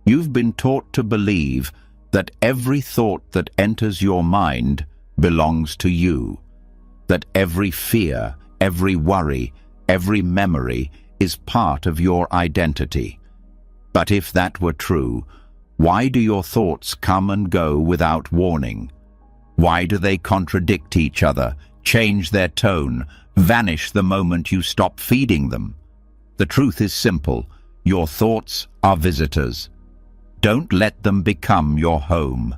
You've been taught to believe that every thought that enters your mind belongs to you, that every fear, every worry, every memory is part of your identity. But if that were true, why do your thoughts come and go without warning? Why do they contradict each other, change their tone, vanish the moment you stop feeding them? The truth is simple. Your thoughts are visitors. Don't let them become your home.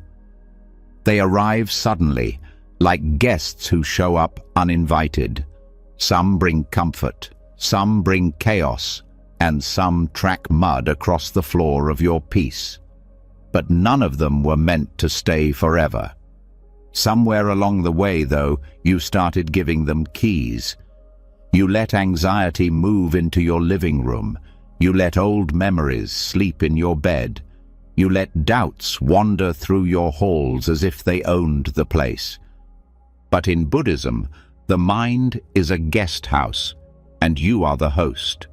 They arrive suddenly, like guests who show up uninvited. Some bring comfort, some bring chaos, and some track mud across the floor of your peace. But none of them were meant to stay forever. Somewhere along the way, though, you started giving them keys. You let anxiety move into your living room. You let old memories sleep in your bed. You let doubts wander through your halls as if they owned the place. But in Buddhism, the mind is a guest house, and you are the host.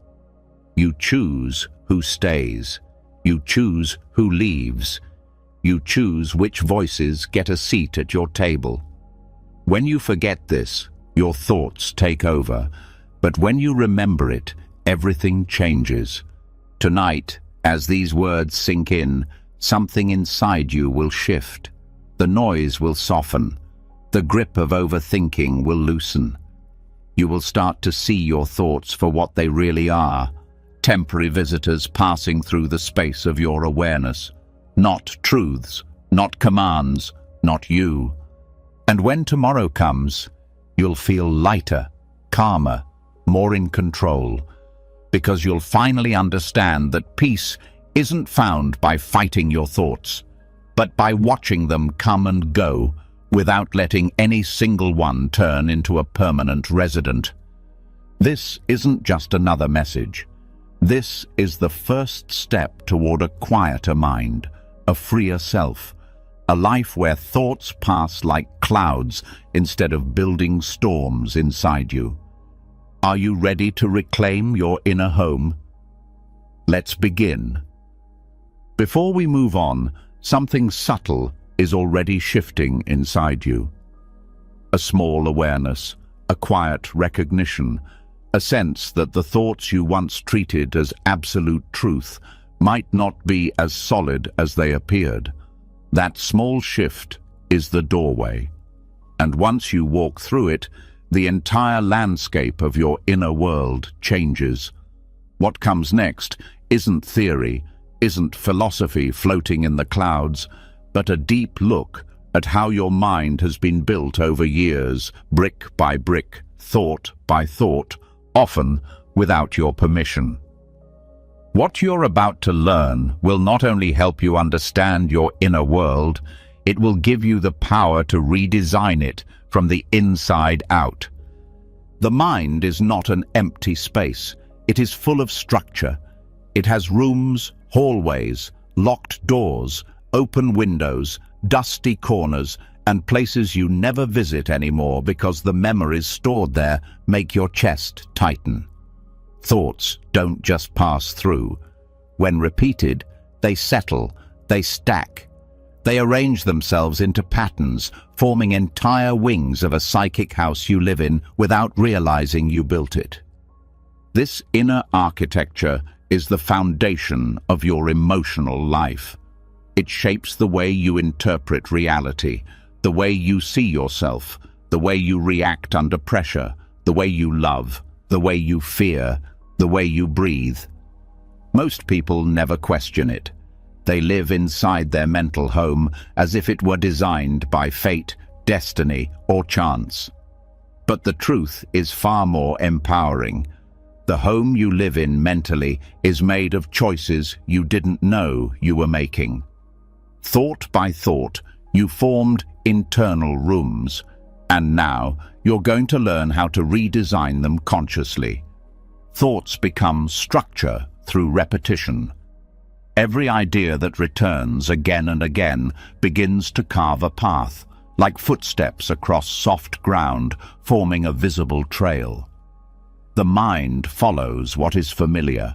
You choose who stays. You choose who leaves. You choose which voices get a seat at your table. When you forget this, your thoughts take over. But when you remember it, everything changes. Tonight, as these words sink in, something inside you will shift. The noise will soften. The grip of overthinking will loosen. You will start to see your thoughts for what they really are. Temporary visitors passing through the space of your awareness. Not truths, not commands, not you. And when tomorrow comes, you'll feel lighter, calmer, more in control, because you'll finally understand that peace isn't found by fighting your thoughts, but by watching them come and go without letting any single one turn into a permanent resident. This isn't just another message. This is the first step toward a quieter mind, a freer self, a life where thoughts pass like clouds instead of building storms inside you. Are you ready to reclaim your inner home? Let's begin. Before we move on, something subtle is already shifting inside you. A small awareness, a quiet recognition, a sense that the thoughts you once treated as absolute truth might not be as solid as they appeared. That small shift is the doorway. And once you walk through it, the entire landscape of your inner world changes. What comes next isn't theory, isn't philosophy floating in the clouds, but a deep look at how your mind has been built over years, brick by brick, thought by thought, often without your permission. What you're about to learn will not only help you understand your inner world, it will give you the power to redesign it from the inside out. The mind is not an empty space. It is full of structure. It has rooms, hallways, locked doors, open windows, dusty corners, and places you never visit anymore because the memories stored there make your chest tighten. Thoughts don't just pass through. When repeated, they settle, they stack. They arrange themselves into patterns, forming entire wings of a psychic house you live in without realizing you built it. This inner architecture is the foundation of your emotional life. It shapes the way you interpret reality, the way you see yourself, the way you react under pressure, the way you love, the way you fear, the way you breathe. Most people never question it. They live inside their mental home as if it were designed by fate, destiny, or chance. But the truth is far more empowering. The home you live in mentally is made of choices you didn't know you were making. Thought by thought, you formed internal rooms, and now you're going to learn how to redesign them consciously. Thoughts become structure through repetition. Every idea that returns again and again begins to carve a path, like footsteps across soft ground, forming a visible trail. The mind follows what is familiar.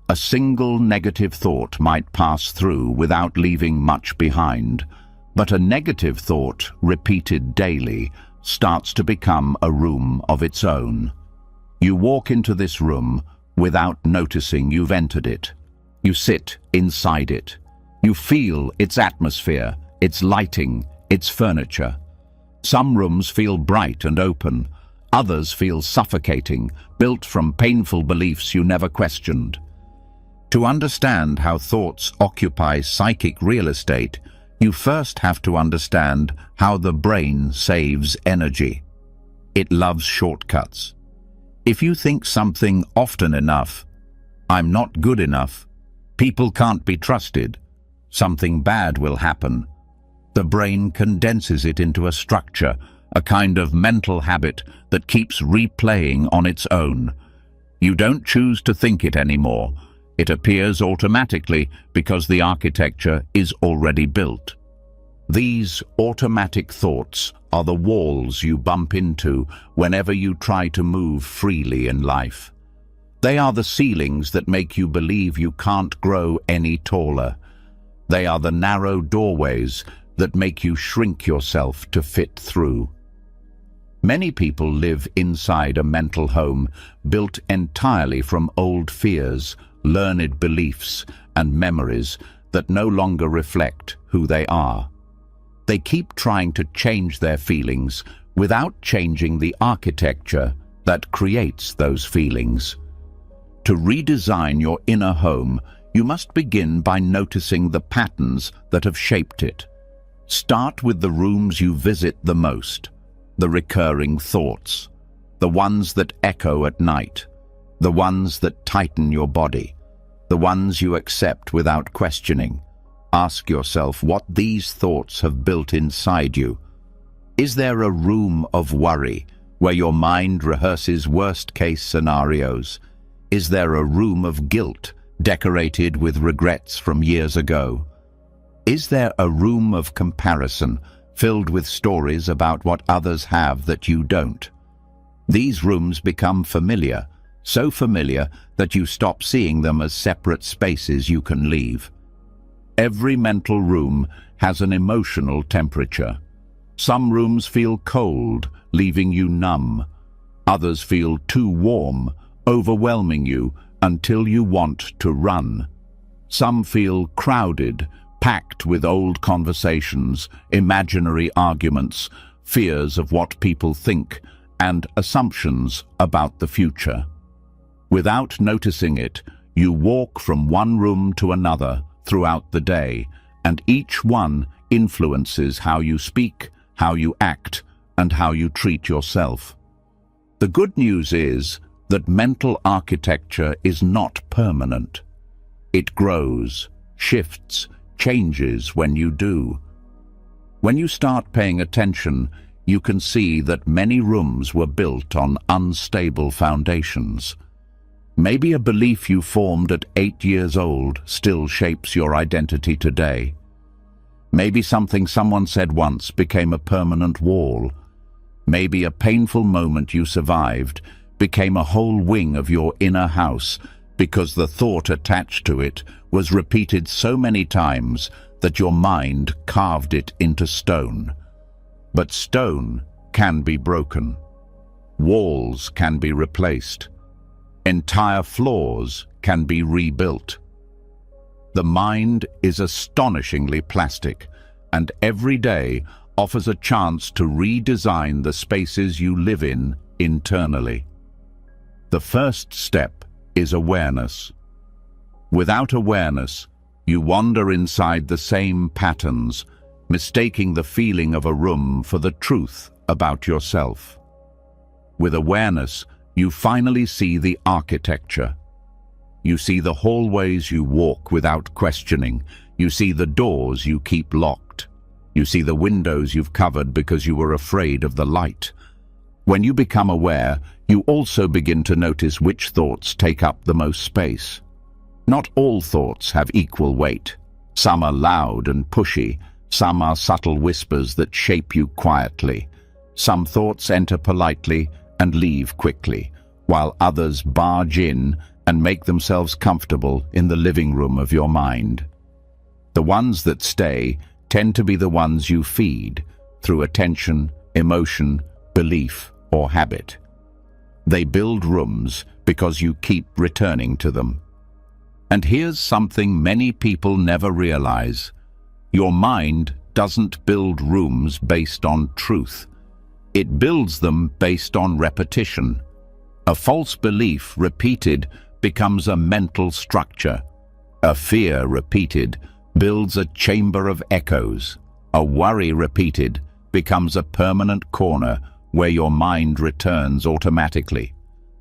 A single negative thought might pass through without leaving much behind, but a negative thought, repeated daily, starts to become a room of its own. You walk into this room without noticing you've entered it. You sit inside it. You feel its atmosphere, its lighting, its furniture. Some rooms feel bright and open. Others feel suffocating, built from painful beliefs you never questioned. To understand how thoughts occupy psychic real estate, you first have to understand how the brain saves energy. It loves shortcuts. If you think something often enough, I'm not good enough, people can't be trusted, something bad will happen, the brain condenses it into a structure, a kind of mental habit that keeps replaying on its own. You don't choose to think it anymore. It appears automatically because the architecture is already built. These automatic thoughts are the walls you bump into whenever you try to move freely in life. They are the ceilings that make you believe you can't grow any taller. They are the narrow doorways that make you shrink yourself to fit through. Many people live inside a mental home built entirely from old fears, learned beliefs, and memories that no longer reflect who they are. They keep trying to change their feelings without changing the architecture that creates those feelings. To redesign your inner home, you must begin by noticing the patterns that have shaped it. Start with the rooms you visit the most, the recurring thoughts, the ones that echo at night, the ones that tighten your body, the ones you accept without questioning. Ask yourself what these thoughts have built inside you. Is there a room of worry where your mind rehearses worst-case scenarios? Is there a room of guilt decorated with regrets from years ago? Is there a room of comparison filled with stories about what others have that you don't? These rooms become familiar, so familiar that you stop seeing them as separate spaces you can leave. Every mental room has an emotional temperature. Some rooms feel cold, leaving you numb. Others feel too warm, overwhelming you until you want to run. Some feel crowded, packed with old conversations, imaginary arguments, fears of what people think, and assumptions about the future. Without noticing it, you walk from one room to another throughout the day, and each one influences how you speak, how you act, and how you treat yourself. The good news is that mental architecture is not permanent. It grows, shifts, changes when you do. When you start paying attention, you can see that many rooms were built on unstable foundations. Maybe a belief you formed at 8 years old still shapes your identity today. Maybe something someone said once became a permanent wall. Maybe a painful moment you survived became a whole wing of your inner house because the thought attached to it was repeated so many times that your mind carved it into stone. But stone can be broken. Walls can be replaced. Entire floors can be rebuilt. The mind is astonishingly plastic, and every day offers a chance to redesign the spaces you live in internally. The first step is awareness. Without awareness, you wander inside the same patterns, mistaking the feeling of a room for the truth about yourself. With awareness, you finally see the architecture. You see the hallways you walk without questioning. You see the doors you keep locked. You see the windows you've covered because you were afraid of the light. When you become aware, you also begin to notice which thoughts take up the most space. Not all thoughts have equal weight. Some are loud and pushy. Some are subtle whispers that shape you quietly. Some thoughts enter politely and leave quickly, while others barge in, and make themselves comfortable in the living room of your mind. The ones that stay tend to be the ones you feed through attention, emotion, belief, or habit. They build rooms because you keep returning to them. And here's something many people never realize. Your mind doesn't build rooms based on truth. It builds them based on repetition. A false belief repeated becomes a mental structure. A fear repeated builds a chamber of echoes. A worry repeated becomes a permanent corner where your mind returns automatically.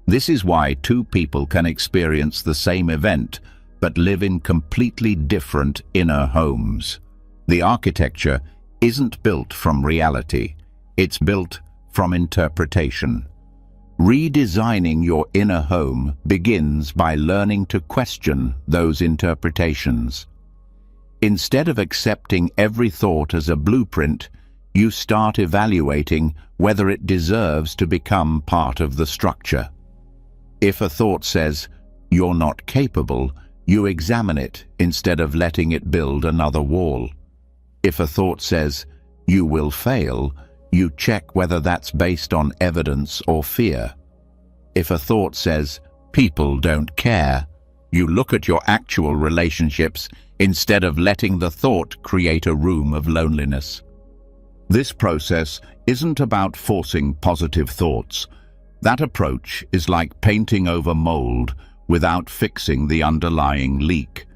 This is why two people can experience the same event but live in completely different inner homes. The architecture isn't built from reality, it's built from interpretation. Redesigning your inner home begins by learning to question those interpretations. Instead of accepting every thought as a blueprint, you start evaluating whether it deserves to become part of the structure. If a thought says, "You're not capable," you examine it instead of letting it build another wall. If a thought says, "You will fail," you check whether that's based on evidence or fear. If a thought says, "People don't care," you look at your actual relationships instead of letting the thought create a room of loneliness. This process isn't about forcing positive thoughts. That approach is like painting over mold without fixing the underlying leak.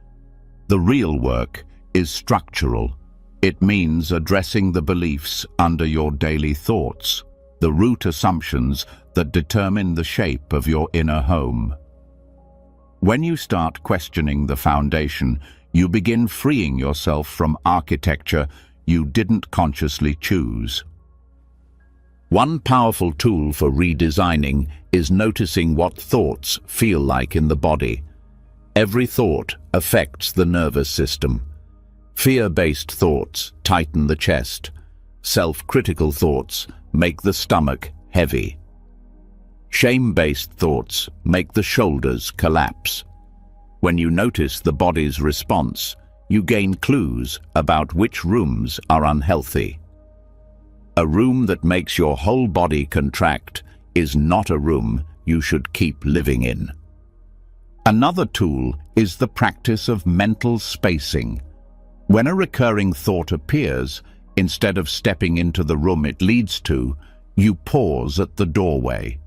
The real work is structural. It means addressing the beliefs under your daily thoughts, the root assumptions that determine the shape of your inner home. When you start questioning the foundation, you begin freeing yourself from architecture you didn't consciously choose. One powerful tool for redesigning is noticing what thoughts feel like in the body. Every thought affects the nervous system. Fear-based thoughts tighten the chest. Self-critical thoughts make the stomach heavy. Shame-based thoughts make the shoulders collapse. When you notice the body's response, you gain clues about which rooms are unhealthy. A room that makes your whole body contract is not a room you should keep living in. Another tool is the practice of mental spacing. When a recurring thought appears, instead of stepping into the room it leads to, you pause at the doorway.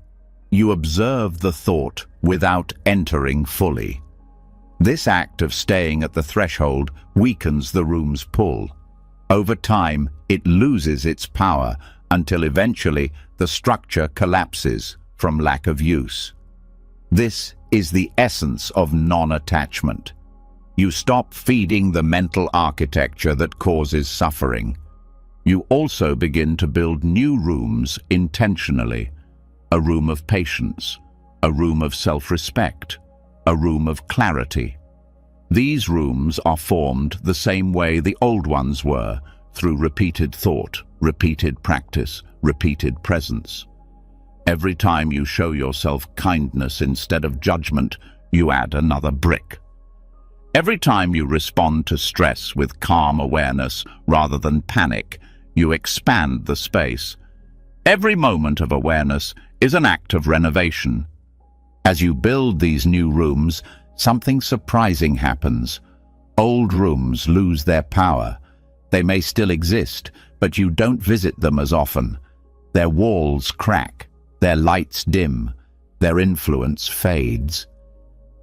You observe the thought without entering fully. This act of staying at the threshold weakens the room's pull. Over time, it loses its power until eventually the structure collapses from lack of use. This is the essence of non-attachment. You stop feeding the mental architecture that causes suffering. You also begin to build new rooms intentionally. A room of patience, a room of self-respect, a room of clarity. These rooms are formed the same way the old ones were, through repeated thought, repeated practice, repeated presence. Every time you show yourself kindness instead of judgment, you add another brick. Every time you respond to stress with calm awareness rather than panic, you expand the space. Every moment of awareness is an act of renovation. As you build these new rooms, something surprising happens. Old rooms lose their power. They may still exist, but you don't visit them as often. Their walls crack, their lights dim, their influence fades.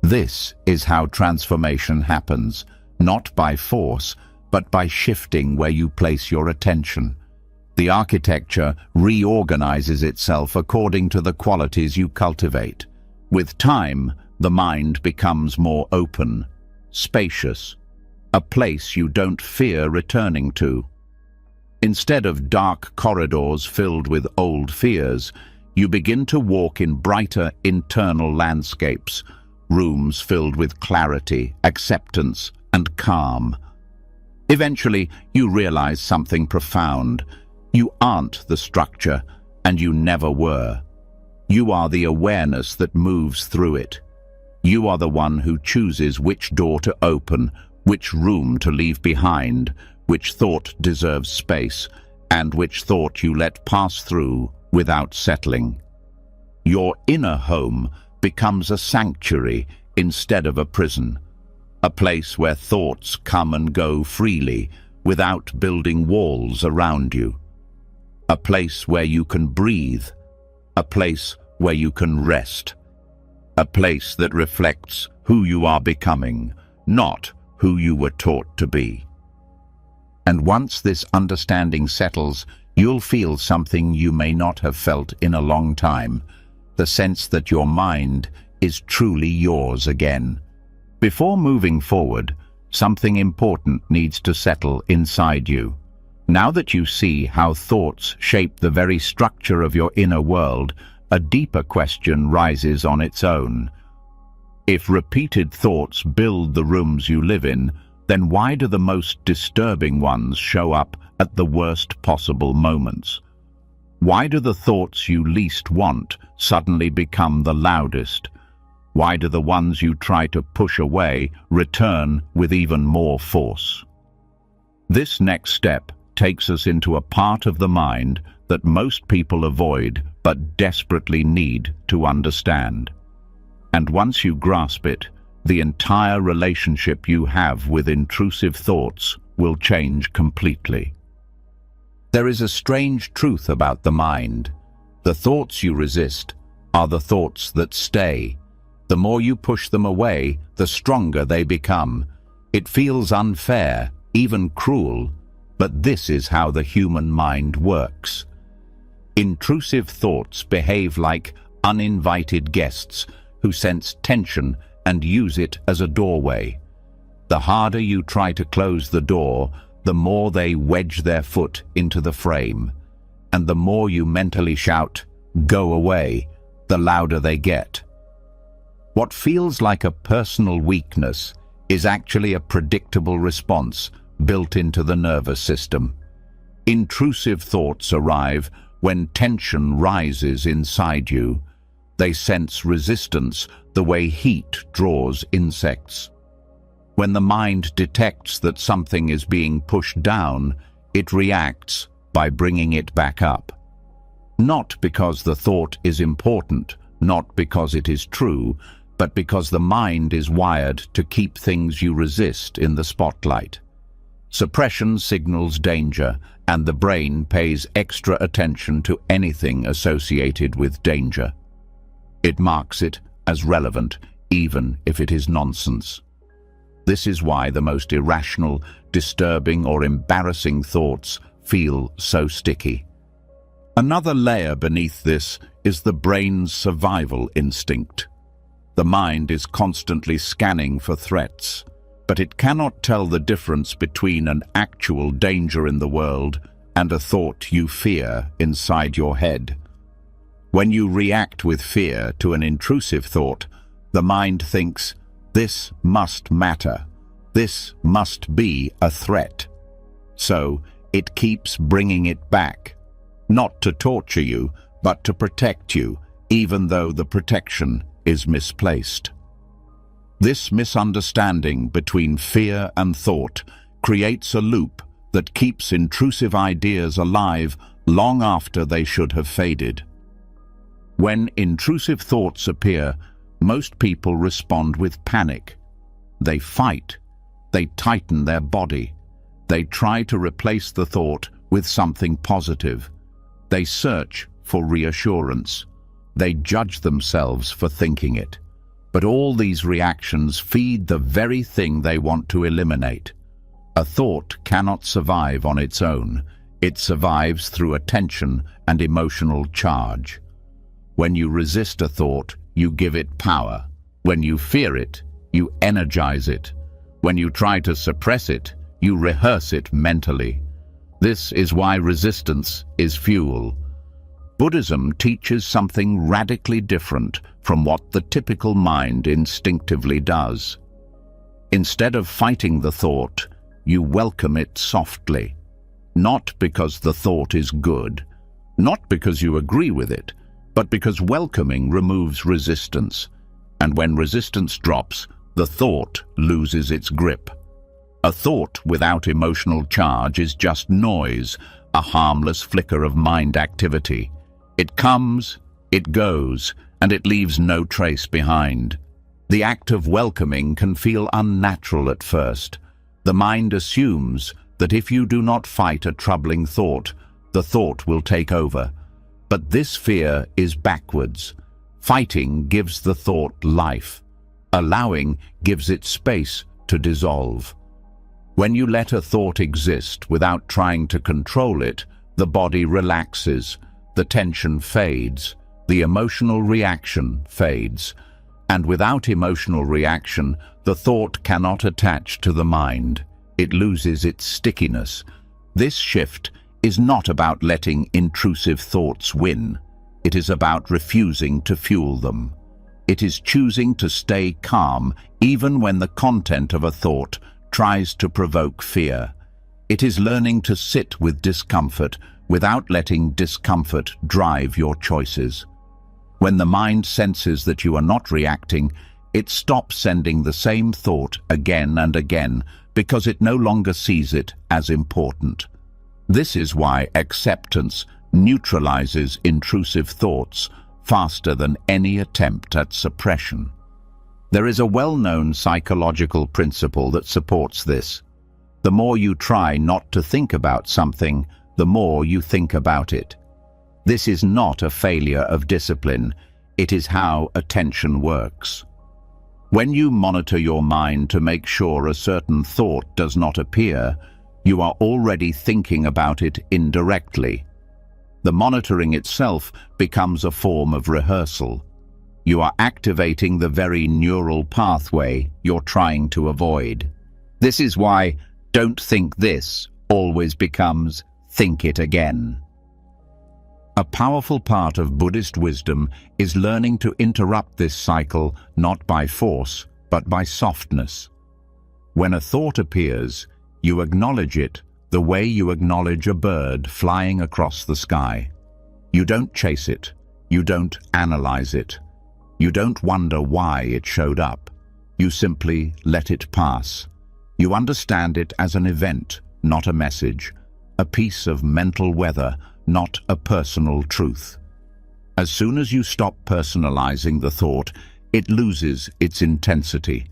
This is how transformation happens, not by force, but by shifting where you place your attention. The architecture reorganizes itself according to the qualities you cultivate. With time, the mind becomes more open, spacious, a place you don't fear returning to. Instead of dark corridors filled with old fears, you begin to walk in brighter internal landscapes, rooms filled with clarity, acceptance, and calm. Eventually, you realize something profound. You aren't the structure, and you never were. You are the awareness that moves through it. You are the one who chooses which door to open, which room to leave behind, which thought deserves space, and which thought you let pass through without settling. Your inner home becomes a sanctuary instead of a prison, a place where thoughts come and go freely without building walls around you, a place where you can breathe, a place where you can rest, a place that reflects who you are becoming, not who you were taught to be. And once this understanding settles, you'll feel something you may not have felt in a long time, the sense that your mind is truly yours again. Before moving forward, something important needs to settle inside you. Now that you see how thoughts shape the very structure of your inner world, a deeper question rises on its own. If repeated thoughts build the rooms you live in, then why do the most disturbing ones show up at the worst possible moments? Why do the thoughts you least want suddenly become the loudest? Why do the ones you try to push away return with even more force? This next step takes us into a part of the mind that most people avoid but desperately need to understand. And once you grasp it, the entire relationship you have with intrusive thoughts will change completely. There is a strange truth about the mind. The thoughts you resist are the thoughts that stay. The more you push them away, the stronger they become. It feels unfair, even cruel, but this is how the human mind works. Intrusive thoughts behave like uninvited guests who sense tension and use it as a doorway. The harder you try to close the door, the more they wedge their foot into the frame. And the more you mentally shout, "Go away," the louder they get. What feels like a personal weakness is actually a predictable response built into the nervous system. Intrusive thoughts arrive when tension rises inside you. They sense resistance the way heat draws insects. When the mind detects that something is being pushed down, it reacts by bringing it back up. Not because the thought is important, not because it is true, but because the mind is wired to keep things you resist in the spotlight. Suppression signals danger, and the brain pays extra attention to anything associated with danger. It marks it as relevant, even if it is nonsense. This is why the most irrational, disturbing, or embarrassing thoughts feel so sticky. Another layer beneath this is the brain's survival instinct. The mind is constantly scanning for threats, but it cannot tell the difference between an actual danger in the world and a thought you fear inside your head. When you react with fear to an intrusive thought, the mind thinks, "This must matter. This must be a threat." So it keeps bringing it back, not to torture you, but to protect you, even though the protection is misplaced. This misunderstanding between fear and thought creates a loop that keeps intrusive ideas alive long after they should have faded. When intrusive thoughts appear, most people respond with panic. They fight. They tighten their body. They try to replace the thought with something positive. They search for reassurance. They judge themselves for thinking it. But all these reactions feed the very thing they want to eliminate. A thought cannot survive on its own. It survives through attention and emotional charge. When you resist a thought, you give it power. When you fear it, you energize it. When you try to suppress it, you rehearse it mentally. This is why resistance is fuel. Buddhism teaches something radically different from what the typical mind instinctively does. Instead of fighting the thought, you welcome it softly. Not because the thought is good, not because you agree with it, but because welcoming removes resistance. And when resistance drops, the thought loses its grip. A thought without emotional charge is just noise, a harmless flicker of mind activity. It comes, it goes, and it leaves no trace behind. The act of welcoming can feel unnatural at first. The mind assumes that if you do not fight a troubling thought, the thought will take over. But this fear is backwards. Fighting gives the thought life. Allowing gives it space to dissolve. When you let a thought exist without trying to control it, the body relaxes, the tension fades, the emotional reaction fades. And without emotional reaction, the thought cannot attach to the mind. It loses its stickiness. This shift is not about letting intrusive thoughts win. It is about refusing to fuel them. It is choosing to stay calm even when the content of a thought tries to provoke fear. It is learning to sit with discomfort without letting discomfort drive your choices. When the mind senses that you are not reacting, it stops sending the same thought again and again because it no longer sees it as important. This is why acceptance neutralizes intrusive thoughts faster than any attempt at suppression. There is a well-known psychological principle that supports this. The more you try not to think about something, the more you think about it. This is not a failure of discipline. It is how attention works. When you monitor your mind to make sure a certain thought does not appear, you are already thinking about it indirectly. The monitoring itself becomes a form of rehearsal. You are activating the very neural pathway you're trying to avoid. This is why "don't think this" always becomes "think it again." A powerful part of Buddhist wisdom is learning to interrupt this cycle not by force, but by softness. When a thought appears, you acknowledge it the way you acknowledge a bird flying across the sky. You don't chase it. You don't analyze it. You don't wonder why it showed up. You simply let it pass. You understand it as an event, not a message, a piece of mental weather, not a personal truth. As soon as you stop personalizing the thought, it loses its intensity.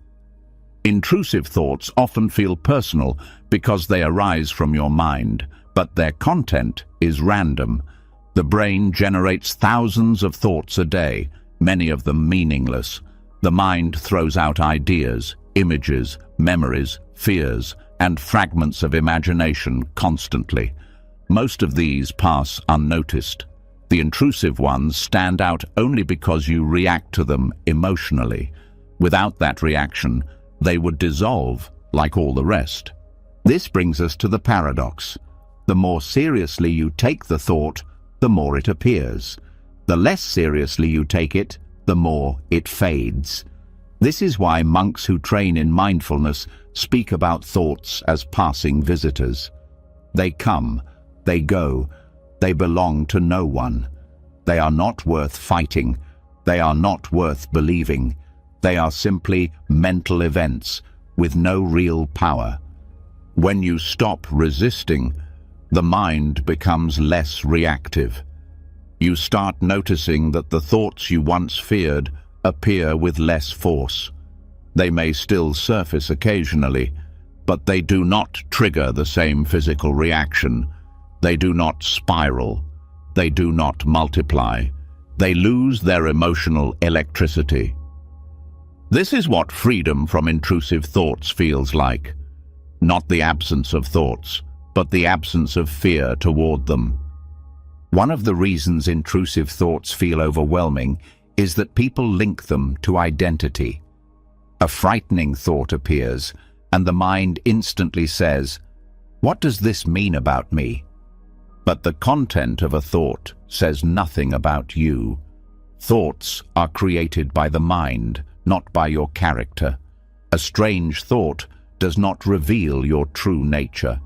Intrusive thoughts often feel personal because they arise from your mind, but their content is random. The brain generates thousands of thoughts a day, many of them meaningless. The mind throws out ideas, images, memories, fears, and fragments of imagination constantly. Most of these pass unnoticed. The intrusive ones stand out only because you react to them emotionally. Without that reaction, they would dissolve like all the rest. This brings us to the paradox. The more seriously you take the thought, the more it appears. The less seriously you take it, the more it fades. This is why monks who train in mindfulness speak about thoughts as passing visitors. They come, they go, they belong to no one. They are not worth fighting. They are not worth believing. They are simply mental events with no real power. When you stop resisting, the mind becomes less reactive. You start noticing that the thoughts you once feared appear with less force. They may still surface occasionally, but they do not trigger the same physical reaction. They do not spiral. They do not multiply. They lose their emotional electricity. This is what freedom from intrusive thoughts feels like. Not the absence of thoughts, but the absence of fear toward them. One of the reasons intrusive thoughts feel overwhelming is that people link them to identity. A frightening thought appears, and the mind instantly says, "What does this mean about me?" But the content of a thought says nothing about you. Thoughts are created by the mind, not by your character. A strange thought does not reveal your true nature.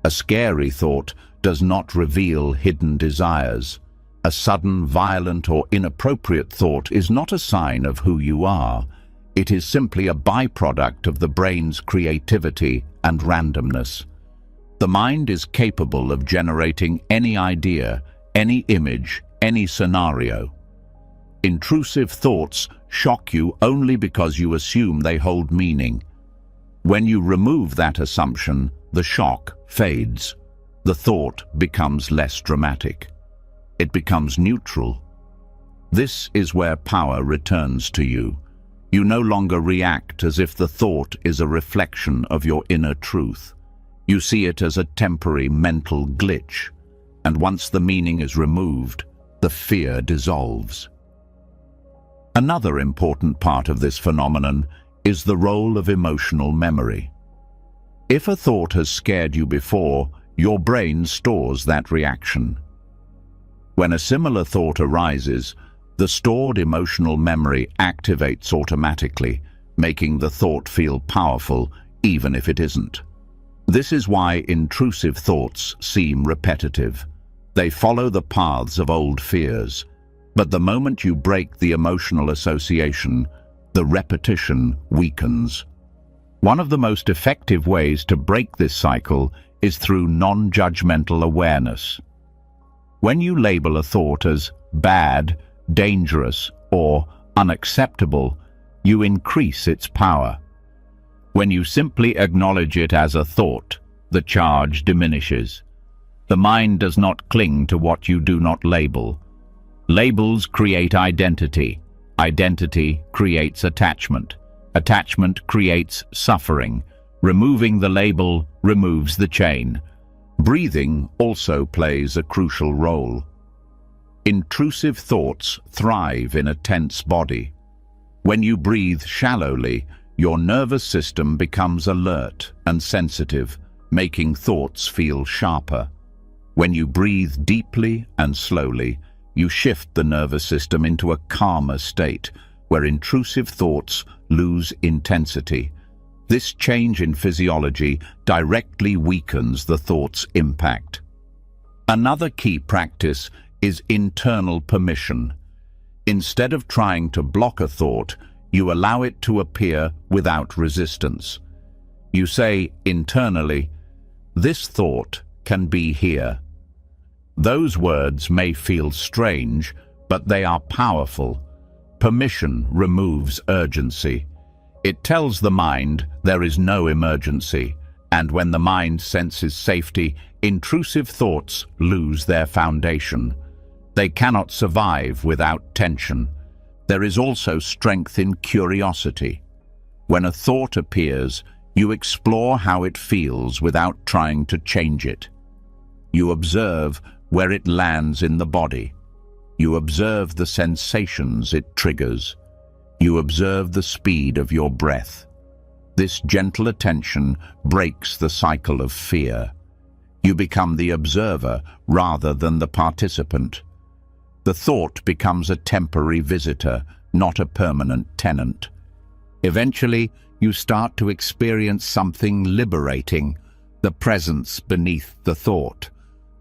A scary thought does not reveal hidden desires. A sudden, violent, or inappropriate thought is not a sign of who you are. It is simply a byproduct of the brain's creativity and randomness. The mind is capable of generating any idea, any image, any scenario. Intrusive thoughts shock you only because you assume they hold meaning. When you remove that assumption, the shock fades. The thought becomes less dramatic. It becomes neutral. This is where power returns to you. You no longer react as if the thought is a reflection of your inner truth. You see it as a temporary mental glitch, and once the meaning is removed, the fear dissolves. Another important part of this phenomenon is the role of emotional memory. If a thought has scared you before, your brain stores that reaction. When a similar thought arises, the stored emotional memory activates automatically, making the thought feel powerful even if it isn't. This is why intrusive thoughts seem repetitive. They follow the paths of old fears. But the moment you break the emotional association, the repetition weakens. One of the most effective ways to break this cycle is through non-judgmental awareness. When you label a thought as bad, dangerous, or unacceptable, you increase its power. When you simply acknowledge it as a thought, the charge diminishes. The mind does not cling to what you do not label. Labels create identity. Identity creates attachment. Attachment creates suffering. Removing the label removes the chain. Breathing also plays a crucial role. Intrusive thoughts thrive in a tense body. When you breathe shallowly, your nervous system becomes alert and sensitive, making thoughts feel sharper. When you breathe deeply and slowly, you shift the nervous system into a calmer state, where intrusive thoughts lose intensity. This change in physiology directly weakens the thought's impact. Another key practice is internal permission. Instead of trying to block a thought, you allow it to appear without resistance. You say internally, "This thought can be here." Those words may feel strange, but they are powerful. Permission removes urgency. It tells the mind there is no emergency, and when the mind senses safety, intrusive thoughts lose their foundation. They cannot survive without tension. There is also strength in curiosity. When a thought appears, you explore how it feels without trying to change it. You observe where it lands in the body. You observe the sensations it triggers. You observe the speed of your breath. This gentle attention breaks the cycle of fear. You become the observer rather than the participant. The thought becomes a temporary visitor, not a permanent tenant. Eventually, you start to experience something liberating, the presence beneath the thought.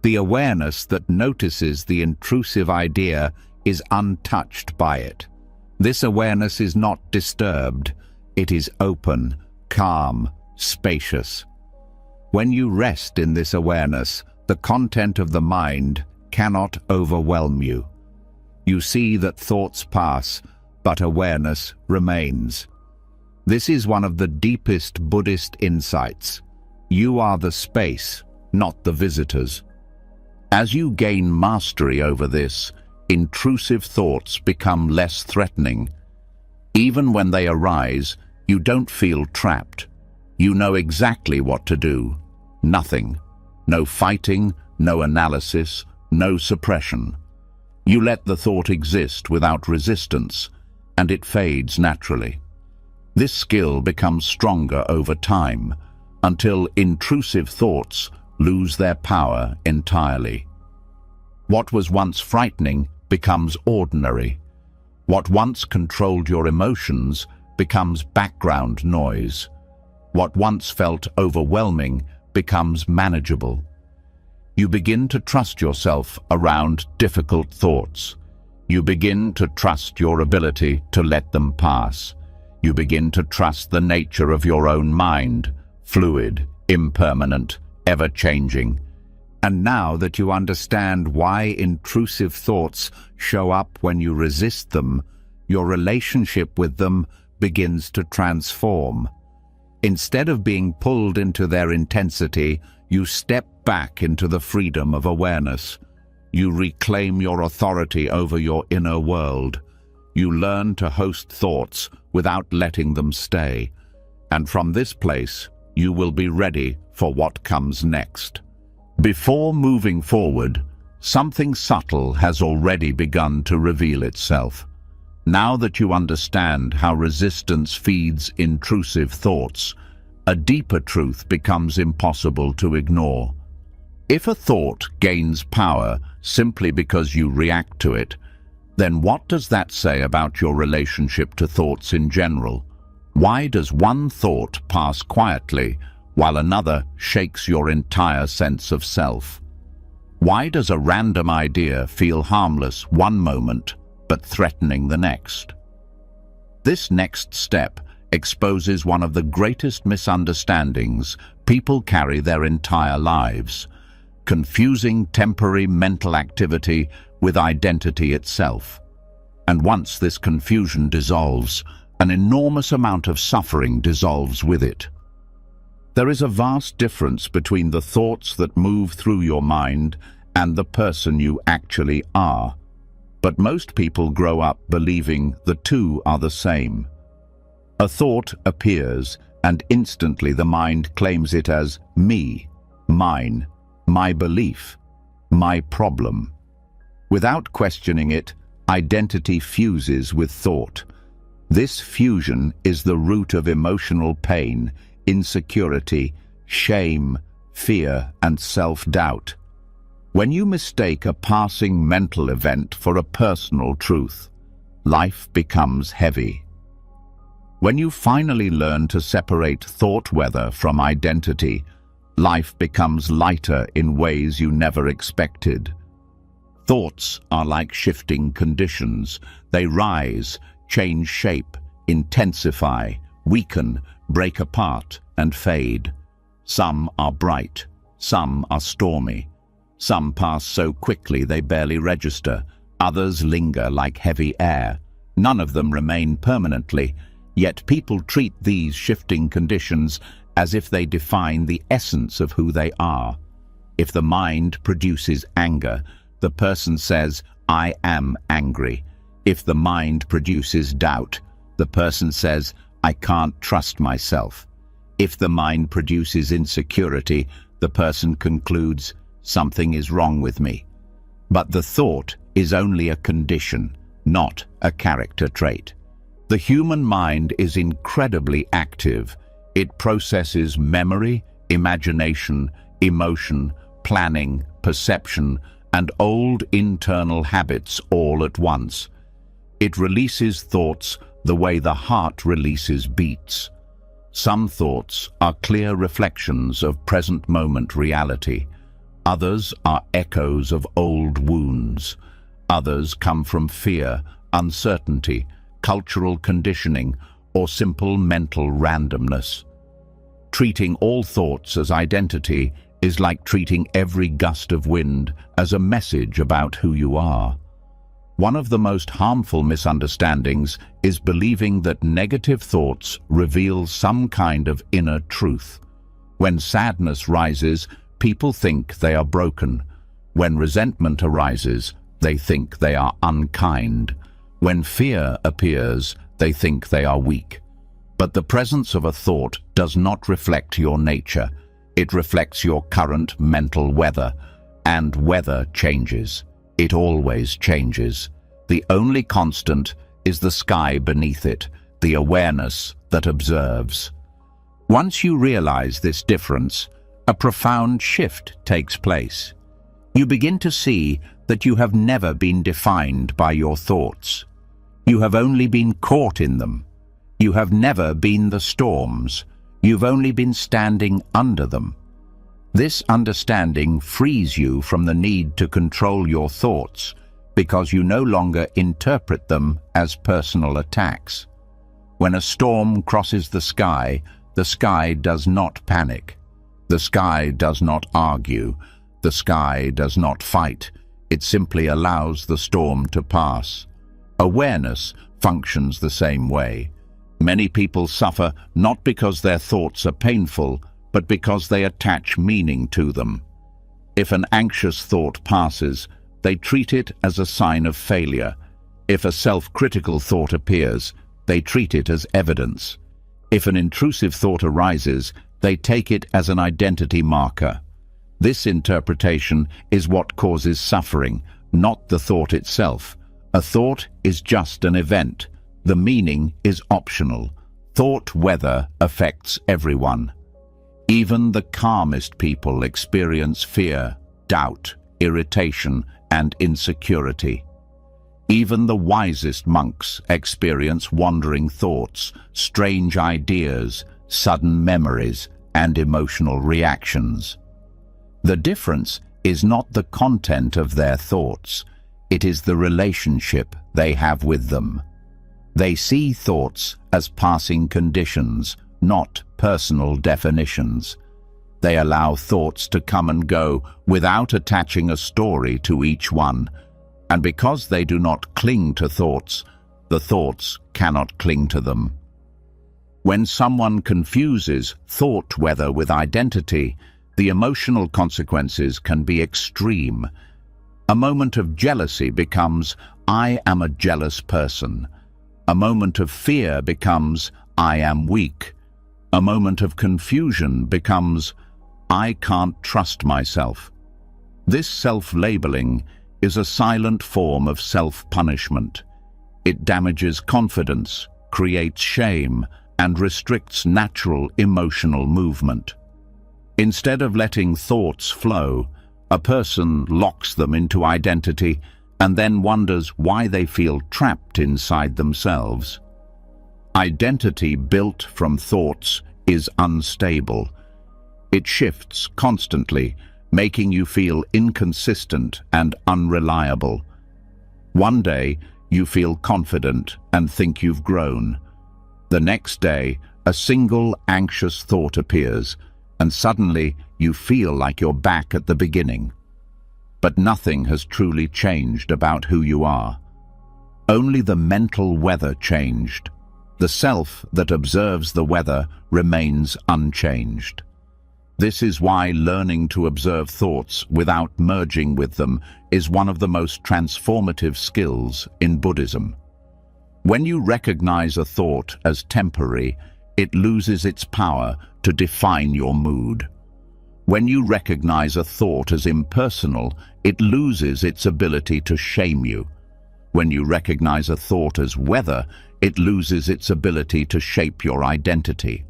The awareness that notices the intrusive idea is untouched by it. This awareness is not disturbed. It is open, calm, spacious. When you rest in this awareness, the content of the mind cannot overwhelm you. You see that thoughts pass, but awareness remains. This is one of the deepest Buddhist insights. You are the space, not the visitors. As you gain mastery over this, intrusive thoughts become less threatening. Even when they arise, you don't feel trapped. You know exactly what to do. Nothing. No fighting, no analysis, no suppression. You let the thought exist without resistance, and it fades naturally. This skill becomes stronger over time, until intrusive thoughts lose their power entirely. What was once frightening becomes ordinary. What once controlled your emotions becomes background noise. What once felt overwhelming becomes manageable. You begin to trust yourself around difficult thoughts. You begin to trust your ability to let them pass. You begin to trust the nature of your own mind, fluid, impermanent, ever-changing. And now that you understand why intrusive thoughts show up when you resist them, your relationship with them begins to transform. Instead of being pulled into their intensity, you step back into the freedom of awareness. You reclaim your authority over your inner world. You learn to host thoughts without letting them stay. And from this place, you will be ready for what comes next. Before moving forward, something subtle has already begun to reveal itself. Now that you understand how resistance feeds intrusive thoughts, a deeper truth becomes impossible to ignore. If a thought gains power simply because you react to it, then what does that say about your relationship to thoughts in general? Why does one thought pass quietly while another shakes your entire sense of self? Why does a random idea feel harmless one moment but threatening the next? This next step exposes one of the greatest misunderstandings people carry their entire lives: confusing temporary mental activity with identity itself. And once this confusion dissolves, an enormous amount of suffering dissolves with it. There is a vast difference between the thoughts that move through your mind and the person you actually are. But most people grow up believing the two are the same. A thought appears, and instantly the mind claims it as me, mine, my belief, my problem. Without questioning it, identity fuses with thought. This fusion is the root of emotional pain, insecurity, shame, fear, and self-doubt. When you mistake a passing mental event for a personal truth, life becomes heavy. When you finally learn to separate thought weather from identity, life becomes lighter in ways you never expected. Thoughts are like shifting conditions. They rise, change shape, intensify, weaken, break apart, and fade. Some are bright, some are stormy. Some pass so quickly they barely register. Others linger like heavy air. None of them remain permanently, yet people treat these shifting conditions as if they define the essence of who they are. If the mind produces anger, the person says, "I am angry." If the mind produces doubt, the person says, "I can't trust myself." If the mind produces insecurity, the person concludes, "Something is wrong with me." But the thought is only a condition, not a character trait. The human mind is incredibly active. It processes memory, imagination, emotion, planning, perception, and old internal habits all at once. It releases thoughts the way the heart releases beats. Some thoughts are clear reflections of present moment reality. Others are echoes of old wounds. Others come from fear, uncertainty, cultural conditioning, or simple mental randomness. Treating all thoughts as identity is like treating every gust of wind as a message about who you are. One of the most harmful misunderstandings is believing that negative thoughts reveal some kind of inner truth. When sadness rises, people think they are broken. When resentment arises, they think they are unkind. When fear appears, they think they are weak. But the presence of a thought does not reflect your nature. It reflects your current mental weather, and weather changes. It always changes. The only constant is the sky beneath it, the awareness that observes. Once you realize this difference, a profound shift takes place. You begin to see that you have never been defined by your thoughts. You have only been caught in them. You have never been the storms. You've only been standing under them. This understanding frees you from the need to control your thoughts because you no longer interpret them as personal attacks. When a storm crosses the sky does not panic. The sky does not argue. The sky does not fight. It simply allows the storm to pass. Awareness functions the same way. Many people suffer not because their thoughts are painful, but because they attach meaning to them. If an anxious thought passes, they treat it as a sign of failure. If a self-critical thought appears, they treat it as evidence. If an intrusive thought arises, they take it as an identity marker. This interpretation is what causes suffering, not the thought itself. A thought is just an event. The meaning is optional. Thought weather affects everyone. Even the calmest people experience fear, doubt, irritation, and insecurity. Even the wisest monks experience wandering thoughts, strange ideas, sudden memories, and emotional reactions. The difference is not the content of their thoughts, it is the relationship they have with them. They see thoughts as passing conditions, not personal definitions. They allow thoughts to come and go without attaching a story to each one, and because they do not cling to thoughts, the thoughts cannot cling to them. When someone confuses thought weather with identity, the emotional consequences can be extreme. A moment of jealousy becomes, "I am a jealous person." A moment of fear becomes, "I am weak." A moment of confusion becomes, "I can't trust myself." This self-labeling is a silent form of self-punishment. It damages confidence, creates shame, and restricts natural emotional movement. Instead of letting thoughts flow, a person locks them into identity and then wonders why they feel trapped inside themselves. Identity built from thoughts is unstable. It shifts constantly, making you feel inconsistent and unreliable. One day, you feel confident and think you've grown. The next day, a single anxious thought appears, and suddenly you feel like you're back at the beginning. But nothing has truly changed about who you are. Only the mental weather changed. The self that observes the weather remains unchanged. This is why learning to observe thoughts without merging with them is one of the most transformative skills in Buddhism. When you recognize a thought as temporary, it loses its power to define your mood. When you recognize a thought as impersonal, it loses its ability to shame you. When you recognize a thought as weather, it loses its ability to shape your identity.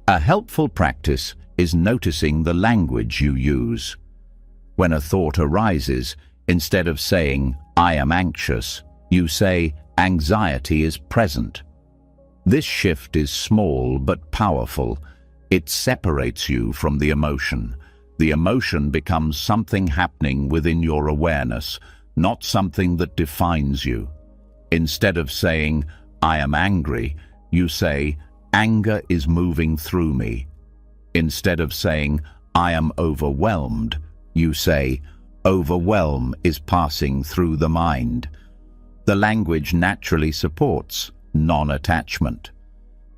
A helpful practice is noticing the language you use. When a thought arises, instead of saying, "I am anxious," you say, "Anxiety is present." This shift is small but powerful. It separates you from the emotion. The emotion becomes something happening within your awareness, not something that defines you. Instead of saying, "I am angry," you say, "Anger is moving through me." Instead of saying, "I am overwhelmed," you say, "Overwhelm is passing through the mind." The language naturally supports non-attachment.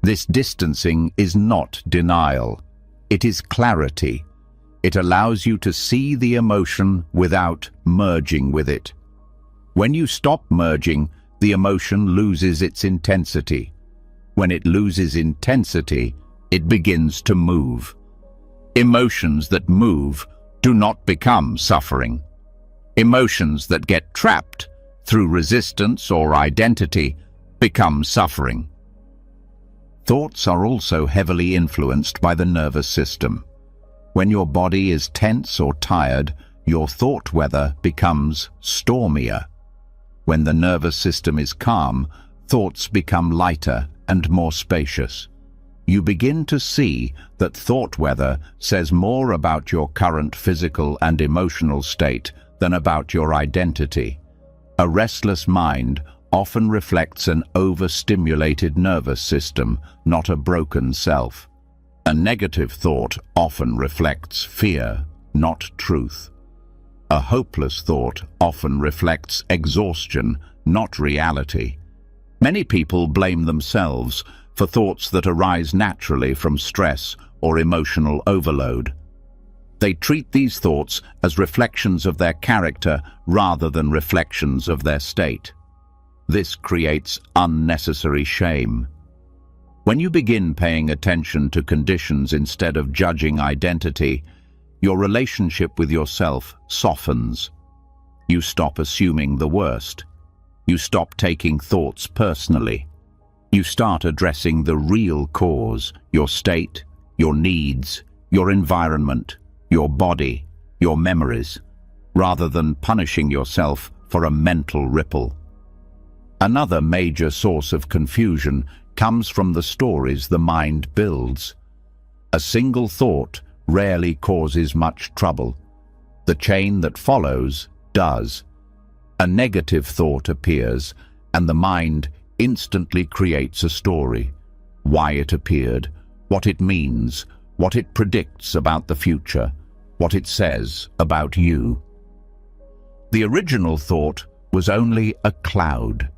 This distancing is not denial. It is clarity. It allows you to see the emotion without merging with it. When you stop merging, the emotion loses its intensity. When it loses intensity, it begins to move. Emotions that move do not become suffering. Emotions that get trapped through resistance or identity become suffering. Thoughts are also heavily influenced by the nervous system. When your body is tense or tired, your thought weather becomes stormier. When the nervous system is calm, thoughts become lighter and more spacious. you begin to see that thought weather says more about your current physical and emotional state than about your identity. A restless mind often reflects an overstimulated nervous system, not a broken self. A negative thought often reflects fear, not truth. A hopeless thought often reflects exhaustion, not reality. Many people blame themselves for thoughts that arise naturally from stress or emotional overload. They treat these thoughts as reflections of their character rather than reflections of their state. This creates unnecessary shame. When you begin paying attention to conditions instead of judging identity, your relationship with yourself softens. You stop assuming the worst. You stop taking thoughts personally. You start addressing the real cause, your state, your needs, your environment, your body, your memories, rather than punishing yourself for a mental ripple. Another major source of confusion comes from the stories the mind builds. A single thought rarely causes much trouble. The chain that follows does. A negative thought appears, and the mind instantly creates a story. Why it appeared, what it means, what it predicts about the future, what it says about you. The original thought was only a cloud.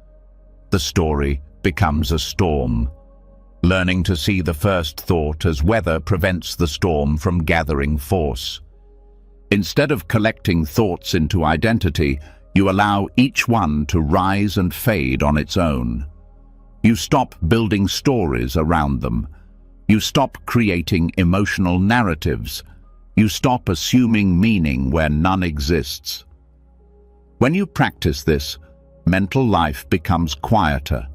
The story becomes a storm. Learning to see the first thought as weather prevents the storm from gathering force. Instead of collecting thoughts into identity, you allow each one to rise and fade on its own. You stop building stories around them. You stop creating emotional narratives. You stop assuming meaning where none exists. When you practice this, mental life becomes quieter.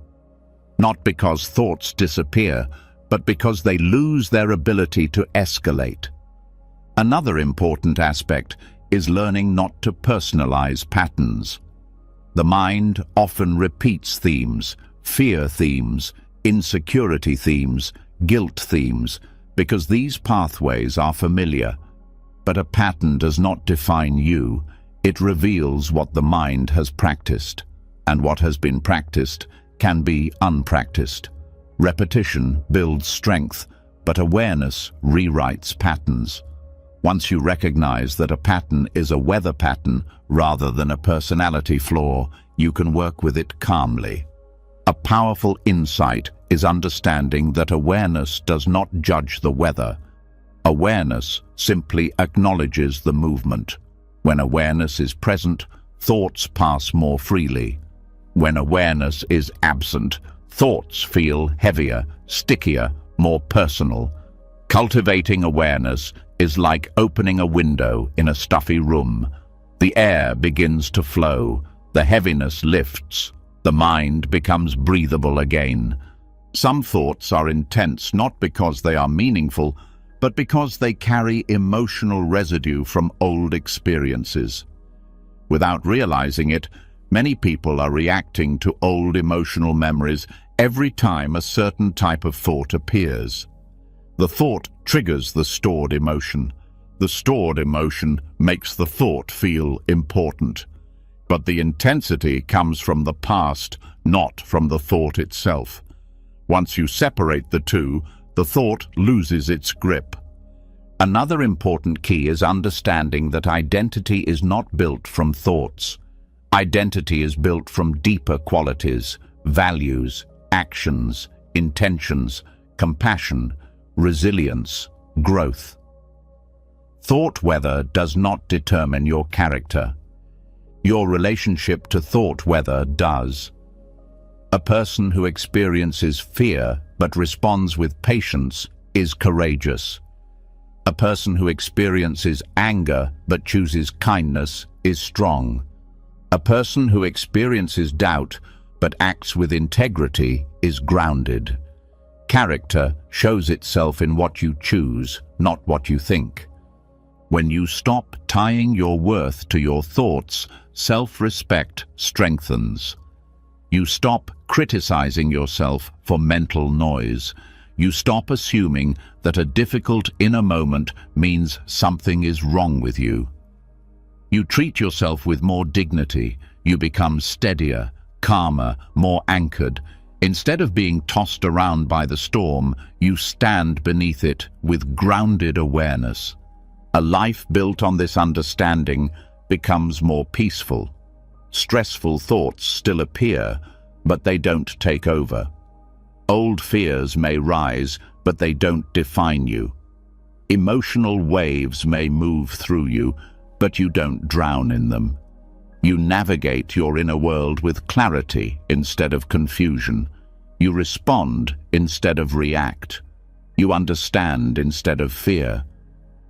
Not because thoughts disappear, but because they lose their ability to escalate. Another important aspect is learning not to personalize patterns. The mind often repeats themes, fear themes, insecurity themes, guilt themes, because these pathways are familiar. But a pattern does not define you. It reveals what the mind has practiced, and what has been practiced can be unpracticed. Repetition builds strength, but awareness rewrites patterns. Once you recognize that a pattern is a weather pattern rather than a personality flaw, you can work with it calmly. A powerful insight is understanding that awareness does not judge the weather. Awareness simply acknowledges the movement. When awareness is present, thoughts pass more freely. When awareness is absent, thoughts feel heavier, stickier, more personal. Cultivating awareness is like opening a window in a stuffy room. The air begins to flow, the heaviness lifts, the mind becomes breathable again. Some thoughts are intense not because they are meaningful, but because they carry emotional residue from old experiences. Without realizing it, many people are reacting to old emotional memories every time a certain type of thought appears. The thought triggers the stored emotion. The stored emotion makes the thought feel important. But the intensity comes from the past, not from the thought itself. Once you separate the two, the thought loses its grip. Another important key is understanding that identity is not built from thoughts. Identity is built from deeper qualities, values, actions, intentions, compassion, resilience, growth. Thought weather does not determine your character. Your relationship to thought weather does. A person who experiences fear but responds with patience is courageous. A person who experiences anger but chooses kindness is strong. A person who experiences doubt but acts with integrity is grounded. Character shows itself in what you choose, not what you think. When you stop tying your worth to your thoughts, self-respect strengthens. You stop criticizing yourself for mental noise. You stop assuming that a difficult inner moment means something is wrong with you. You treat yourself with more dignity. You become steadier, calmer, more anchored. Instead of being tossed around by the storm, you stand beneath it with grounded awareness. A life built on this understanding becomes more peaceful. Stressful thoughts still appear, but they don't take over. Old fears may rise, but they don't define you. Emotional waves may move through you, but you don't drown in them. You navigate your inner world with clarity instead of confusion. You respond instead of react. You understand instead of fear.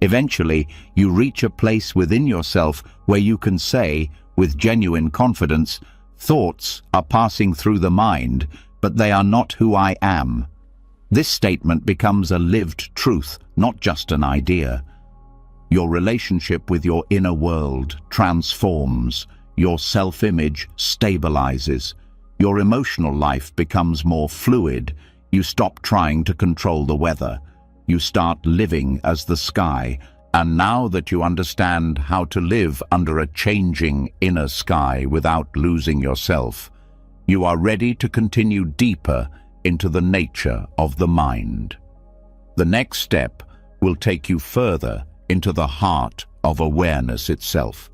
Eventually, you reach a place within yourself where you can say, with genuine confidence, "Thoughts are passing through the mind, but they are not who I am." This statement becomes a lived truth, not just an idea. Your relationship with your inner world transforms. Your self-image stabilizes. Your emotional life becomes more fluid. You stop trying to control the weather. You start living as the sky. And now that you understand how to live under a changing inner sky without losing yourself, you are ready to continue deeper into the nature of the mind. The next step will take you further into the heart of awareness itself.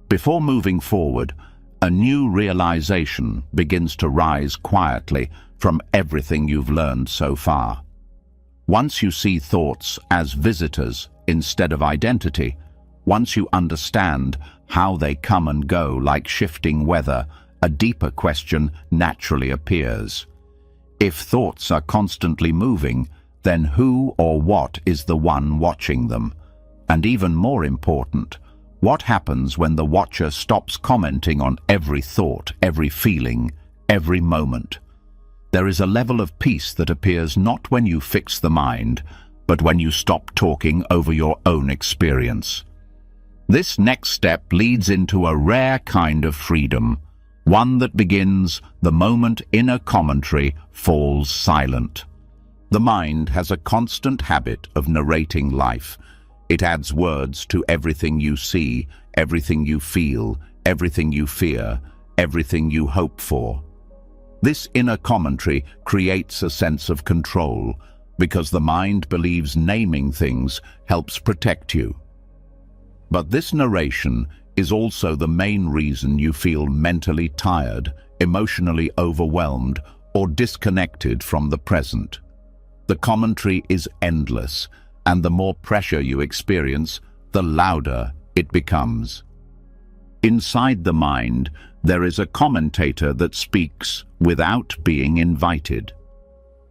Before moving forward, a new realization begins to rise quietly from everything you've learned so far. Once you see thoughts as visitors instead of identity, once you understand how they come and go like shifting weather, a deeper question naturally appears. If thoughts are constantly moving, then who or what is the one watching them? And even more important, what happens when the watcher stops commenting on every thought, every feeling, every moment? There is a level of peace that appears not when you fix the mind, but when you stop talking over your own experience. This next step leads into a rare kind of freedom, one that begins the moment inner commentary falls silent. The mind has a constant habit of narrating life. It adds words to everything you see, everything you feel, everything you fear, everything you hope for. This inner commentary creates a sense of control, because the mind believes naming things helps protect you. But this narration is also the main reason you feel mentally tired, emotionally overwhelmed, or disconnected from the present. The commentary is endless, and the more pressure you experience, the louder it becomes. Inside the mind, there is a commentator that speaks without being invited.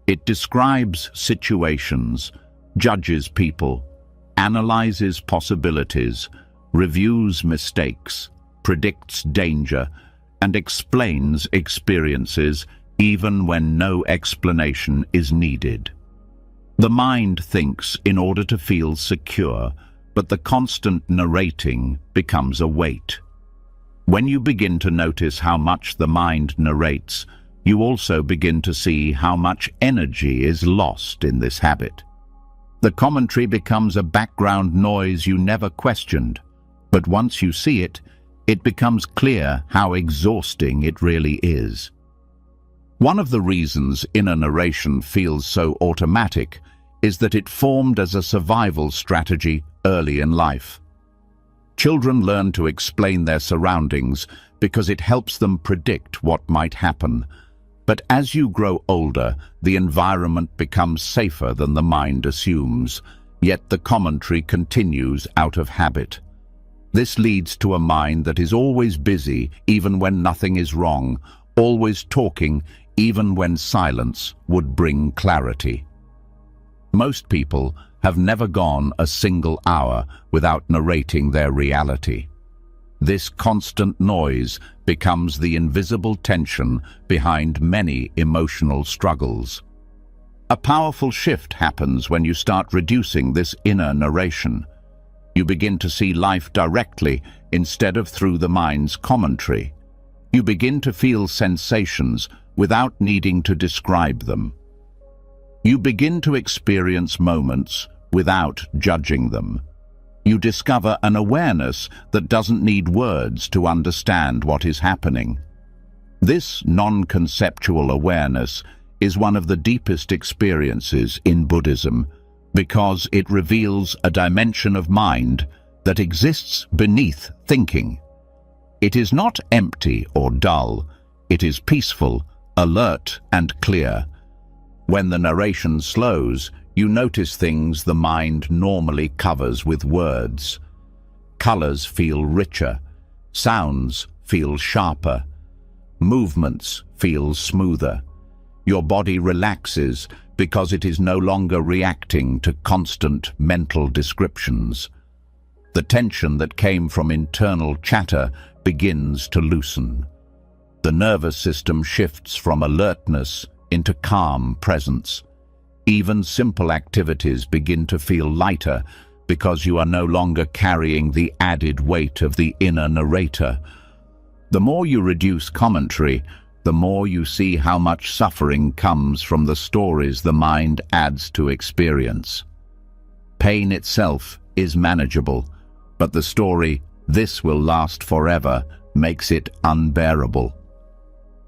It describes situations, judges people, analyzes possibilities, reviews mistakes, predicts danger, and explains experiences even when no explanation is needed. The mind thinks in order to feel secure, but the constant narrating becomes a weight. When you begin to notice how much the mind narrates, you also begin to see how much energy is lost in this habit. The commentary becomes a background noise you never questioned, but once you see it, it becomes clear how exhausting it really is. One of the reasons inner narration feels so automatic is that it formed as a survival strategy early in life. Children learn to explain their surroundings because it helps them predict what might happen. But as you grow older, the environment becomes safer than the mind assumes, yet the commentary continues out of habit. This leads to a mind that is always busy even when nothing is wrong, always talking even when silence would bring clarity. Most people have never gone a single hour without narrating their reality. This constant noise becomes the invisible tension behind many emotional struggles. A powerful shift happens when you start reducing this inner narration. You begin to see life directly instead of through the mind's commentary. You begin to feel sensations without needing to describe them. You begin to experience moments without judging them. You discover an awareness that doesn't need words to understand what is happening. This non-conceptual awareness is one of the deepest experiences in Buddhism because it reveals a dimension of mind that exists beneath thinking. It is not empty or dull. It is peaceful, alert, and clear. When the narration slows, you notice things the mind normally covers with words. Colors feel richer, sounds feel sharper, movements feel smoother. Your body relaxes because it is no longer reacting to constant mental descriptions. The tension that came from internal chatter begins to loosen. The nervous system shifts from alertness into calm presence. Even simple activities begin to feel lighter because you are no longer carrying the added weight of the inner narrator. The more you reduce commentary, the more you see how much suffering comes from the stories the mind adds to experience. Pain itself is manageable, but the story, "This will last forever," makes it unbearable.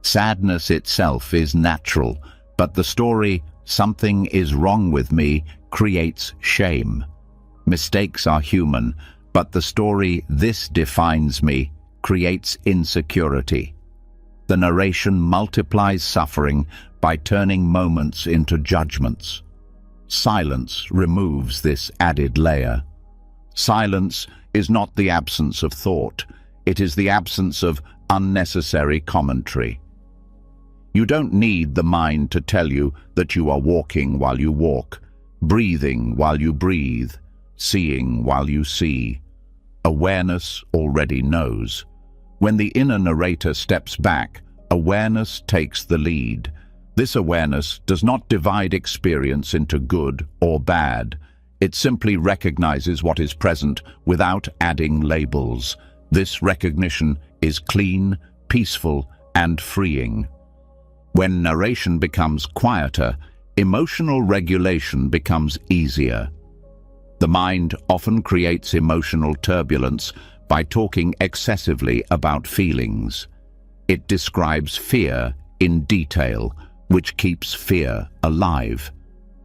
Sadness itself is natural, but the story, "Something is wrong with me," creates shame. Mistakes are human, but the story, "This defines me," creates insecurity. The narration multiplies suffering by turning moments into judgments. Silence removes this added layer. Silence is not the absence of thought, it is the absence of unnecessary commentary. You don't need the mind to tell you that you are walking while you walk, breathing while you breathe, seeing while you see. Awareness already knows. When the inner narrator steps back, awareness takes the lead. This awareness does not divide experience into good or bad. It simply recognizes what is present without adding labels. This recognition is clean, peaceful, and freeing. When narration becomes quieter, emotional regulation becomes easier. The mind often creates emotional turbulence by talking excessively about feelings. It describes fear in detail, which keeps fear alive.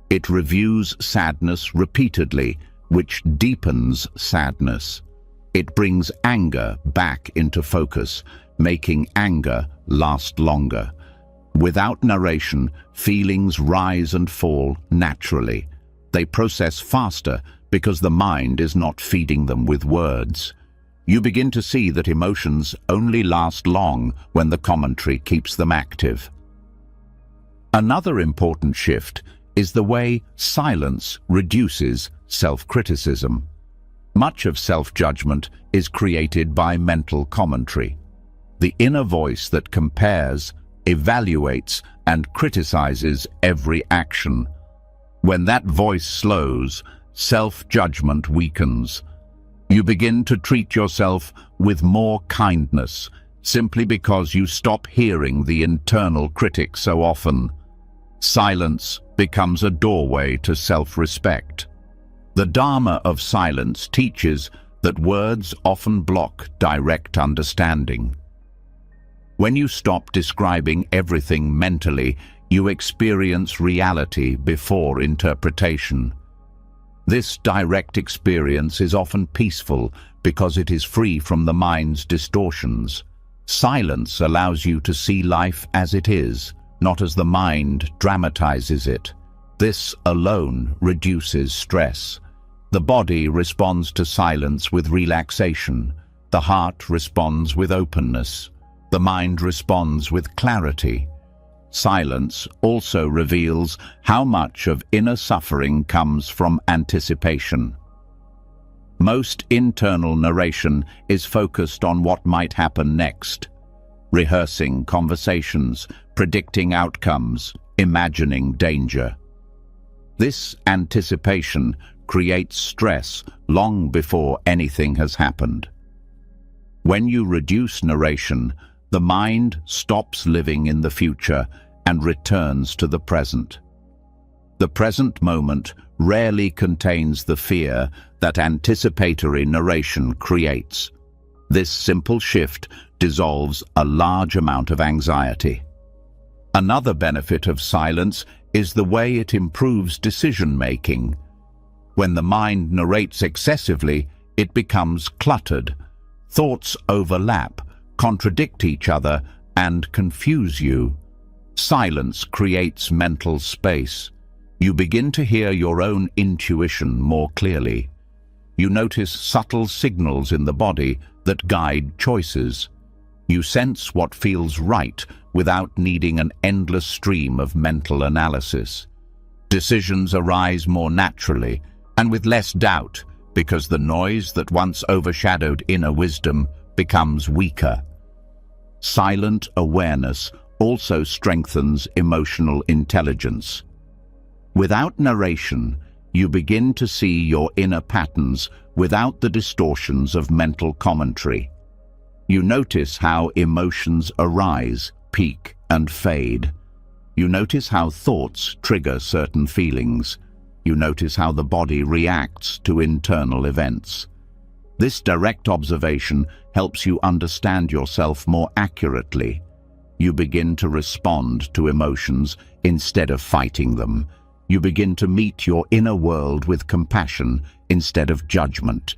It reviews sadness repeatedly, which deepens sadness. It brings anger back into focus, making anger last longer. Without narration, feelings rise and fall naturally. They process faster because the mind is not feeding them with words. You begin to see that emotions only last long when the commentary keeps them active. Another important shift is the way silence reduces self-criticism. Much of self-judgment is created by mental commentary. The inner voice that compares, evaluates, and criticizes every action. When that voice slows, self-judgment weakens. You begin to treat yourself with more kindness, simply because you stop hearing the internal critic so often. Silence becomes a doorway to self-respect. The Dharma of silence teaches that words often block direct understanding. When you stop describing everything mentally, you experience reality before interpretation. This direct experience is often peaceful because it is free from the mind's distortions. Silence allows you to see life as it is, not as the mind dramatizes it. This alone reduces stress. The body responds to silence with relaxation. The heart responds with openness. The mind responds with clarity. Silence also reveals how much of inner suffering comes from anticipation. Most internal narration is focused on what might happen next, rehearsing conversations, predicting outcomes, imagining danger. This anticipation creates stress long before anything has happened. When you reduce narration, the mind stops living in the future and returns to the present. The present moment rarely contains the fear that anticipatory narration creates. This simple shift dissolves a large amount of anxiety. Another benefit of silence is the way it improves decision-making. When the mind narrates excessively, it becomes cluttered. Thoughts overlap, contradict each other, and confuse you. Silence creates mental space. You begin to hear your own intuition more clearly. You notice subtle signals in the body that guide choices. You sense what feels right without needing an endless stream of mental analysis. Decisions arise more naturally and with less doubt because the noise that once overshadowed inner wisdom becomes weaker. Silent awareness also strengthens emotional intelligence. Without narration, you begin to see your inner patterns without the distortions of mental commentary. You notice how emotions arise, peak, and fade. You notice how thoughts trigger certain feelings. You notice how the body reacts to internal events. This direct observation helps you understand yourself more accurately. You begin to respond to emotions instead of fighting them. You begin to meet your inner world with compassion instead of judgment.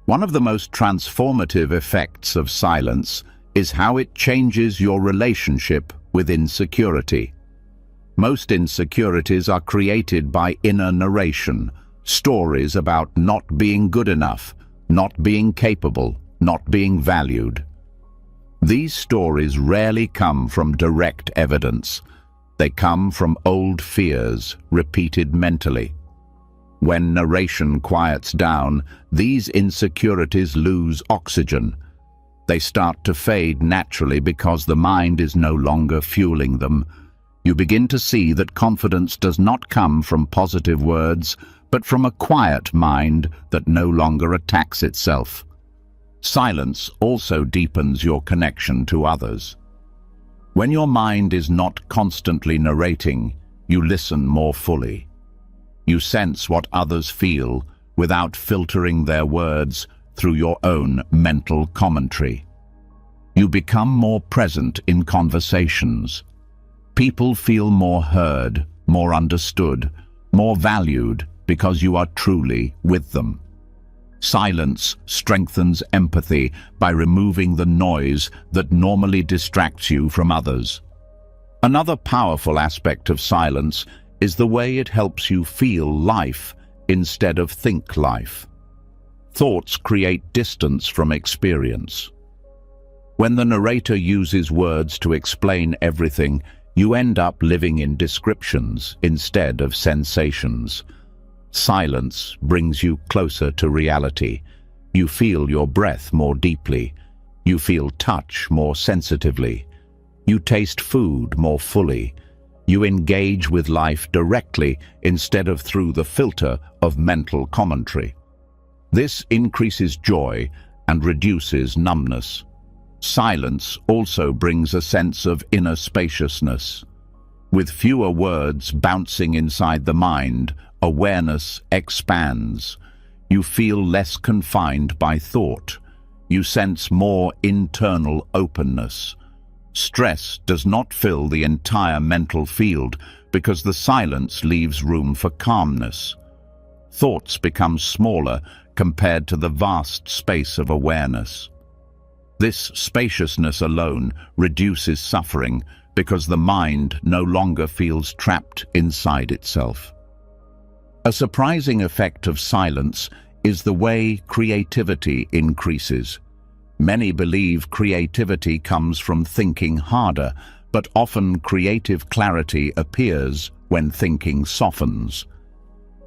One of the most transformative effects of silence is how it changes your relationship with insecurity. Most insecurities are created by inner narration, stories about not being good enough, not being capable, not being valued. These stories rarely come from direct evidence. They come from old fears, repeated mentally. When narration quiets down, these insecurities lose oxygen. They start to fade naturally because the mind is no longer fueling them. You begin to see that confidence does not come from positive words, but from a quiet mind that no longer attacks itself. Silence also deepens your connection to others. When your mind is not constantly narrating, you listen more fully. You sense what others feel without filtering their words through your own mental commentary. You become more present in conversations. People feel more heard, more understood, more valued because you are truly with them. Silence strengthens empathy by removing the noise that normally distracts you from others. Another powerful aspect of silence is the way it helps you feel life instead of think life. Thoughts create distance from experience. When the narrator uses words to explain everything, you end up living in descriptions instead of sensations. Silence brings you closer to reality. You feel your breath more deeply. You feel touch more sensitively. You taste food more fully. You engage with life directly instead of through the filter of mental commentary. This increases joy and reduces numbness. Silence also brings a sense of inner spaciousness. With fewer words bouncing inside the mind, awareness expands. You feel less confined by thought. You sense more internal openness. Stress does not fill the entire mental field because the silence leaves room for calmness. Thoughts become smaller compared to the vast space of awareness. This spaciousness alone reduces suffering because the mind no longer feels trapped inside itself. A surprising effect of silence is the way creativity increases. Many believe creativity comes from thinking harder, but often creative clarity appears when thinking softens.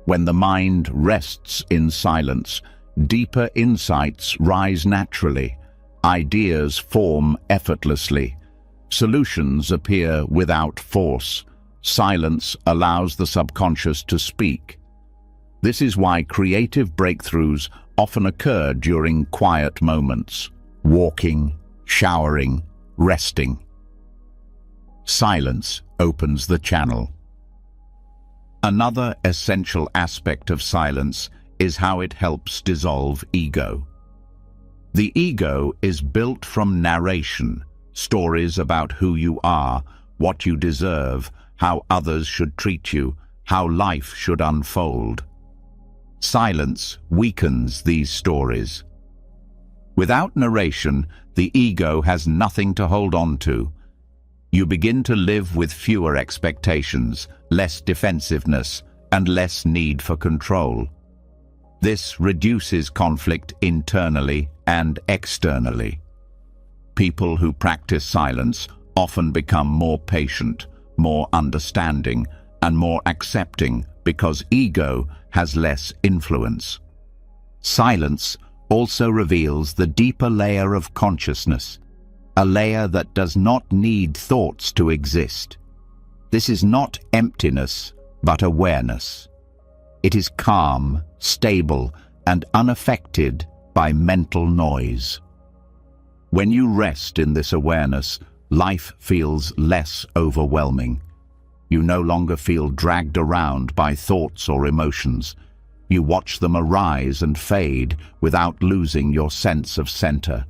When the mind rests in silence, deeper insights rise naturally. Ideas form effortlessly. Solutions appear without force. Silence allows the subconscious to speak. This is why creative breakthroughs often occur during quiet moments, walking, showering, resting. Silence opens the channel. Another essential aspect of silence is how it helps dissolve ego. The ego is built from narration, stories about who you are, what you deserve, how others should treat you, how life should unfold. Silence weakens these stories. Without narration, the ego has nothing to hold on to. You begin to live with fewer expectations, less defensiveness, and less need for control. This reduces conflict internally and externally. People who practice silence often become more patient, more understanding, and more accepting because ego has less influence. Silence also reveals the deeper layer of consciousness, a layer that does not need thoughts to exist. This is not emptiness, but awareness. It is calm, stable, and unaffected by mental noise. When you rest in this awareness, life feels less overwhelming. You no longer feel dragged around by thoughts or emotions. You watch them arise and fade without losing your sense of center.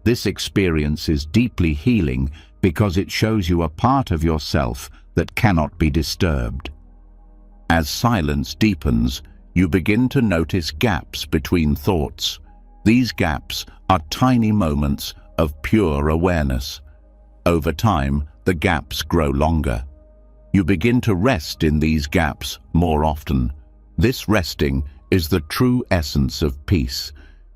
This experience is deeply healing because it shows you a part of yourself that cannot be disturbed. As silence deepens, you begin to notice gaps between thoughts. These gaps are tiny moments of pure awareness. Over time, the gaps grow longer. You begin to rest in these gaps more often. This resting is the true essence of peace.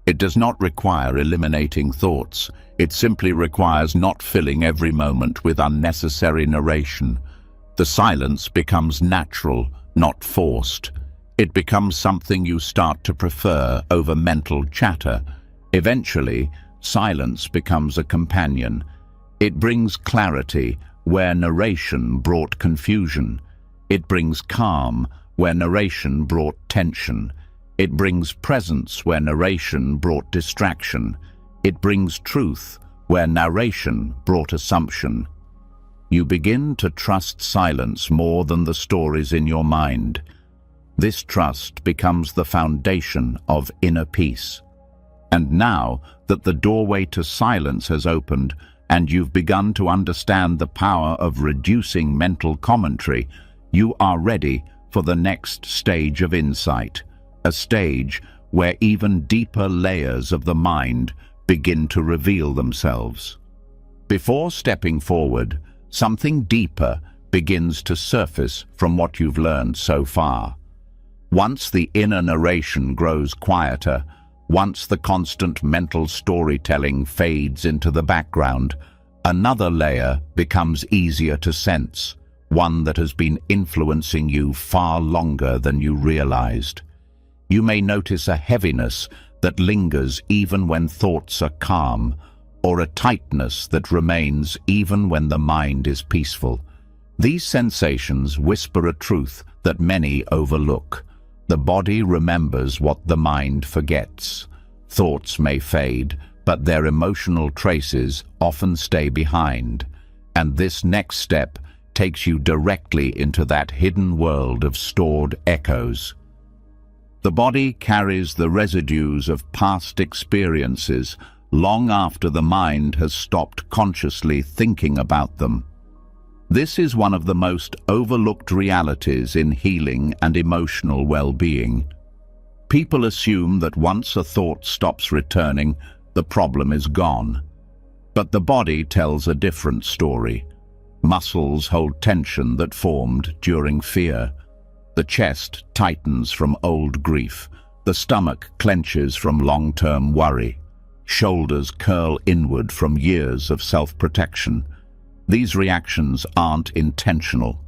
It does not require eliminating thoughts. It simply requires not filling every moment with unnecessary narration. The silence becomes natural, not forced. It becomes something you start to prefer over mental chatter. Eventually, silence becomes a companion. It brings clarity where narration brought confusion. It brings calm where narration brought tension. It brings presence where narration brought distraction. It brings truth where narration brought assumption. You begin to trust silence more than the stories in your mind. This trust becomes the foundation of inner peace. And now that the doorway to silence has opened and you've begun to understand the power of reducing mental commentary, you are ready for the next stage of insight, a stage where even deeper layers of the mind begin to reveal themselves. Before stepping forward, something deeper begins to surface from what you've learned so far. Once the inner narration grows quieter, once the constant mental storytelling fades into the background, another layer becomes easier to sense, one that has been influencing you far longer than you realized. You may notice a heaviness that lingers even when thoughts are calm, or a tightness that remains even when the mind is peaceful. These sensations whisper a truth that many overlook. The body remembers what the mind forgets. Thoughts may fade, but their emotional traces often stay behind. And this next step takes you directly into that hidden world of stored echoes. The body carries the residues of past experiences long after the mind has stopped consciously thinking about them. This is one of the most overlooked realities in healing and emotional well-being. People assume that once a thought stops returning, the problem is gone. But the body tells a different story. Muscles hold tension that formed during fear. The chest tightens from old grief. The stomach clenches from long-term worry. Shoulders curl inward from years of self-protection. These reactions aren't intentional.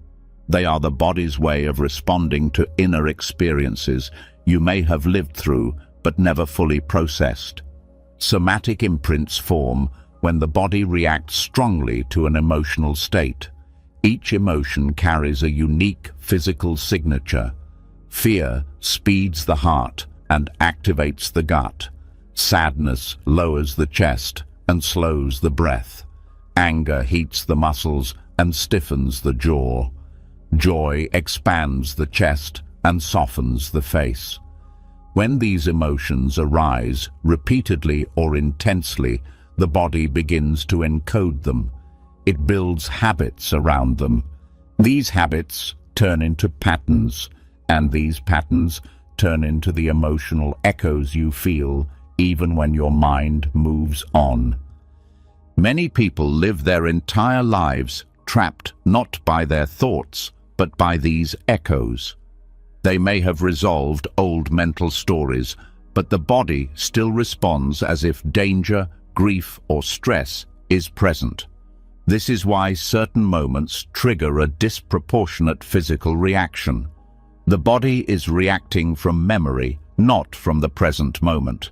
They are the body's way of responding to inner experiences you may have lived through but never fully processed. Somatic imprints form when the body reacts strongly to an emotional state. Each emotion carries a unique physical signature. Fear speeds the heart and activates the gut. Sadness lowers the chest and slows the breath. Anger heats the muscles and stiffens the jaw. Joy expands the chest and softens the face. When these emotions arise repeatedly or intensely, the body begins to encode them. It builds habits around them. These habits turn into patterns, and these patterns turn into the emotional echoes you feel even when your mind moves on. Many people live their entire lives trapped not by their thoughts, but by these echoes. They may have resolved old mental stories, but the body still responds as if danger, grief, or stress is present. This is why certain moments trigger a disproportionate physical reaction. The body is reacting from memory, not from the present moment.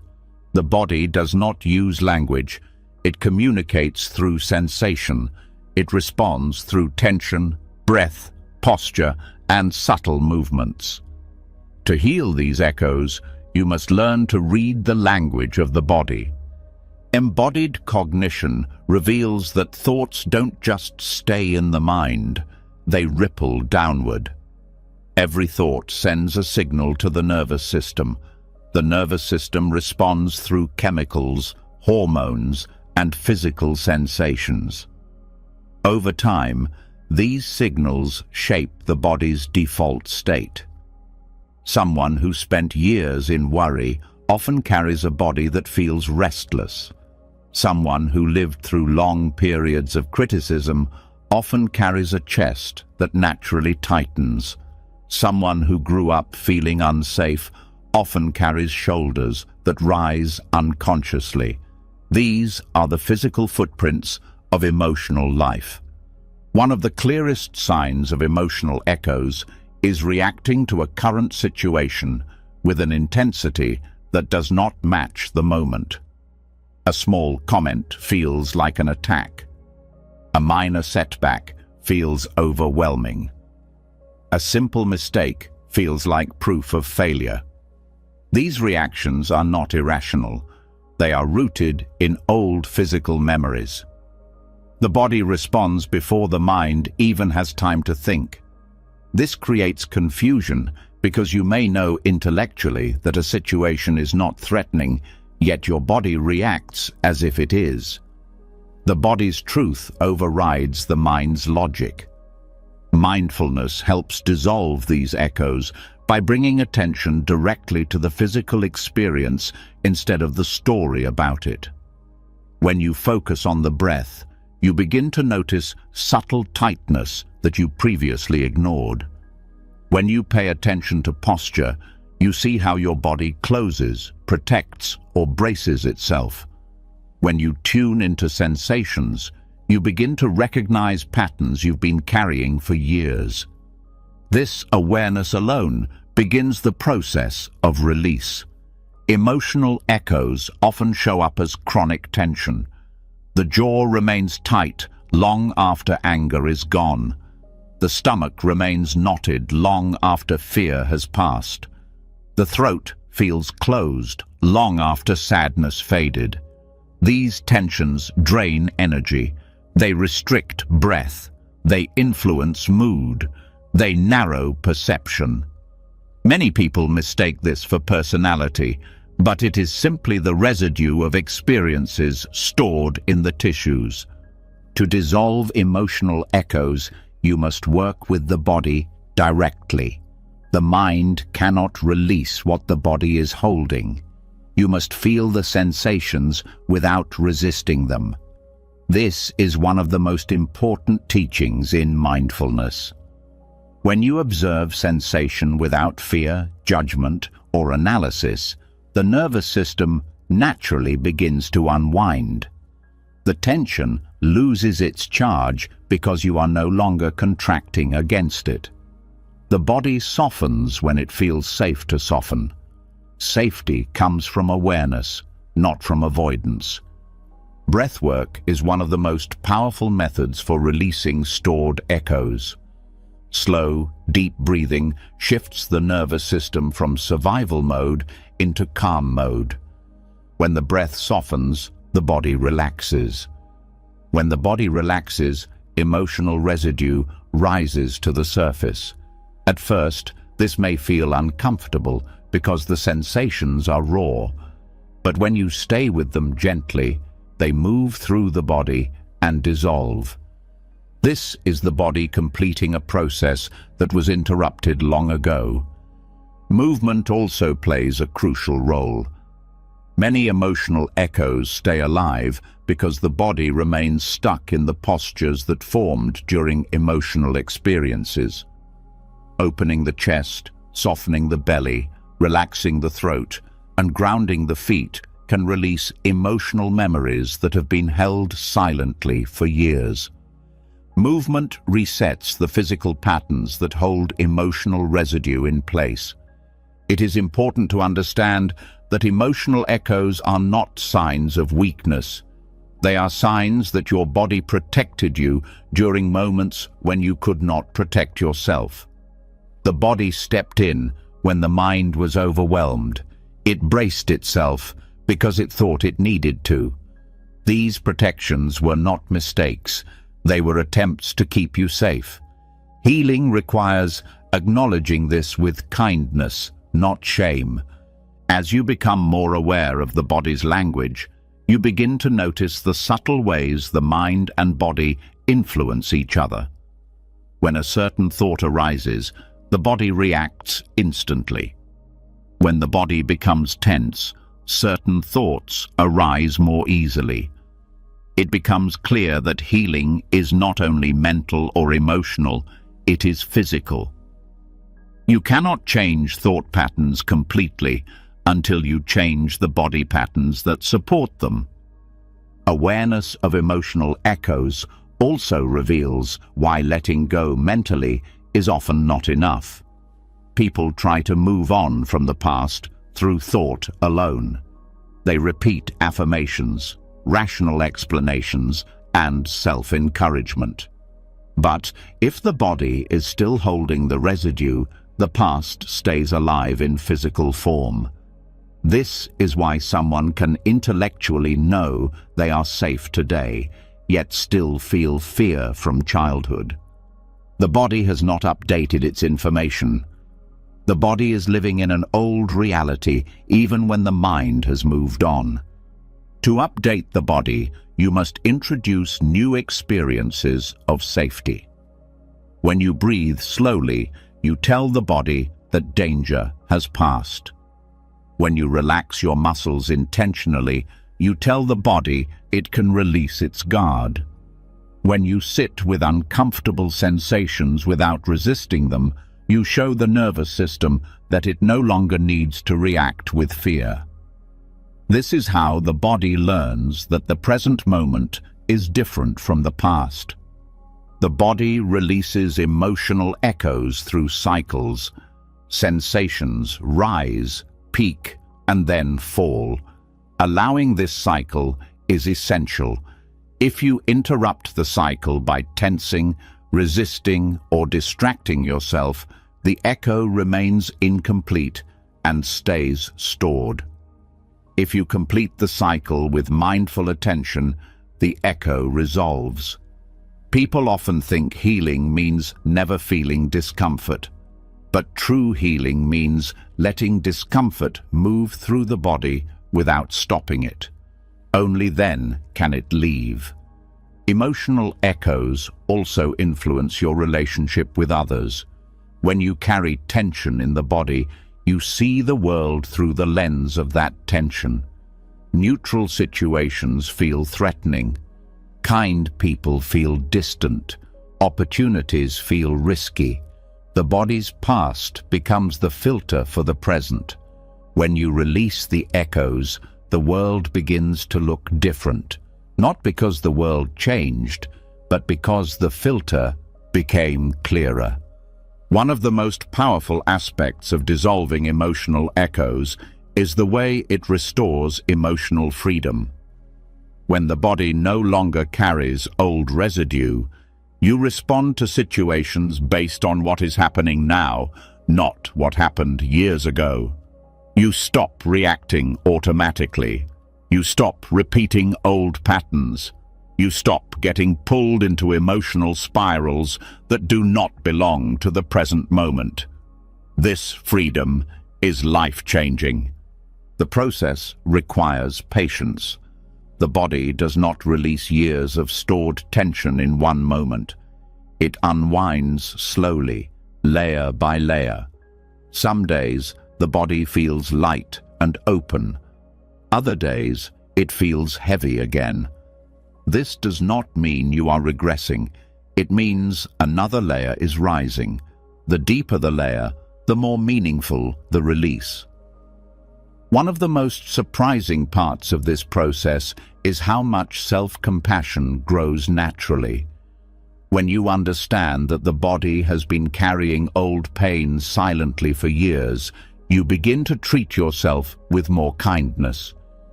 The body does not use language. It communicates through sensation. It responds through tension, breath, posture, and subtle movements. To heal these echoes, you must learn to read the language of the body. Embodied cognition reveals that thoughts don't just stay in the mind, they ripple downward. Every thought sends a signal to the nervous system. The nervous system responds through chemicals, hormones, and physical sensations. Over time, these signals shape the body's default state. Someone who spent years in worry often carries a body that feels restless. Someone who lived through long periods of criticism often carries a chest that naturally tightens. Someone who grew up feeling unsafe often carries shoulders that rise unconsciously. These are the physical footprints of emotional life. One of the clearest signs of emotional echoes is reacting to a current situation with an intensity that does not match the moment. A small comment feels like an attack. A minor setback feels overwhelming. A simple mistake feels like proof of failure. These reactions are not irrational. They are rooted in old physical memories. The body responds before the mind even has time to think. This creates confusion because you may know intellectually that a situation is not threatening, yet your body reacts as if it is. The body's truth overrides the mind's logic. Mindfulness helps dissolve these echoes by bringing attention directly to the physical experience instead of the story about it. When you focus on the breath, you begin to notice subtle tightness that you previously ignored. When you pay attention to posture, you see how your body closes, protects, or braces itself. When you tune into sensations, you begin to recognize patterns you've been carrying for years. This awareness alone begins the process of release. Emotional echoes often show up as chronic tension. The jaw remains tight long after anger is gone. The stomach remains knotted long after fear has passed. The throat feels closed long after sadness faded. These tensions drain energy. They restrict breath. They influence mood. They narrow perception. Many people mistake this for personality, but it is simply the residue of experiences stored in the tissues. To dissolve emotional echoes, you must work with the body directly. The mind cannot release what the body is holding. You must feel the sensations without resisting them. This is one of the most important teachings in mindfulness. When you observe sensation without fear, judgment, or analysis, the nervous system naturally begins to unwind. The tension loses its charge because you are no longer contracting against it. The body softens when it feels safe to soften. Safety comes from awareness, not from avoidance. Breathwork is one of the most powerful methods for releasing stored echoes. Slow, deep breathing shifts the nervous system from survival mode into calm mode. When the breath softens, the body relaxes. When the body relaxes, emotional residue rises to the surface. At first, this may feel uncomfortable because the sensations are raw, but when you stay with them gently, they move through the body and dissolve. This is the body completing a process that was interrupted long ago. Movement also plays a crucial role. Many emotional echoes stay alive because the body remains stuck in the postures that formed during emotional experiences. Opening the chest, softening the belly, relaxing the throat, and grounding the feet can release emotional memories that have been held silently for years. Movement resets the physical patterns that hold emotional residue in place. It is important to understand that emotional echoes are not signs of weakness. They are signs that your body protected you during moments when you could not protect yourself. The body stepped in when the mind was overwhelmed. It braced itself because it thought it needed to. These protections were not mistakes. They were attempts to keep you safe. Healing requires acknowledging this with kindness, not shame. As you become more aware of the body's language, you begin to notice the subtle ways the mind and body influence each other. When a certain thought arises, the body reacts instantly. When the body becomes tense, certain thoughts arise more easily. It becomes clear that healing is not only mental or emotional, it is physical. You cannot change thought patterns completely until you change the body patterns that support them. Awareness of emotional echoes also reveals why letting go mentally is often not enough. People try to move on from the past through thought alone. They repeat affirmations, rational explanations, and self-encouragement. But if the body is still holding the residue, the past stays alive in physical form. This is why someone can intellectually know they are safe today, yet still feel fear from childhood. The body has not updated its information. The body is living in an old reality even when the mind has moved on. To update the body, you must introduce new experiences of safety. When you breathe slowly, you tell the body that danger has passed. When you relax your muscles intentionally, you tell the body it can release its guard. When you sit with uncomfortable sensations without resisting them, you show the nervous system that it no longer needs to react with fear. This is how the body learns that the present moment is different from the past. The body releases emotional echoes through cycles. Sensations rise, peak, and then fall. Allowing this cycle is essential. If you interrupt the cycle by tensing, resisting, or distracting yourself, the echo remains incomplete and stays stored. If you complete the cycle with mindful attention, the echo resolves. People often think healing means never feeling discomfort. But true healing means letting discomfort move through the body without stopping it. Only then can it leave. Emotional echoes also influence your relationship with others. When you carry tension in the body, you see the world through the lens of that tension. Neutral situations feel threatening. Kind people feel distant. Opportunities feel risky. The body's past becomes the filter for the present. When you release the echoes, the world begins to look different. Not because the world changed, but because the filter became clearer. One of the most powerful aspects of dissolving emotional echoes is the way it restores emotional freedom. When the body no longer carries old residue, you respond to situations based on what is happening now, not what happened years ago. You stop reacting automatically. You stop repeating old patterns. You stop getting pulled into emotional spirals that do not belong to the present moment. This freedom is life-changing. The process requires patience. The body does not release years of stored tension in one moment. It unwinds slowly, layer by layer. Some days, the body feels light and open. Other days, it feels heavy again. This does not mean you are regressing. It means another layer is rising. The deeper the layer, the more meaningful the release. One of the most surprising parts of this process is how much self-compassion grows naturally. When you understand that the body has been carrying old pain silently for years, you begin to treat yourself with more kindness.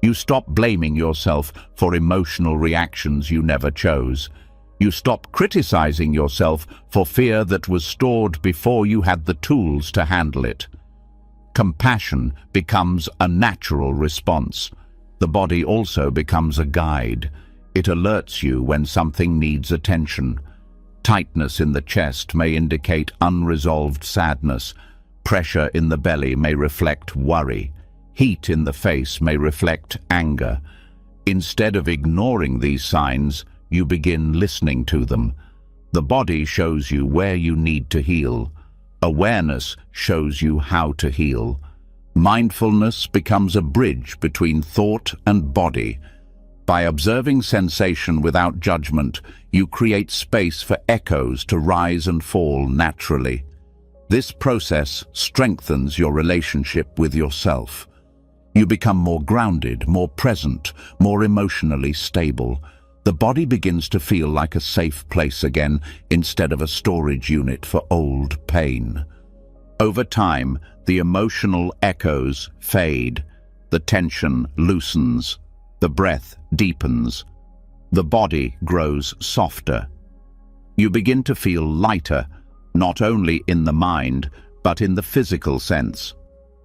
You stop blaming yourself for emotional reactions you never chose. You stop criticizing yourself for fear that was stored before you had the tools to handle it. Compassion becomes a natural response. The body also becomes a guide. It alerts you when something needs attention. Tightness in the chest may indicate unresolved sadness. Pressure in the belly may reflect worry. Heat in the face may reflect anger. Instead of ignoring these signs, you begin listening to them. The body shows you where you need to heal. Awareness shows you how to heal. Mindfulness becomes a bridge between thought and body. By observing sensation without judgment, you create space for echoes to rise and fall naturally. This process strengthens your relationship with yourself. You become more grounded, more present, more emotionally stable. The body begins to feel like a safe place again instead of a storage unit for old pain. Over time, the emotional echoes fade. The tension loosens. The breath deepens. The body grows softer. You begin to feel lighter, not only in the mind, but in the physical sense.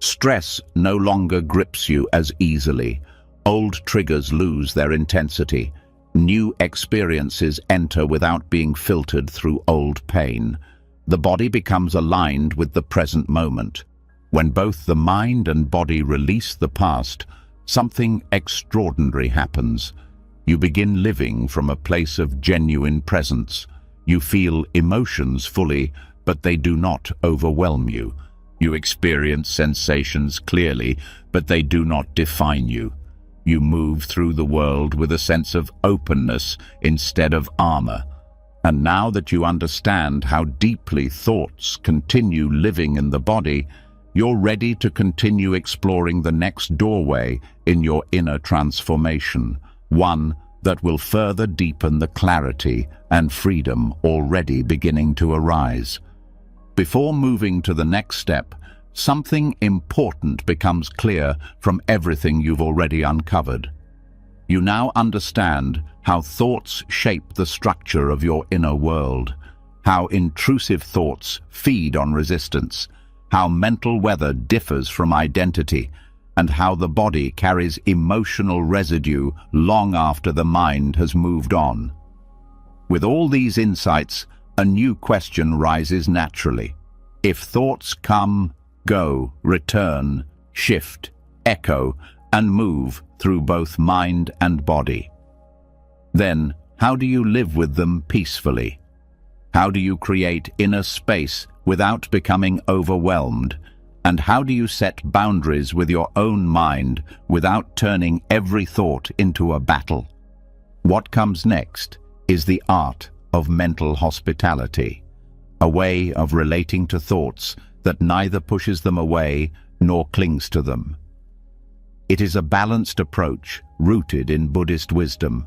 Stress no longer grips you as easily. Old triggers lose their intensity. New experiences enter without being filtered through old pain. The body becomes aligned with the present moment. When both the mind and body release the past, something extraordinary happens. You begin living from a place of genuine presence. You feel emotions fully, but they do not overwhelm you. You experience sensations clearly, but they do not define you. You move through the world with a sense of openness instead of armor. And now that you understand how deeply thoughts continue living in the body, you're ready to continue exploring the next doorway in your inner transformation, one that will further deepen the clarity and freedom already beginning to arise. Before moving to the next step, something important becomes clear from everything you've already uncovered. You now understand how thoughts shape the structure of your inner world, how intrusive thoughts feed on resistance, how mental weather differs from identity, and how the body carries emotional residue long after the mind has moved on. With all these insights, a new question rises naturally. If thoughts come, go, return, shift, echo, and move through both mind and body, then how do you live with them peacefully? How do you create inner space without becoming overwhelmed? And how do you set boundaries with your own mind without turning every thought into a battle? What comes next is the art of mental hospitality, a way of relating to thoughts that neither pushes them away nor clings to them. It is a balanced approach rooted in Buddhist wisdom,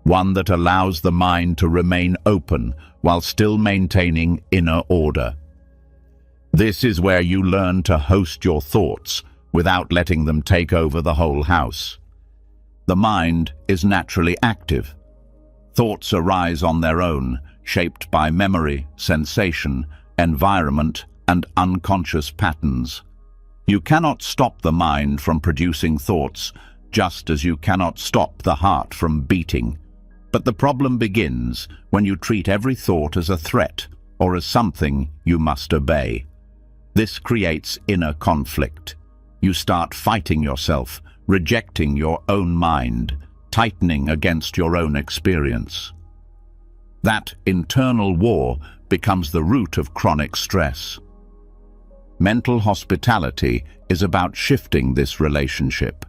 one that allows the mind to remain open while still maintaining inner order. This is where you learn to host your thoughts without letting them take over the whole house. The mind is naturally active. Thoughts arise on their own, shaped by memory, sensation, environment, and unconscious patterns. You cannot stop the mind from producing thoughts, just as you cannot stop the heart from beating. But the problem begins when you treat every thought as a threat or as something you must obey. This creates inner conflict. You start fighting yourself, rejecting your own mind, tightening against your own experience. That internal war becomes the root of chronic stress. Mental hospitality is about shifting this relationship.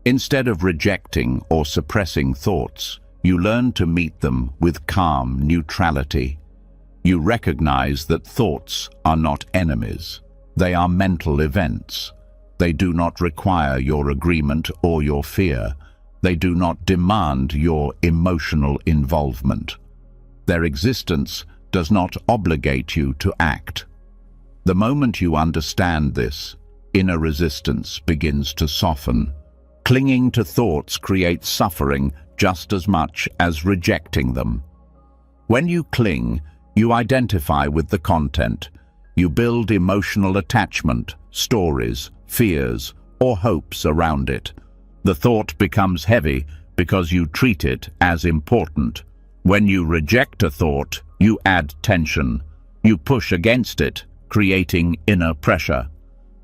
Instead of rejecting or suppressing thoughts, you learn to meet them with calm neutrality. You recognize that thoughts are not enemies. They are mental events. They do not require your agreement or your fear. They do not demand your emotional involvement. Their existence does not obligate you to act. The moment you understand this, inner resistance begins to soften. Clinging to thoughts creates suffering just as much as rejecting them. When you cling, you identify with the content. You build emotional attachment, stories, fears, or hopes around it. The thought becomes heavy because you treat it as important. When you reject a thought, you add tension. You push against it, creating inner pressure.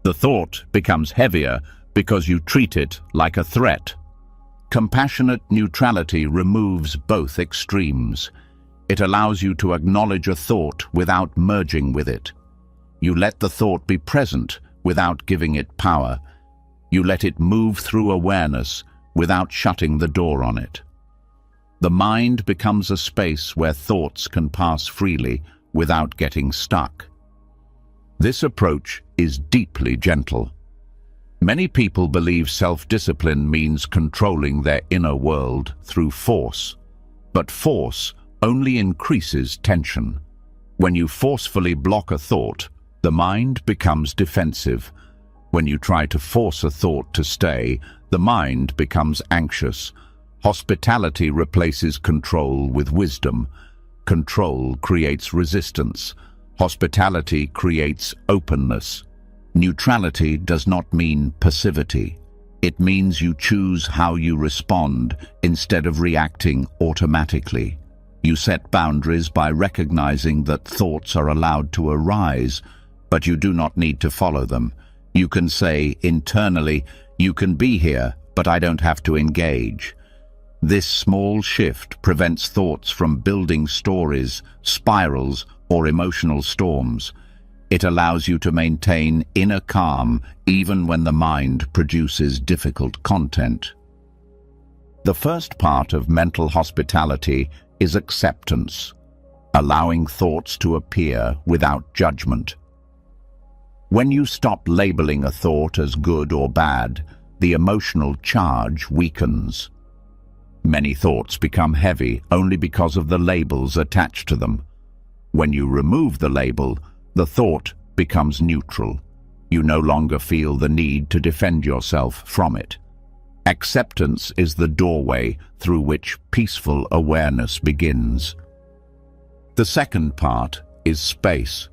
The thought becomes heavier because you treat it like a threat. Compassionate neutrality removes both extremes. It allows you to acknowledge a thought without merging with it. You let the thought be present without giving it power. You let it move through awareness without shutting the door on it. The mind becomes a space where thoughts can pass freely without getting stuck. This approach is deeply gentle. Many people believe self-discipline means controlling their inner world through force. But force only increases tension. When you forcefully block a thought, the mind becomes defensive. When you try to force a thought to stay, the mind becomes anxious. Hospitality replaces control with wisdom. Control creates resistance. Hospitality creates openness. Neutrality does not mean passivity. It means you choose how you respond instead of reacting automatically. You set boundaries by recognizing that thoughts are allowed to arise, but you do not need to follow them. You can say internally, "You can be here, but I don't have to engage." This small shift prevents thoughts from building stories, spirals, or emotional storms. It allows you to maintain inner calm even when the mind produces difficult content. The first part of mental hospitality is acceptance, allowing thoughts to appear without judgment. When you stop labeling a thought as good or bad, the emotional charge weakens. Many thoughts become heavy only because of the labels attached to them. When you remove the label, the thought becomes neutral. You no longer feel the need to defend yourself from it. Acceptance is the doorway through which peaceful awareness begins. The second part is space.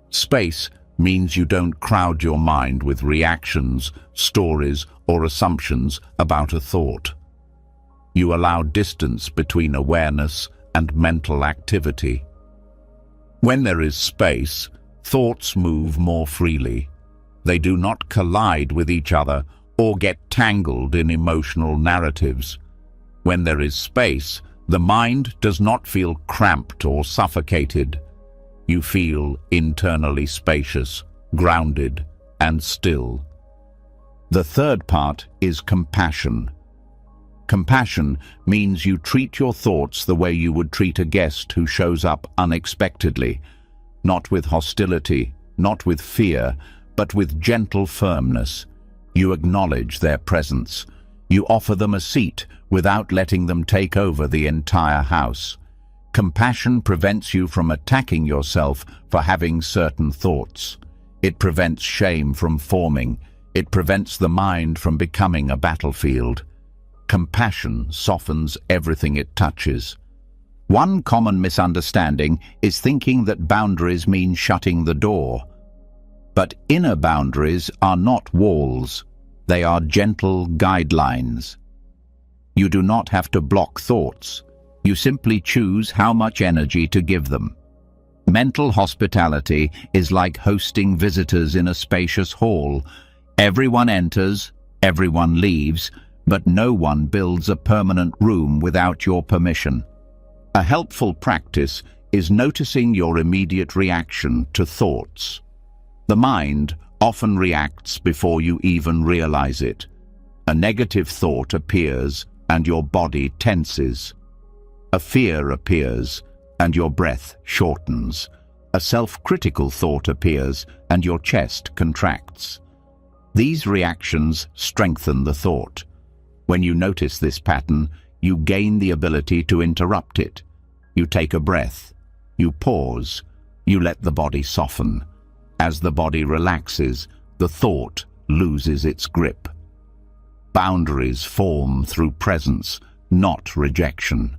Space means you don't crowd your mind with reactions, stories, or assumptions about a thought. You allow distance between awareness and mental activity. When there is space, thoughts move more freely. They do not collide with each other or get tangled in emotional narratives. When there is space, the mind does not feel cramped or suffocated. You feel internally spacious, grounded, and still. The third part is compassion. Compassion means you treat your thoughts the way you would treat a guest who shows up unexpectedly, not with hostility, not with fear, but with gentle firmness. You acknowledge their presence. You offer them a seat without letting them take over the entire house. Compassion prevents you from attacking yourself for having certain thoughts. It prevents shame from forming. It prevents the mind from becoming a battlefield. Compassion softens everything it touches. One common misunderstanding is thinking that boundaries mean shutting the door. But inner boundaries are not walls. They are gentle guidelines. You do not have to block thoughts. You simply choose how much energy to give them. Mental hospitality is like hosting visitors in a spacious hall. Everyone enters, everyone leaves, but no one builds a permanent room without your permission. A helpful practice is noticing your immediate reaction to thoughts. The mind often reacts before you even realize it. A negative thought appears and your body tenses. A fear appears and your breath shortens. A self-critical thought appears and your chest contracts. These reactions strengthen the thought. When you notice this pattern, you gain the ability to interrupt it. You take a breath. You pause. You let the body soften. As the body relaxes, the thought loses its grip. Boundaries form through presence, not rejection.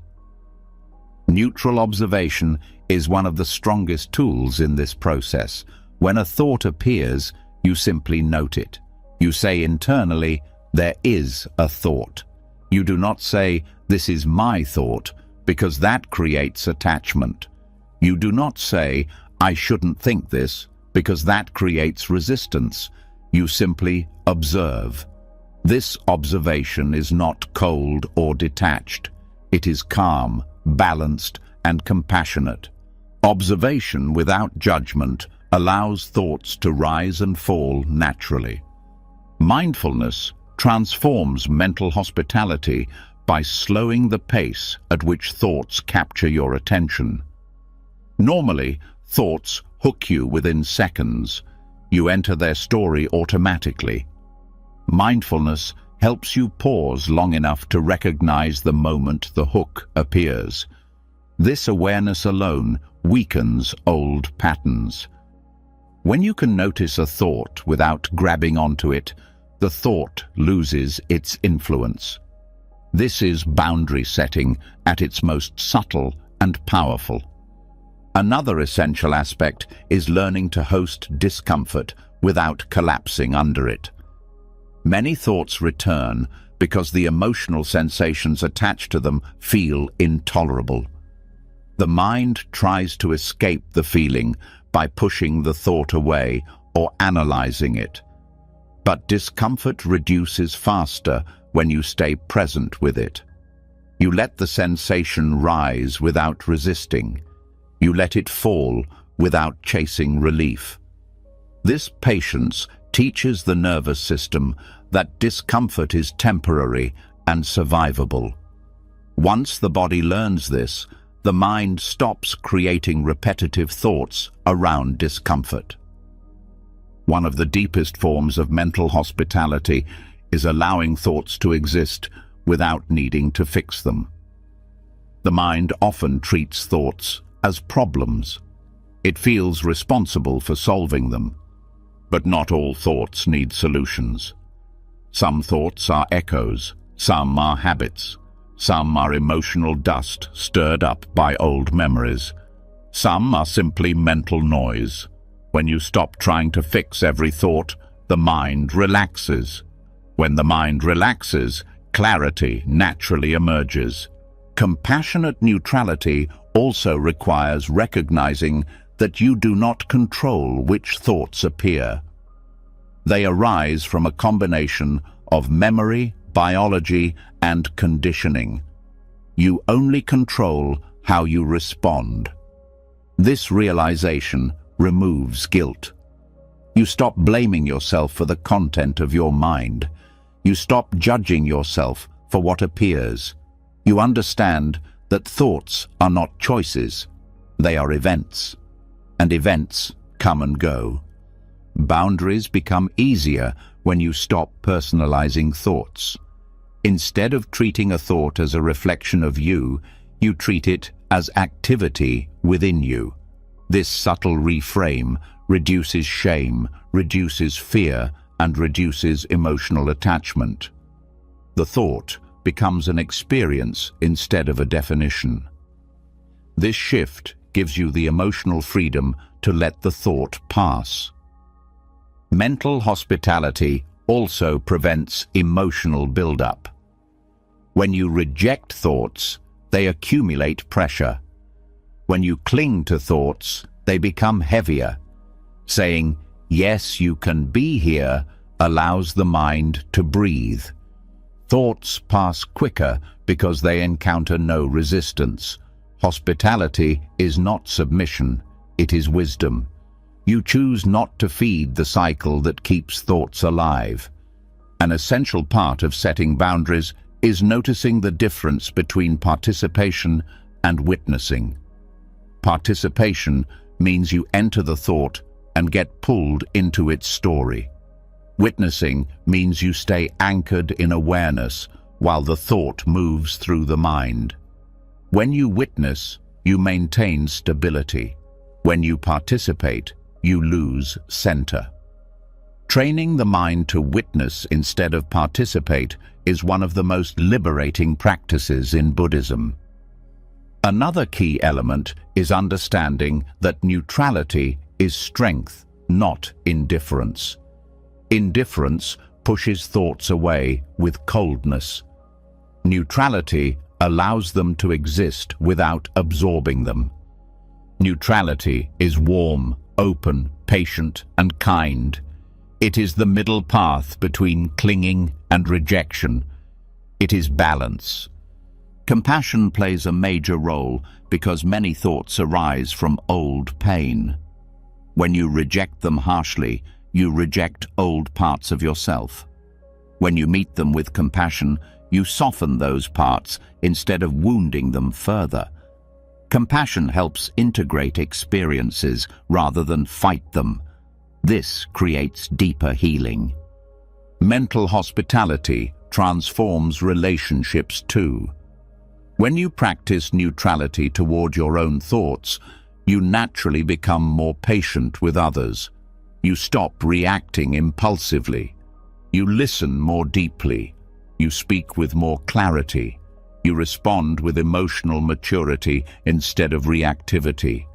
Neutral observation is one of the strongest tools in this process. When a thought appears, you simply note it. You say internally, "There is a thought." You do not say, "This is my thought," because that creates attachment. You do not say, "I shouldn't think this," because that creates resistance. You simply observe. This observation is not cold or detached. It is calm, balanced, and compassionate. Observation without judgment allows thoughts to rise and fall naturally. Mindfulness transforms mental hospitality by slowing the pace at which thoughts capture your attention. Normally, thoughts hook you within seconds. You enter their story automatically. Mindfulness helps you pause long enough to recognize the moment the hook appears. This awareness alone weakens old patterns. When you can notice a thought without grabbing onto it, the thought loses its influence. This is boundary setting at its most subtle and powerful. Another essential aspect is learning to host discomfort without collapsing under it. Many thoughts return because the emotional sensations attached to them feel intolerable. The mind tries to escape the feeling by pushing the thought away or analyzing it. But discomfort reduces faster when you stay present with it. You let the sensation rise without resisting. You let it fall without chasing relief. This patience teaches the nervous system that discomfort is temporary and survivable. Once the body learns this, the mind stops creating repetitive thoughts around discomfort. One of the deepest forms of mental hospitality is allowing thoughts to exist without needing to fix them. The mind often treats thoughts as problems. It feels responsible for solving them. But not all thoughts need solutions. Some thoughts are echoes, some are habits, some are emotional dust stirred up by old memories. Some are simply mental noise. When you stop trying to fix every thought, the mind relaxes. When the mind relaxes, clarity naturally emerges. Compassionate neutrality also requires recognizing that you do not control which thoughts appear. They arise from a combination of memory, biology, and conditioning. You only control how you respond. This realization removes guilt. You stop blaming yourself for the content of your mind. You stop judging yourself for what appears. You understand that thoughts are not choices, they are events, and events come and go. Boundaries become easier when you stop personalizing thoughts. Instead of treating a thought as a reflection of you, you treat it as activity within you. This subtle reframe reduces shame, reduces fear, and reduces emotional attachment. The thought becomes an experience instead of a definition. This shift gives you the emotional freedom to let the thought pass. Mental hospitality also prevents emotional buildup. When you reject thoughts, they accumulate pressure. When you cling to thoughts, they become heavier. Saying, "Yes, you can be here," allows the mind to breathe. Thoughts pass quicker because they encounter no resistance. Hospitality is not submission, it is wisdom. You choose not to feed the cycle that keeps thoughts alive. An essential part of setting boundaries is noticing the difference between participation and witnessing. Participation means you enter the thought and get pulled into its story. Witnessing means you stay anchored in awareness while the thought moves through the mind. When you witness, you maintain stability. When you participate, you lose center. Training the mind to witness instead of participate is one of the most liberating practices in Buddhism. Another key element is understanding that neutrality is strength, not indifference. Indifference pushes thoughts away with coldness. Neutrality allows them to exist without absorbing them. Neutrality is warm, open, patient, and kind. It is the middle path between clinging and rejection. It is balance. Compassion plays a major role because many thoughts arise from old pain. When you reject them harshly, you reject old parts of yourself. When you meet them with compassion, you soften those parts instead of wounding them further. Compassion helps integrate experiences rather than fight them. This creates deeper healing. Mental hospitality transforms relationships too. When you practice neutrality toward your own thoughts, you naturally become more patient with others. You stop reacting impulsively. You listen more deeply. You speak with more clarity. You respond with emotional maturity instead of reactivity.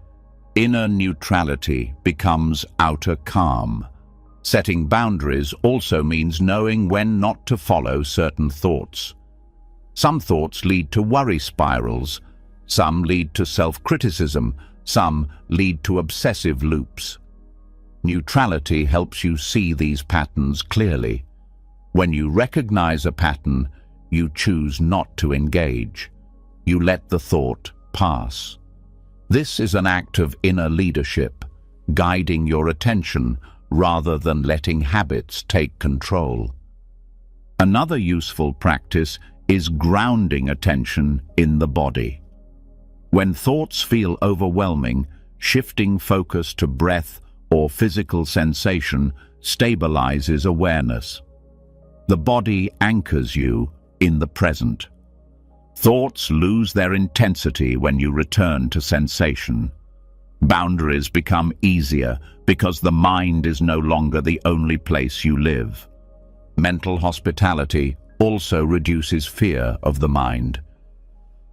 Inner neutrality becomes outer calm. Setting boundaries also means knowing when not to follow certain thoughts. Some thoughts lead to worry spirals. Some lead to self-criticism. Some lead to obsessive loops. Neutrality helps you see these patterns clearly. When you recognize a pattern, you choose not to engage. You let the thought pass. This is an act of inner leadership, guiding your attention rather than letting habits take control. Another useful practice is grounding attention in the body. When thoughts feel overwhelming, shifting focus to breath or physical sensation stabilizes awareness. The body anchors you in the present. Thoughts lose their intensity when you return to sensation. Boundaries become easier because the mind is no longer the only place you live. Mental hospitality also reduces fear of the mind.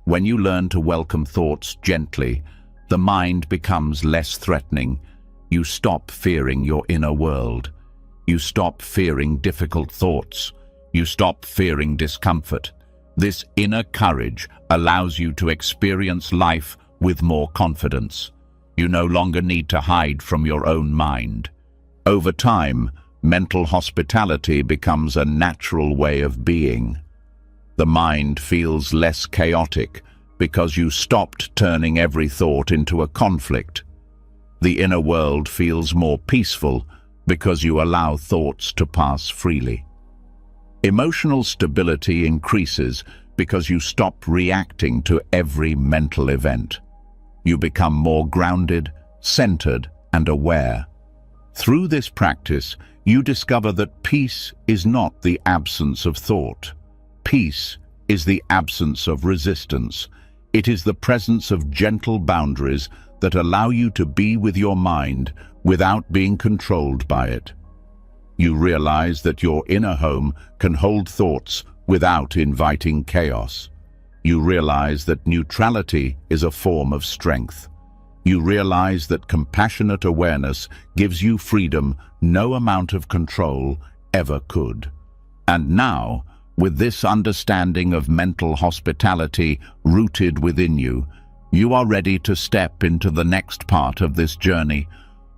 When you learn to welcome thoughts gently, the mind becomes less threatening. You stop fearing your inner world. You stop fearing difficult thoughts. You stop fearing discomfort. This inner courage allows you to experience life with more confidence. You no longer need to hide from your own mind. Over time, mental hospitality becomes a natural way of being. The mind feels less chaotic because you stopped turning every thought into a conflict. The inner world feels more peaceful because you allow thoughts to pass freely. Emotional stability increases because you stop reacting to every mental event. You become more grounded, centered, and aware. Through this practice, you discover that peace is not the absence of thought. Peace is the absence of resistance. It is the presence of gentle boundaries that allow you to be with your mind without being controlled by it. You realize that your inner home can hold thoughts without inviting chaos. You realize that neutrality is a form of strength. You realize that compassionate awareness gives you freedom no amount of control ever could. And now, With this understanding of mental hospitality rooted within you, you are ready to step into the next part of this journey,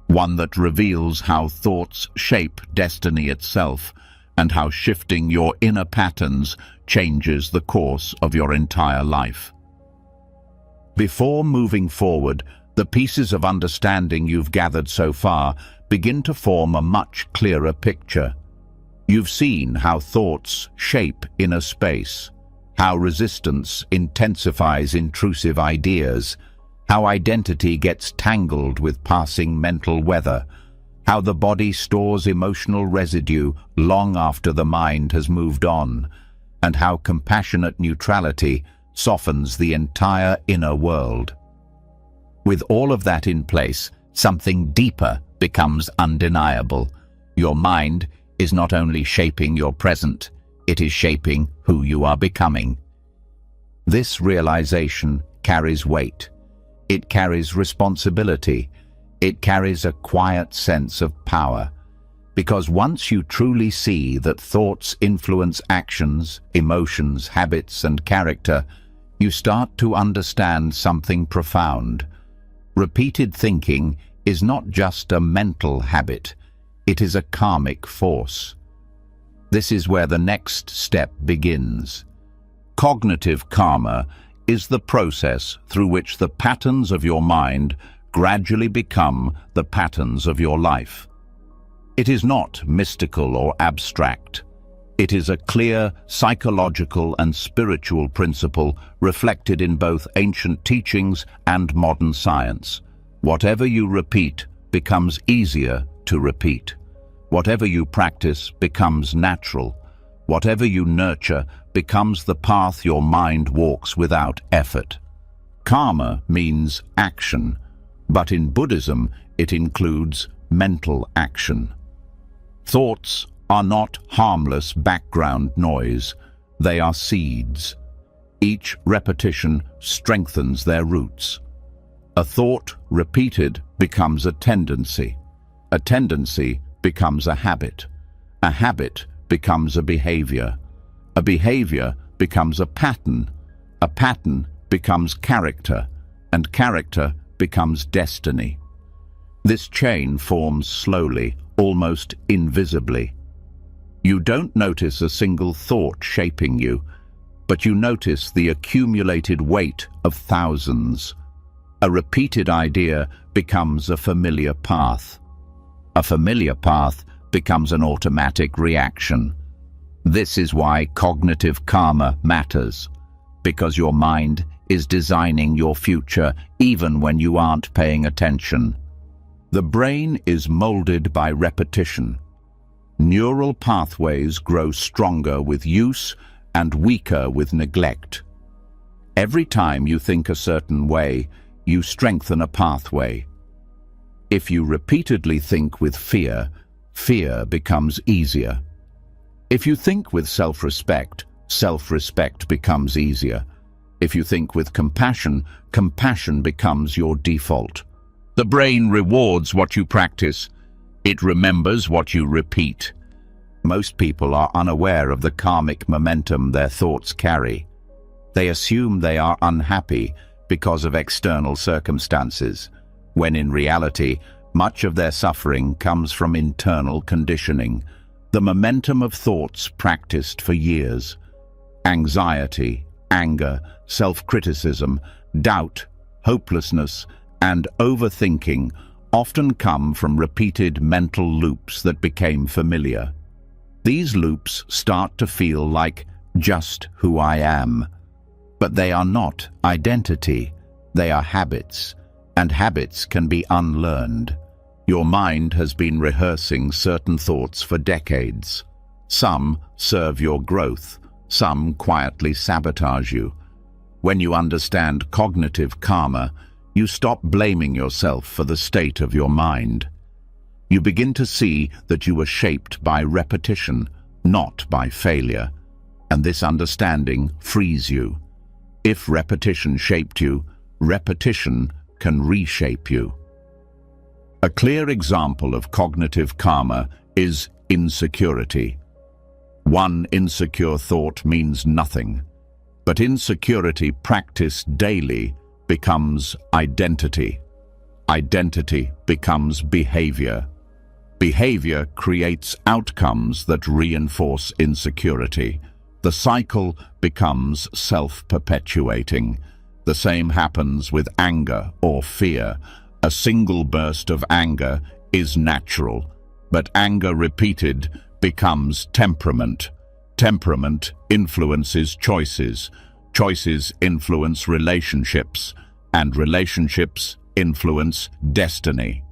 one that reveals how thoughts shape destiny itself and how shifting your inner patterns changes the course of your entire life. Before moving forward, the pieces of understanding you've gathered so far begin to form a much clearer picture. You've seen how thoughts shape inner space, how resistance intensifies intrusive ideas, how identity gets tangled with passing mental weather, how the body stores emotional residue long after the mind has moved on, and how compassionate neutrality softens the entire inner world. With all of that in place, something deeper becomes undeniable. Your mind is not only shaping your present, it is shaping who you are becoming. This realization carries weight. It carries responsibility. It carries a quiet sense of power. Because once you truly see that thoughts influence actions, emotions, habits, and character, you start to understand something profound. Repeated thinking is not just a mental habit, it is a karmic force. This is where the next step begins. Cognitive karma is the process through which the patterns of your mind gradually become the patterns of your life. It is not mystical or abstract. It is a clear psychological and spiritual principle reflected in both ancient teachings and modern science. Whatever you repeat becomes easier to repeat. Whatever you practice becomes natural. Whatever you nurture becomes the path your mind walks without effort. Karma means action, but in Buddhism it includes mental action. Thoughts are not harmless background noise, they are seeds. Each repetition strengthens their roots. A thought repeated becomes a tendency becomes a habit becomes a behavior becomes a pattern becomes character, and character becomes destiny. This chain forms slowly, almost invisibly. You don't notice a single thought shaping you, but you notice the accumulated weight of thousands. A repeated idea becomes a familiar path. A familiar path becomes an automatic reaction. This is why cognitive karma matters, because your mind is designing your future even when you aren't paying attention. The brain is molded by repetition. Neural pathways grow stronger with use and weaker with neglect. Every time you think a certain way, you strengthen a pathway. If you repeatedly think with fear, fear becomes easier. If you think with self-respect, self-respect becomes easier. If you think with compassion, compassion becomes your default. The brain rewards what you practice. It remembers what you repeat. Most people are unaware of the karmic momentum their thoughts carry. They assume they are unhappy because of external circumstances, when in reality, much of their suffering comes from internal conditioning, the momentum of thoughts practiced for years. Anxiety, anger, self-criticism, doubt, hopelessness, and overthinking often come from repeated mental loops that became familiar. These loops start to feel like just who I am. But they are not identity, they are habits, and habits can be unlearned. Your mind has been rehearsing certain thoughts for decades. Some serve your growth, some quietly sabotage you. When you understand cognitive karma, you stop blaming yourself for the state of your mind. You begin to see that you were shaped by repetition, not by failure, and this understanding frees you. If repetition shaped you, repetition can reshape you. A clear example of cognitive karma is insecurity. One insecure thought means nothing, but insecurity practiced daily becomes identity. Identity becomes behavior. Behavior creates outcomes that reinforce insecurity. The cycle becomes self-perpetuating. The same happens with anger or fear. A single burst of anger is natural, but anger repeated becomes temperament. Temperament influences choices. Choices influence relationships, and relationships influence destiny.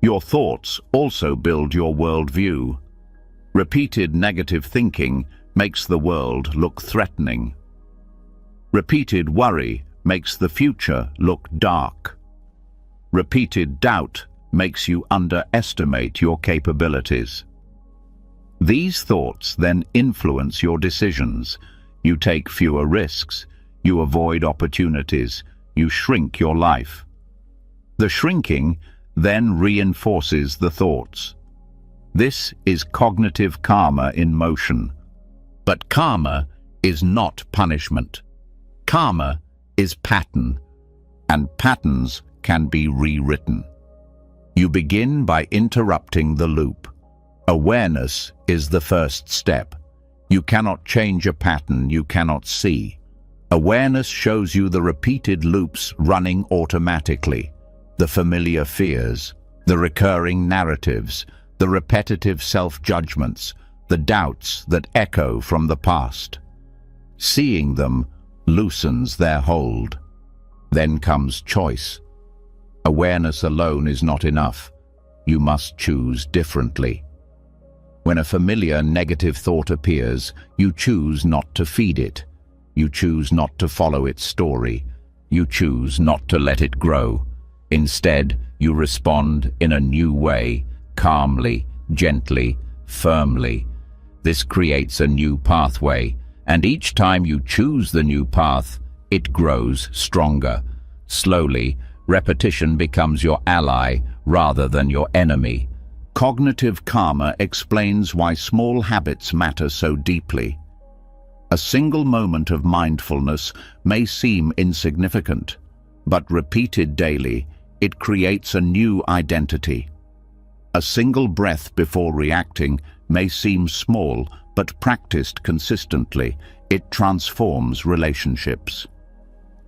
Your thoughts also build your worldview. Repeated negative thinking makes the world look threatening. Repeated worry makes the future look dark. Repeated doubt makes you underestimate your capabilities. These thoughts then influence your decisions. You take fewer risks, you avoid opportunities, you shrink your life. The shrinking then reinforces the thoughts. This is cognitive karma in motion. But karma is not punishment. Karma is pattern, and patterns can be rewritten. You begin by interrupting the loop. Awareness is the first step. You cannot change a pattern you cannot see. Awareness shows you the repeated loops running automatically, the familiar fears, the recurring narratives, the repetitive self-judgments, the doubts that echo from the past. Seeing them loosens their hold. Then comes choice. Awareness alone is not enough. You must choose differently. When a familiar negative thought appears, you choose not to feed it. You choose not to follow its story. You choose not to let it grow. Instead, you respond in a new way, calmly, gently, firmly. This creates a new pathway, and each time you choose the new path, it grows stronger. Slowly, repetition becomes your ally rather than your enemy. Cognitive karma explains why small habits matter so deeply. A single moment of mindfulness may seem insignificant, but repeated daily, it creates a new identity. A single breath before reacting may seem small, but practiced consistently, it transforms relationships.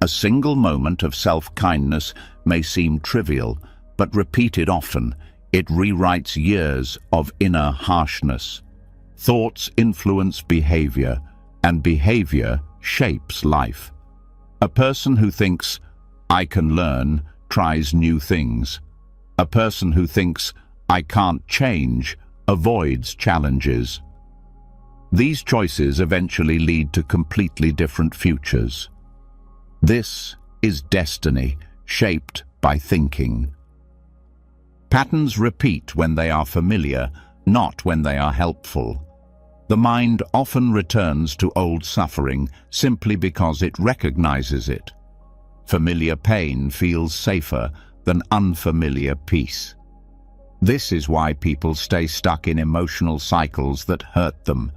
A single moment of self-kindness may seem trivial, but repeated often, it rewrites years of inner harshness. Thoughts influence behavior, and behavior shapes life. A person who thinks, "I can learn," tries new things. A person who thinks, "I can't change," avoids challenges. These choices eventually lead to completely different futures. This is destiny, shaped by thinking. Patterns repeat when they are familiar, not when they are helpful. The mind often returns to old suffering simply because it recognizes it. Familiar pain feels safer than unfamiliar peace. This is why people stay stuck in emotional cycles that hurt them,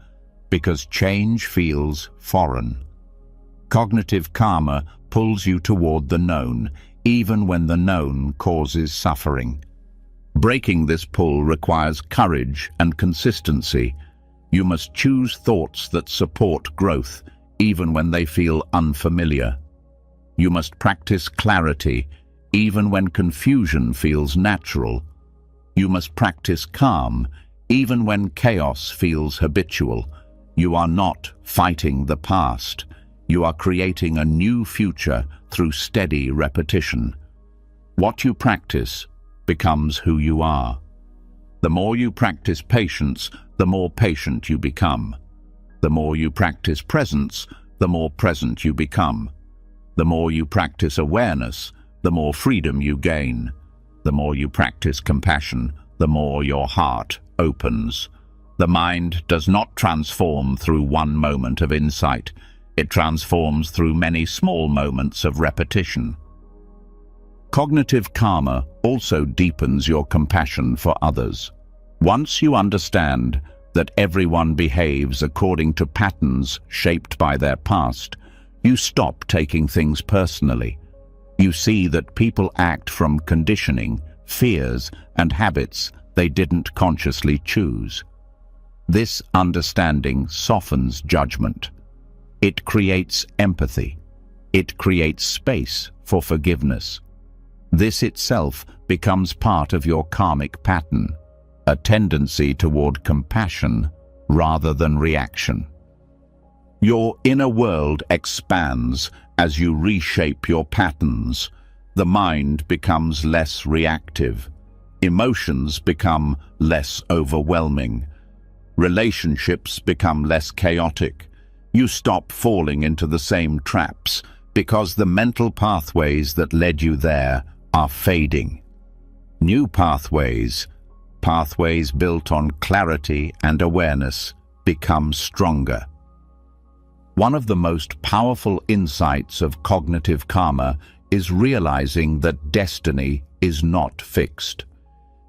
because change feels foreign. Cognitive karma pulls you toward the known, even when the known causes suffering. Breaking this pull requires courage and consistency. You must choose thoughts that support growth, even when they feel unfamiliar. You must practice clarity, even when confusion feels natural. You must practice calm, even when chaos feels habitual. You are not fighting the past. You are creating a new future through steady repetition. What you practice becomes who you are. The more you practice patience, the more patient you become. The more you practice presence, the more present you become. The more you practice awareness, the more freedom you gain. The more you practice compassion, the more your heart opens. The mind does not transform through one moment of insight. It transforms through many small moments of repetition. Cognitive karma also deepens your compassion for others. Once you understand that everyone behaves according to patterns shaped by their past, you stop taking things personally. You see that people act from conditioning, fears, and habits they didn't consciously choose. This understanding softens judgment. It creates empathy. It creates space for forgiveness. This itself becomes part of your karmic pattern, a tendency toward compassion rather than reaction. Your inner world expands as you reshape your patterns. The mind becomes less reactive. Emotions become less overwhelming. Relationships become less chaotic. You stop falling into the same traps because the mental pathways that led you there are fading. New pathways built on clarity and awareness, become stronger. One of the most powerful insights of cognitive karma is realizing that destiny is not fixed.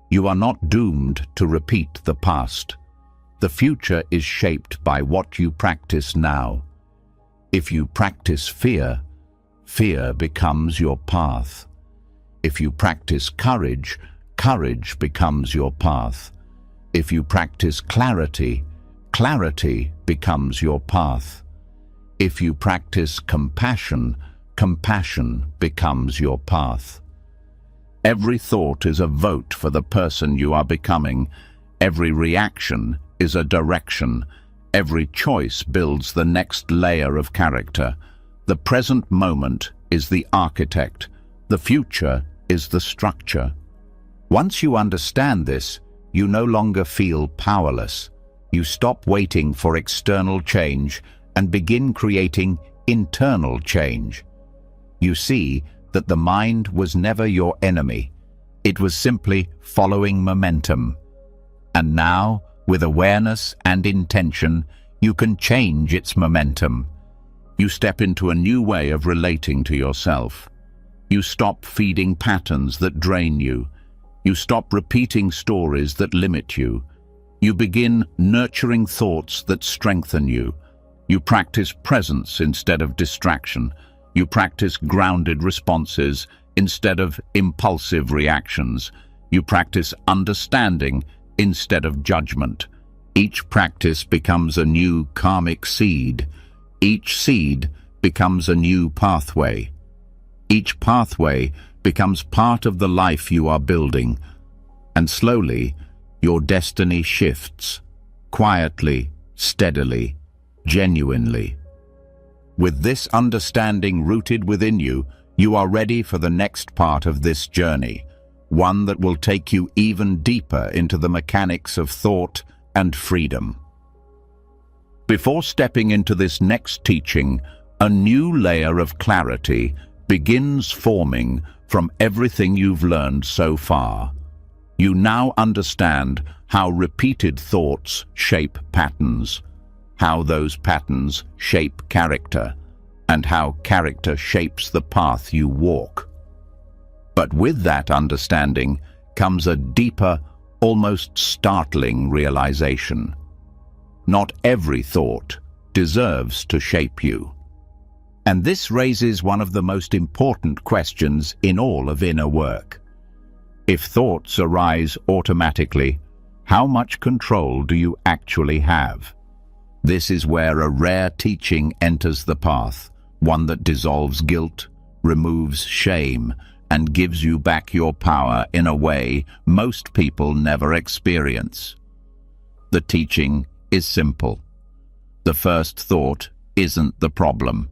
You are not doomed to repeat the past. The future is shaped by what you practice now. If you practice fear, fear becomes your path. If you practice courage, courage becomes your path. If you practice clarity, clarity becomes your path. If you practice compassion, compassion becomes your path. Every thought is a vote for the person you are becoming. Every reaction is a direction. Every choice builds the next layer of character. The present moment is the architect. The future is the structure. Once you understand this, you no longer feel powerless. You stop waiting for external change and begin creating internal change. You see that the mind was never your enemy. It was simply following momentum. And now, with awareness and intention, you can change its momentum. You step into a new way of relating to yourself. You stop feeding patterns that drain you. You stop repeating stories that limit you. You begin nurturing thoughts that strengthen you. You practice presence instead of distraction. You practice grounded responses instead of impulsive reactions. You practice understanding instead of judgment. Each practice becomes a new karmic seed. Each seed becomes a new pathway. Each pathway becomes part of the life you are building. And slowly, your destiny shifts, quietly, steadily, genuinely. With this understanding rooted within you, you are ready for the next part of this journey, one that will take you even deeper into the mechanics of thought and freedom. Before stepping into this next teaching, a new layer of clarity begins forming from everything you've learned so far. You now understand how repeated thoughts shape patterns, how those patterns shape character, and how character shapes the path you walk. But with that understanding comes a deeper, almost startling realization. Not every thought deserves to shape you. And this raises one of the most important questions in all of inner work. If thoughts arise automatically, how much control do you actually have? This is where a rare teaching enters the path, one that dissolves guilt, removes shame, and gives you back your power in a way most people never experience. The teaching is simple. The first thought isn't the problem.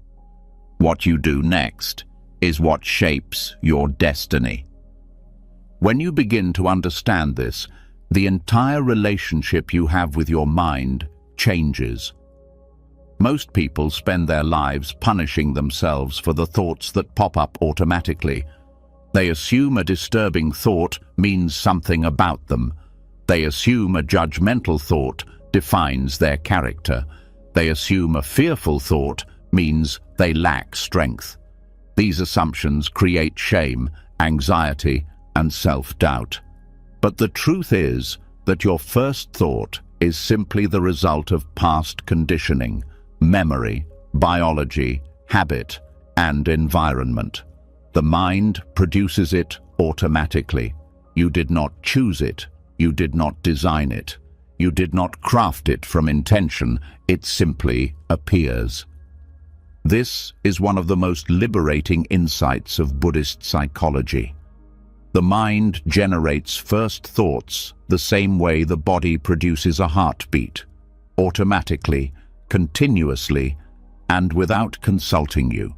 What you do next is what shapes your destiny. When you begin to understand this, the entire relationship you have with your mind changes. Most people spend their lives punishing themselves for the thoughts that pop up automatically. They assume a disturbing thought means something about them. They assume a judgmental thought defines their character. They assume a fearful thought means they lack strength. These assumptions create shame, anxiety, and self-doubt. But the truth is that your first thought is simply the result of past conditioning, memory, biology, habit, and environment. The mind produces it automatically. You did not choose it. You did not design it. You did not craft it from intention. It simply appears. This is one of the most liberating insights of Buddhist psychology. The mind generates first thoughts the same way the body produces a heartbeat, automatically, continuously, and without consulting you.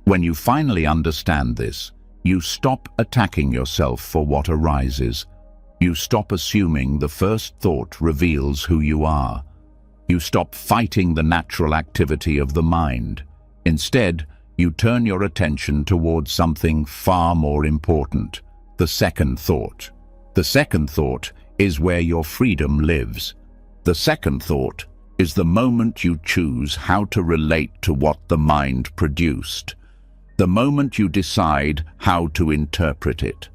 When you finally understand this, you stop attacking yourself for what arises. You stop assuming the first thought reveals who you are. You stop fighting the natural activity of the mind. Instead, you turn your attention towards something far more important, the second thought. The second thought is where your freedom lives. The second thought is the moment you choose how to relate to what the mind produced. The moment you decide how to interpret it.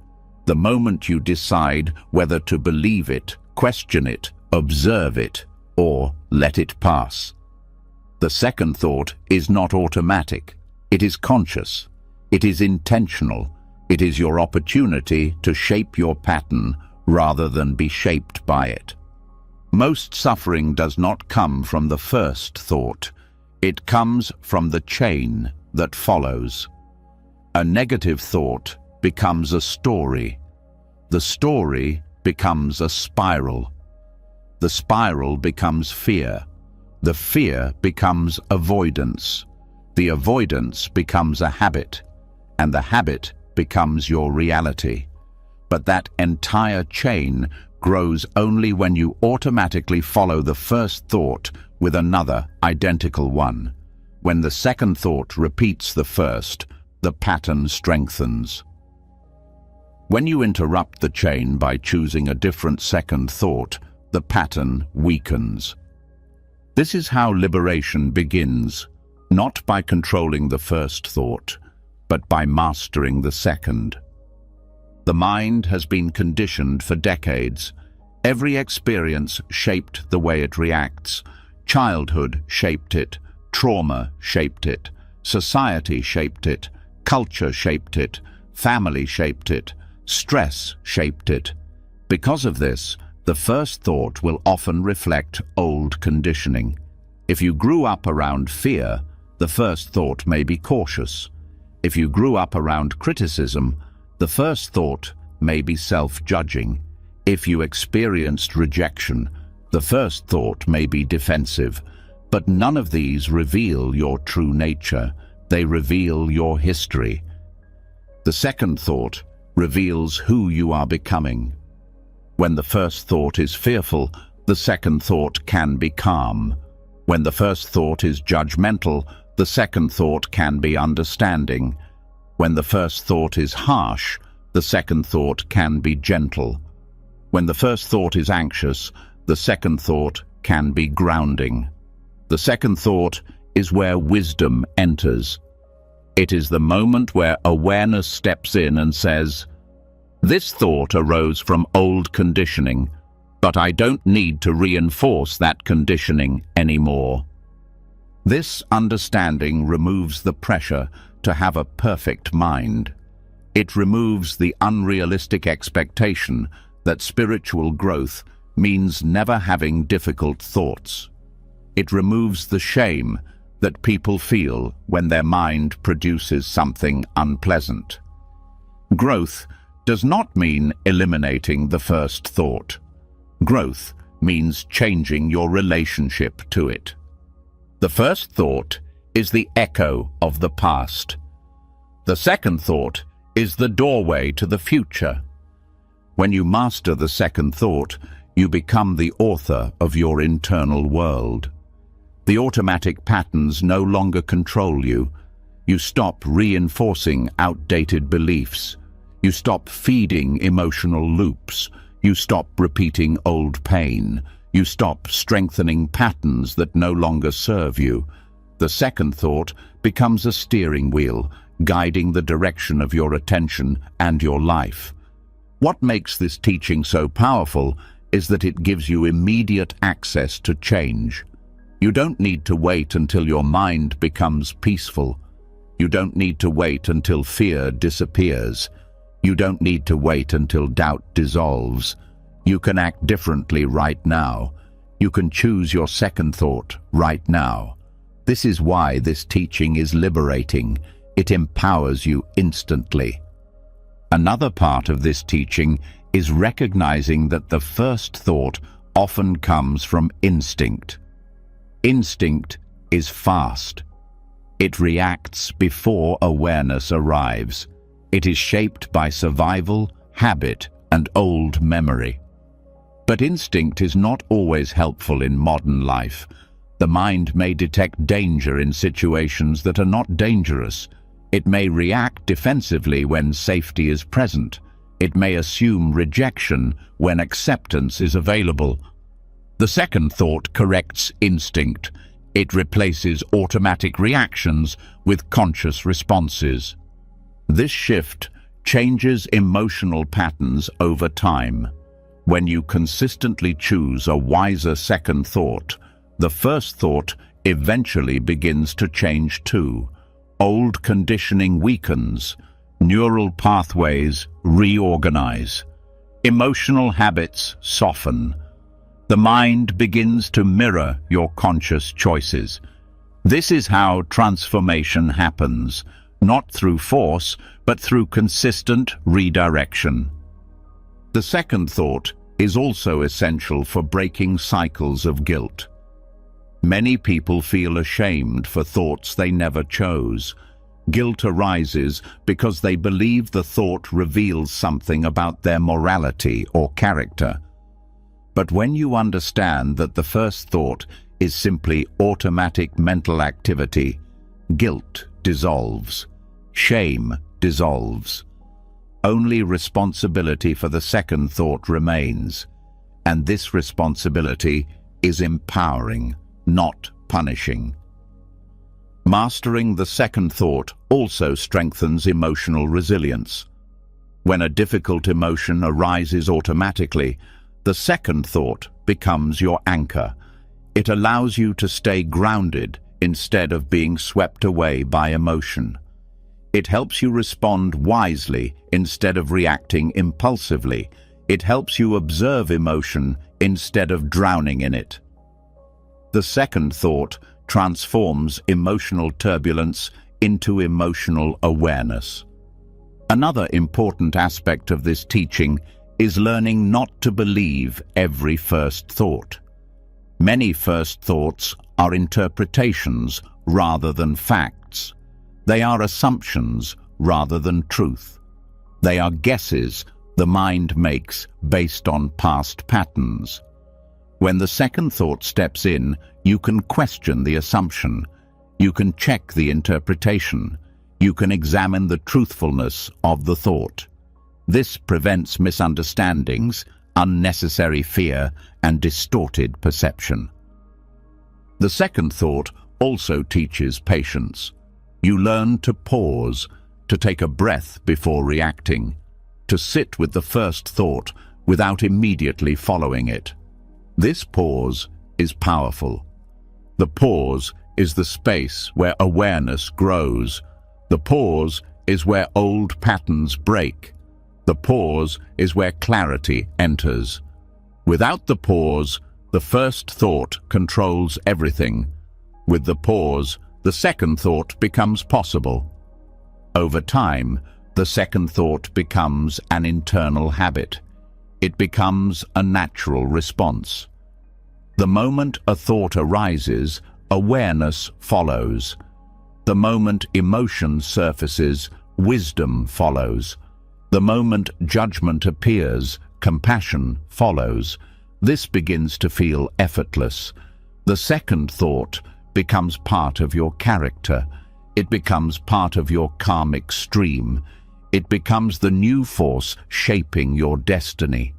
The moment you decide whether to believe it, question it, observe it, or let it pass. The second thought is not automatic. It is conscious. It is intentional. It is your opportunity to shape your pattern rather than be shaped by it. Most suffering does not come from the first thought. It comes from the chain that follows. A negative thought becomes a story. The story becomes a spiral. The spiral becomes fear. The fear becomes avoidance. The avoidance becomes a habit, and the habit becomes your reality. But that entire chain grows only when you automatically follow the first thought with another identical one. When the second thought repeats the first, the pattern strengthens. When you interrupt the chain by choosing a different second thought, the pattern weakens. This is how liberation begins, not by controlling the first thought, but by mastering the second. The mind has been conditioned for decades. Every experience shaped the way it reacts. Childhood shaped it, trauma shaped it, society shaped it, culture shaped it, family shaped it, stress shaped it. Because of this, the first thought will often reflect old conditioning. If you grew up around fear, the first thought may be cautious. If you grew up around criticism, the first thought may be self-judging. If you experienced rejection, the first thought may be defensive. But none of these reveal your true nature. They reveal your history. The second thought reveals who you are becoming. When the first thought is fearful, the second thought can be calm. When the first thought is judgmental, the second thought can be understanding. When the first thought is harsh, the second thought can be gentle. When the first thought is anxious, the second thought can be grounding. The second thought is where wisdom enters. It is the moment where awareness steps in and says, "This thought arose from old conditioning, but I don't need to reinforce that conditioning anymore." This understanding removes the pressure to have a perfect mind. It removes the unrealistic expectation that spiritual growth means never having difficult thoughts. It removes the shame that people feel when their mind produces something unpleasant. Growth does not mean eliminating the first thought. Growth means changing your relationship to it. The first thought is the echo of the past. The second thought is the doorway to the future. When you master the second thought, you become the author of your internal world. The automatic patterns no longer control you. You stop reinforcing outdated beliefs. You stop feeding emotional loops. You stop repeating old pain. You stop strengthening patterns that no longer serve you. The second thought becomes a steering wheel, guiding the direction of your attention and your life. What makes this teaching so powerful is that it gives you immediate access to change. You don't need to wait until your mind becomes peaceful. You don't need to wait until fear disappears. You don't need to wait until doubt dissolves. You can act differently right now. You can choose your second thought right now. This is why this teaching is liberating. It empowers you instantly. Another part of this teaching is recognizing that the first thought often comes from instinct. Instinct is fast. It reacts before awareness arrives. It is shaped by survival, habit, and old memory. But instinct is not always helpful in modern life. The mind may detect danger in situations that are not dangerous. It may react defensively when safety is present. It may assume rejection when acceptance is available. The second thought corrects instinct. It replaces automatic reactions with conscious responses. This shift changes emotional patterns over time. When you consistently choose a wiser second thought, the first thought eventually begins to change too. Old conditioning weakens, neural pathways reorganize, emotional habits soften. The mind begins to mirror your conscious choices. This is how transformation happens, not through force, but through consistent redirection. The second thought is also essential for breaking cycles of guilt. Many people feel ashamed for thoughts they never chose. Guilt arises because they believe the thought reveals something about their morality or character. But when you understand that the first thought is simply automatic mental activity, guilt dissolves, shame dissolves. Only responsibility for the second thought remains, and this responsibility is empowering, not punishing. Mastering the second thought also strengthens emotional resilience. When a difficult emotion arises automatically, the second thought becomes your anchor. It allows you to stay grounded instead of being swept away by emotion. It helps you respond wisely instead of reacting impulsively. It helps you observe emotion instead of drowning in it. The second thought transforms emotional turbulence into emotional awareness. Another important aspect of this teaching is learning not to believe every first thought. Many first thoughts are interpretations rather than facts. They are assumptions rather than truth. They are guesses the mind makes based on past patterns. When the second thought steps in, you can question the assumption. You can check the interpretation. You can examine the truthfulness of the thought. This prevents misunderstandings, unnecessary fear, and distorted perception. The second thought also teaches patience. You learn to pause, to take a breath before reacting, to sit with the first thought without immediately following it. This pause is powerful. The pause is the space where awareness grows. The pause is where old patterns break. The pause is where clarity enters. Without the pause, the first thought controls everything. With the pause, the second thought becomes possible. Over time, the second thought becomes an internal habit. It becomes a natural response. The moment a thought arises, awareness follows. The moment emotion surfaces, wisdom follows. The moment judgment appears, compassion follows. This begins to feel effortless. The second thought becomes part of your character. It becomes part of your karmic stream. It becomes the new force shaping your destiny.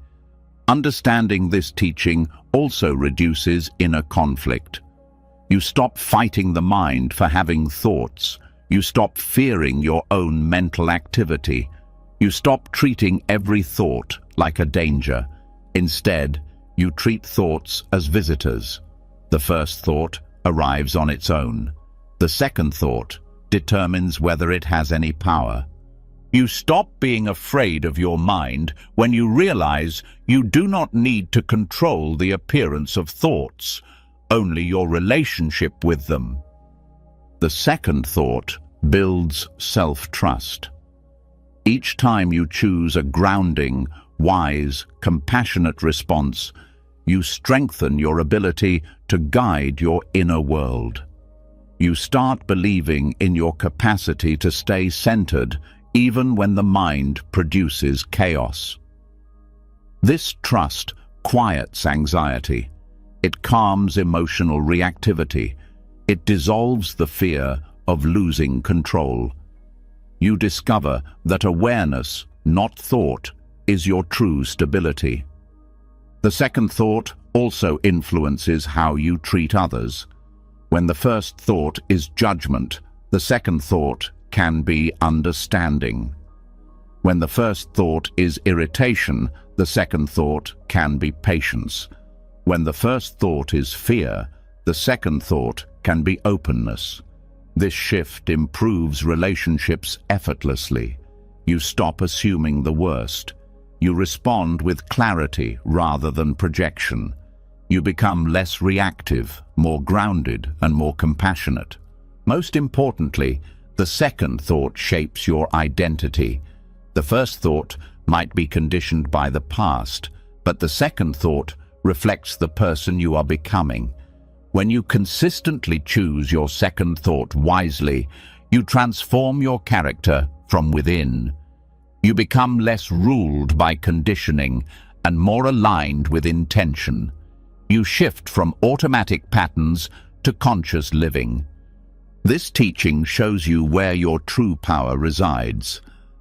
Understanding this teaching also reduces inner conflict. You stop fighting the mind for having thoughts. You stop fearing your own mental activity. You stop treating every thought like a danger. Instead, You treat thoughts as visitors. The first thought arrives on its own. The second thought determines whether it has any power. You stop being afraid of your mind when you realize you do not need to control the appearance of thoughts, only your relationship with them. The second thought builds self-trust. Each time you choose a grounding, wise, compassionate response, you strengthen your ability to guide your inner world. You start believing in your capacity to stay centered even when the mind produces chaos. This trust quiets anxiety. It calms emotional reactivity. It dissolves the fear of losing control. You discover that awareness, not thought, is your true stability. The second thought also influences how you treat others. When the first thought is judgment, the second thought can be understanding. When the first thought is irritation, the second thought can be patience. When the first thought is fear, the second thought can be openness. This shift improves relationships effortlessly. You stop assuming the worst. You respond with clarity rather than projection. You become less reactive, more grounded, and more compassionate. Most importantly, the second thought shapes your identity. The first thought might be conditioned by the past, but the second thought reflects the person you are becoming. When you consistently choose your second thought wisely, you transform your character from within. You become less ruled by conditioning and more aligned with intention. You shift from automatic patterns to conscious living. This teaching shows you where your true power resides,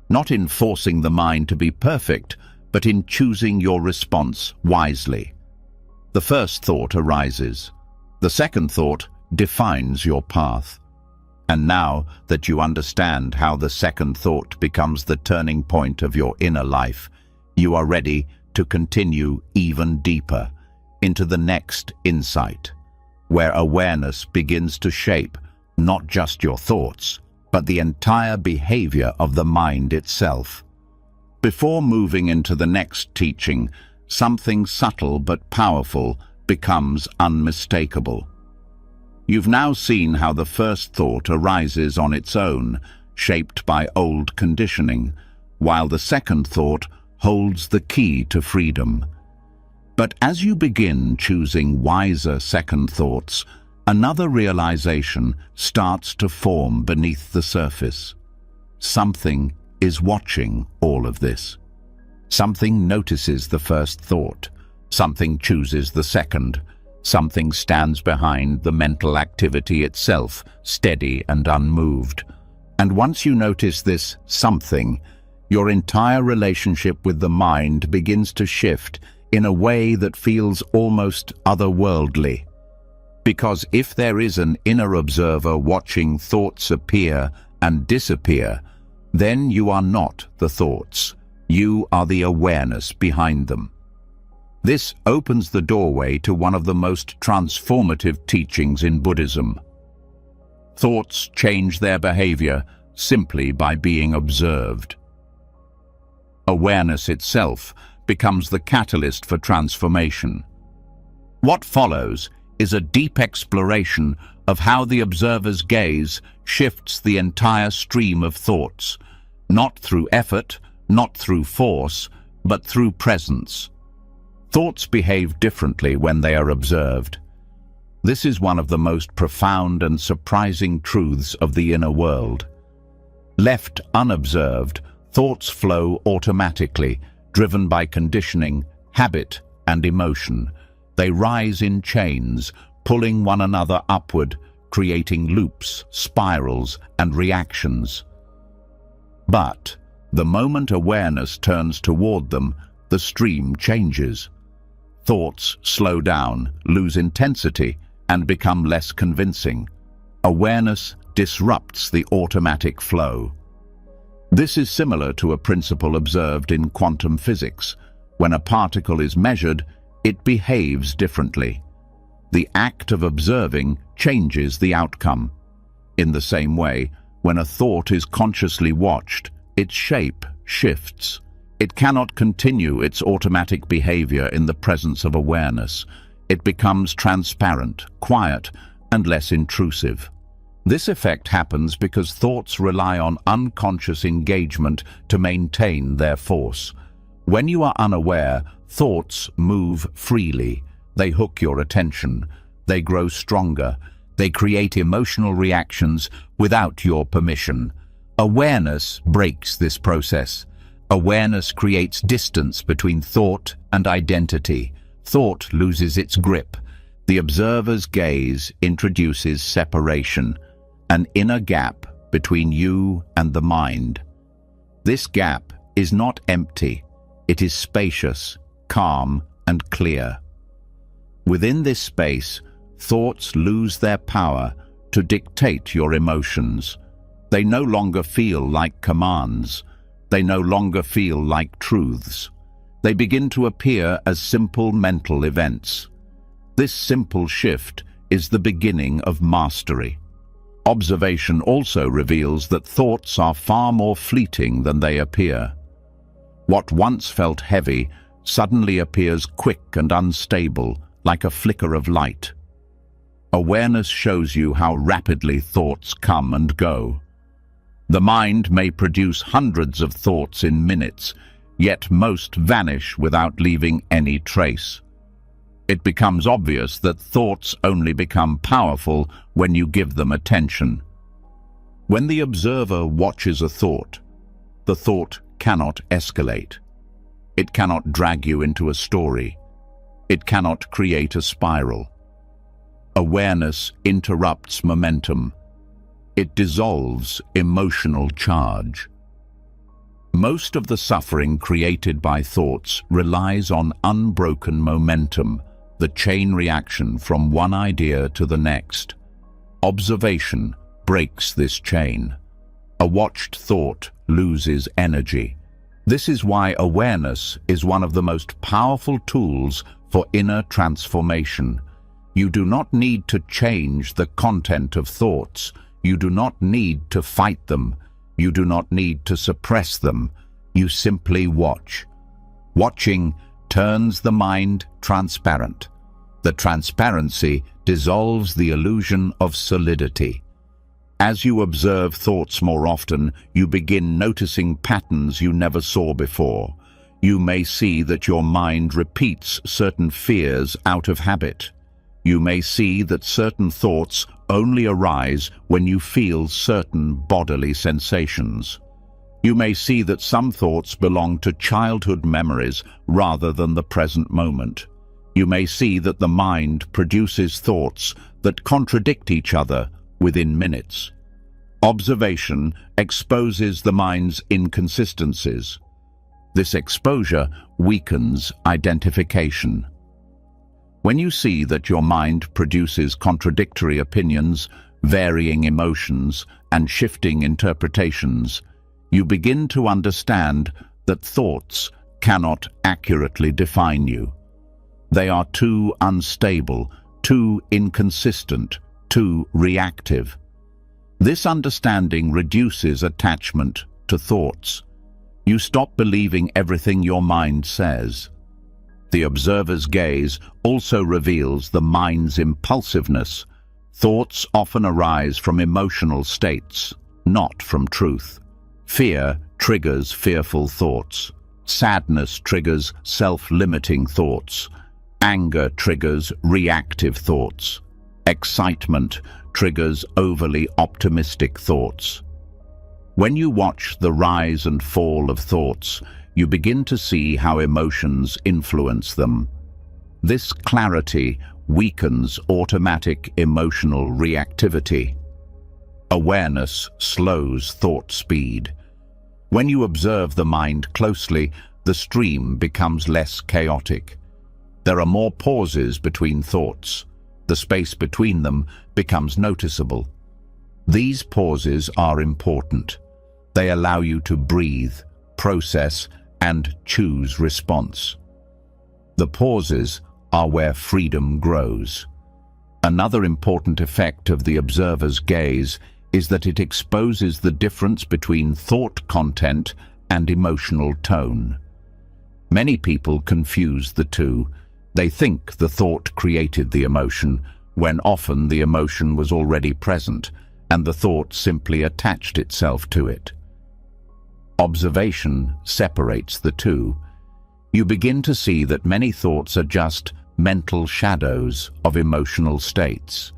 not in forcing the mind to be perfect, but in choosing your response wisely. The first thought arises. The second thought defines your path. And now that you understand how the second thought becomes the turning point of your inner life, you are ready to continue even deeper into the next insight, where awareness begins to shape not just your thoughts, but the entire behavior of the mind itself. Before moving into the next teaching, something subtle but powerful becomes unmistakable. You've now seen how the first thought arises on its own, shaped by old conditioning, while the second thought holds the key to freedom. But as you begin choosing wiser second thoughts, another realization starts to form beneath the surface. Something is watching all of this. Something notices the first thought. Something chooses the second. Something stands behind the mental activity itself, steady and unmoved. And once you notice this something, your entire relationship with the mind begins to shift in a way that feels almost otherworldly. Because if there is an inner observer watching thoughts appear and disappear, then you are not the thoughts. You are the awareness behind them. This opens the doorway to one of the most transformative teachings in Buddhism. Thoughts change their behavior simply by being observed. Awareness itself becomes the catalyst for transformation. What follows is a deep exploration of how the observer's gaze shifts the entire stream of thoughts, not through effort, not through force, but through presence. Thoughts behave differently when they are observed. This is one of the most profound and surprising truths of the inner world. Left unobserved, thoughts flow automatically, driven by conditioning, habit, and emotion. They rise in chains, pulling one another upward, creating loops, spirals, and reactions. But the moment awareness turns toward them, the stream changes. Thoughts slow down, lose intensity, and become less convincing. Awareness disrupts the automatic flow. This is similar to a principle observed in quantum physics. When a particle is measured, it behaves differently. The act of observing changes the outcome. In the same way, when a thought is consciously watched, its shape shifts. It cannot continue its automatic behavior in the presence of awareness. It becomes transparent, quiet, and less intrusive. This effect happens because thoughts rely on unconscious engagement to maintain their force. When you are unaware, thoughts move freely. They hook your attention. They grow stronger. They create emotional reactions without your permission. Awareness breaks this process. Awareness creates distance between thought and identity. Thought loses its grip. The observer's gaze introduces separation, an inner gap between you and the mind. This gap is not empty. It is spacious, calm, and clear. Within this space, thoughts lose their power to dictate your emotions. They no longer feel like commands. They no longer feel like truths. They begin to appear as simple mental events. This simple shift is the beginning of mastery. Observation also reveals that thoughts are far more fleeting than they appear. What once felt heavy suddenly appears quick and unstable, like a flicker of light. Awareness shows you how rapidly thoughts come and go. The mind may produce hundreds of thoughts in minutes, yet most vanish without leaving any trace. It becomes obvious that thoughts only become powerful when you give them attention. When the observer watches a thought, the thought cannot escalate. It cannot drag you into a story. It cannot create a spiral. Awareness interrupts momentum. It dissolves emotional charge. Most of the suffering created by thoughts relies on unbroken momentum, the chain reaction from one idea to the next. Observation breaks this chain. A watched thought loses energy. This is why awareness is one of the most powerful tools for inner transformation. You do not need to change the content of thoughts. You do not need to fight them. You do not need to suppress them. You simply watch. Watching turns the mind transparent. The transparency dissolves the illusion of solidity. As you observe thoughts more often, you begin noticing patterns you never saw before. You may see that your mind repeats certain fears out of habit. You may see that certain thoughts only arise when you feel certain bodily sensations. You may see that some thoughts belong to childhood memories rather than the present moment. You may see that the mind produces thoughts that contradict each other within minutes. Observation exposes the mind's inconsistencies. This exposure weakens identification. When you see that your mind produces contradictory opinions, varying emotions, and shifting interpretations, you begin to understand that thoughts cannot accurately define you. They are too unstable, too inconsistent, too reactive. This understanding reduces attachment to thoughts. You stop believing everything your mind says. The observer's gaze also reveals the mind's impulsiveness. Thoughts often arise from emotional states, not from truth. Fear triggers fearful thoughts. Sadness triggers self-limiting thoughts. Anger triggers reactive thoughts. Excitement triggers overly optimistic thoughts. When you watch the rise and fall of thoughts, you begin to see how emotions influence them. This clarity weakens automatic emotional reactivity. Awareness slows thought speed. When you observe the mind closely, the stream becomes less chaotic. There are more pauses between thoughts. The space between them becomes noticeable. These pauses are important. They allow you to breathe, process, and choose response. The pauses are where freedom grows. Another important effect of the observer's gaze is that it exposes the difference between thought content and emotional tone. Many people confuse the two. They think the thought created the emotion, when often the emotion was already present, and the thought simply attached itself to it. Observation separates the two. You begin to see that many thoughts are just mental shadows of emotional states.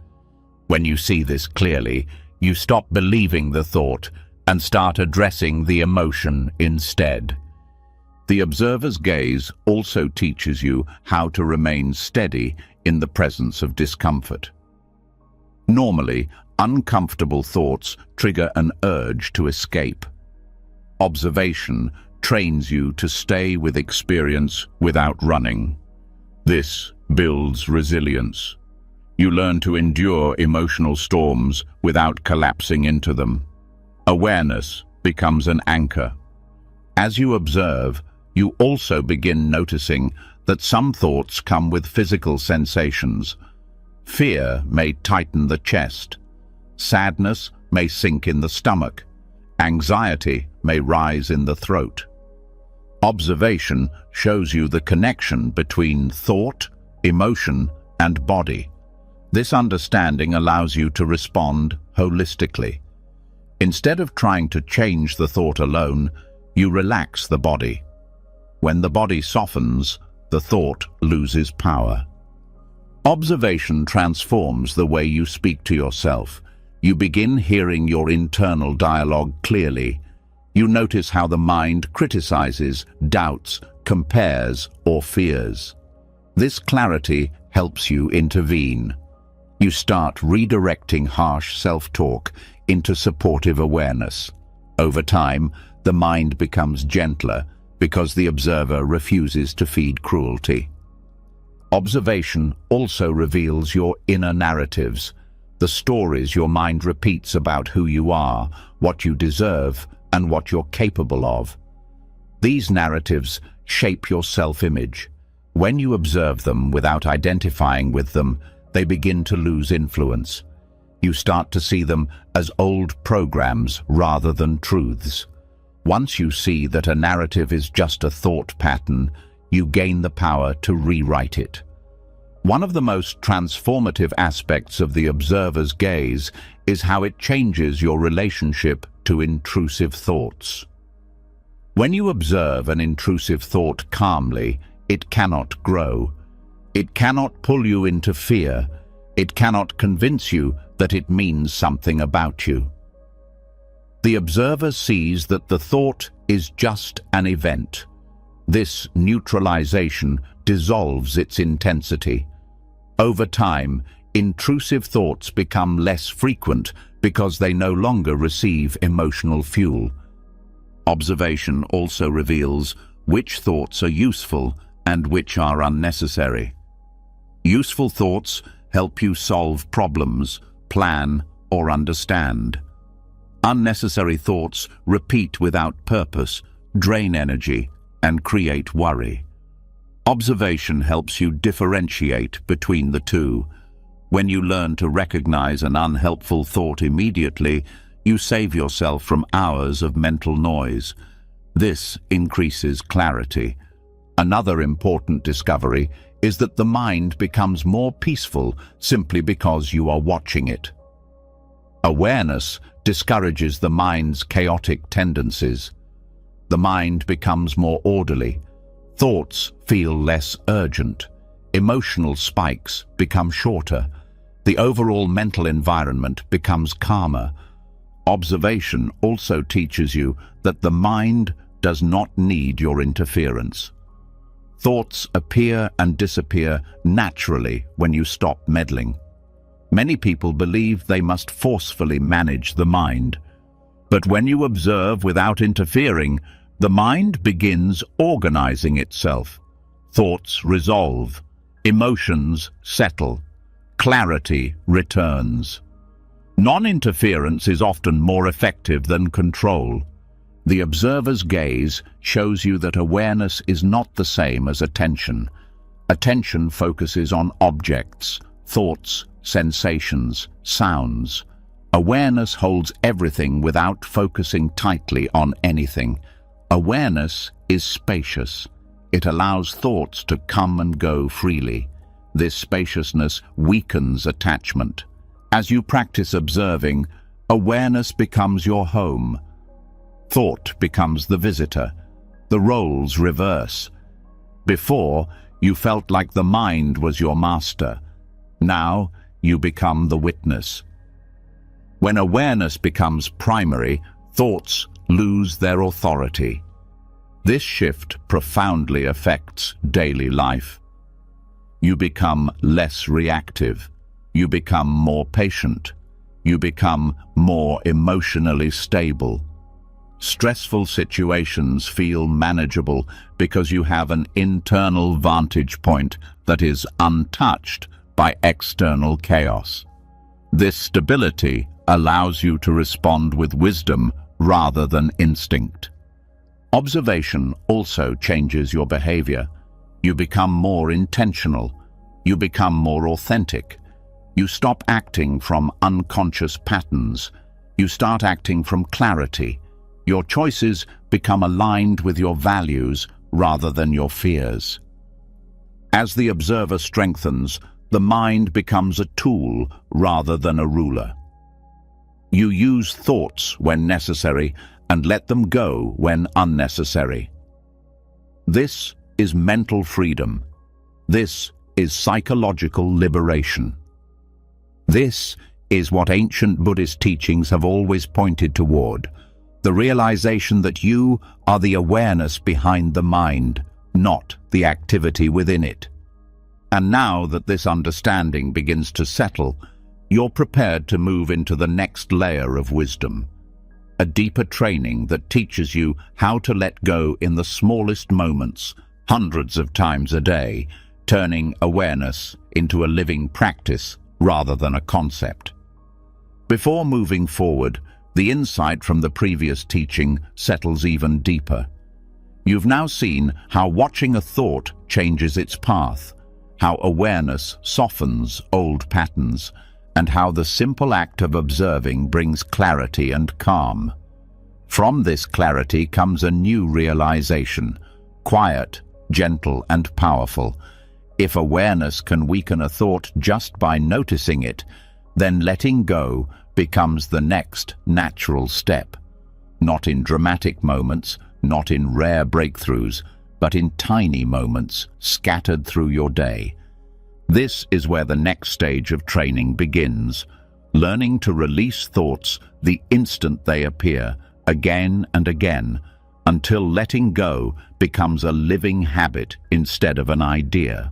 When you see this clearly, you stop believing the thought and start addressing the emotion instead. The observer's gaze also teaches you how to remain steady in the presence of discomfort. Normally, uncomfortable thoughts trigger an urge to escape. Observation trains you to stay with experience without running. This builds resilience. You learn to endure emotional storms without collapsing into them. Awareness becomes an anchor. As you observe, you also begin noticing that some thoughts come with physical sensations. Fear may tighten the chest. Sadness may sink in the stomach. Anxiety may rise in the throat. Observation shows you the connection between thought, emotion, and body. This understanding allows you to respond holistically. Instead of trying to change the thought alone, you relax the body. When the body softens, the thought loses power. Observation transforms the way you speak to yourself. You begin hearing your internal dialogue clearly. You notice how the mind criticizes, doubts, compares, or fears. This clarity helps you intervene. You start redirecting harsh self-talk into supportive awareness. Over time, the mind becomes gentler because the observer refuses to feed cruelty. Observation also reveals your inner narratives, the stories your mind repeats about who you are, what you deserve, and what you're capable of. These narratives shape your self-image. When you observe them without identifying with them, they begin to lose influence. You start to see them as old programs rather than truths. Once you see that a narrative is just a thought pattern, you gain the power to rewrite it. One of the most transformative aspects of the observer's gaze is how it changes your relationship to intrusive thoughts. When you observe an intrusive thought calmly, it cannot grow. It cannot pull you into fear. It cannot convince you that it means something about you. The observer sees that the thought is just an event. This neutralization dissolves its intensity. Over time, intrusive thoughts become less frequent because they no longer receive emotional fuel. Observation also reveals which thoughts are useful and which are unnecessary. Useful thoughts help you solve problems, plan, or understand. Unnecessary thoughts repeat without purpose, drain energy, and create worry. Observation helps you differentiate between the two. When you learn to recognize an unhelpful thought immediately, you save yourself from hours of mental noise. This increases clarity. Another important discovery is that the mind becomes more peaceful simply because you are watching it. Awareness discourages the mind's chaotic tendencies. The mind becomes more orderly. Thoughts feel less urgent. Emotional spikes become shorter. The overall mental environment becomes calmer. Observation also teaches you that the mind does not need your interference. Thoughts appear and disappear naturally when you stop meddling. Many people believe they must forcefully manage the mind. But when you observe without interfering, the mind begins organizing itself. Thoughts resolve. Emotions settle. Clarity returns. Non-interference is often more effective than control. The observer's gaze shows you that awareness is not the same as attention. Attention focuses on objects, thoughts, sensations, sounds. Awareness holds everything without focusing tightly on anything. Awareness is spacious. It allows thoughts to come and go freely. This spaciousness weakens attachment. As you practice observing, awareness becomes your home. Thought becomes the visitor. The roles reverse. Before, you felt like the mind was your master. Now, you become the witness. When awareness becomes primary, thoughts lose their authority. This shift profoundly affects daily life. You become less reactive. You become more patient. You become more emotionally stable. Stressful situations feel manageable because you have an internal vantage point that is untouched by external chaos. This stability allows you to respond with wisdom rather than instinct. Observation also changes your behavior. You become more intentional. You become more authentic. You stop acting from unconscious patterns. You start acting from clarity. Your choices become aligned with your values rather than your fears. As the observer strengthens, the mind becomes a tool rather than a ruler. You use thoughts when necessary and let them go when unnecessary. This is mental freedom. This is psychological liberation. This is what ancient Buddhist teachings have always pointed toward, the realization that you are the awareness behind the mind, not the activity within it. And now that this understanding begins to settle, you're prepared to move into the next layer of wisdom, a deeper training that teaches you how to let go in the smallest moments, hundreds of times a day, turning awareness into a living practice rather than a concept. Before moving forward, the insight from the previous teaching settles even deeper. You've now seen how watching a thought changes its path, how awareness softens old patterns, and how the simple act of observing brings clarity and calm. From this clarity comes a new realization, quiet, gentle, and powerful. If awareness can weaken a thought just by noticing it, then letting go becomes the next natural step. Not in dramatic moments, not in rare breakthroughs, but in tiny moments scattered through your day. This is where the next stage of training begins, learning to release thoughts the instant they appear, again and again, until letting go becomes a living habit instead of an idea.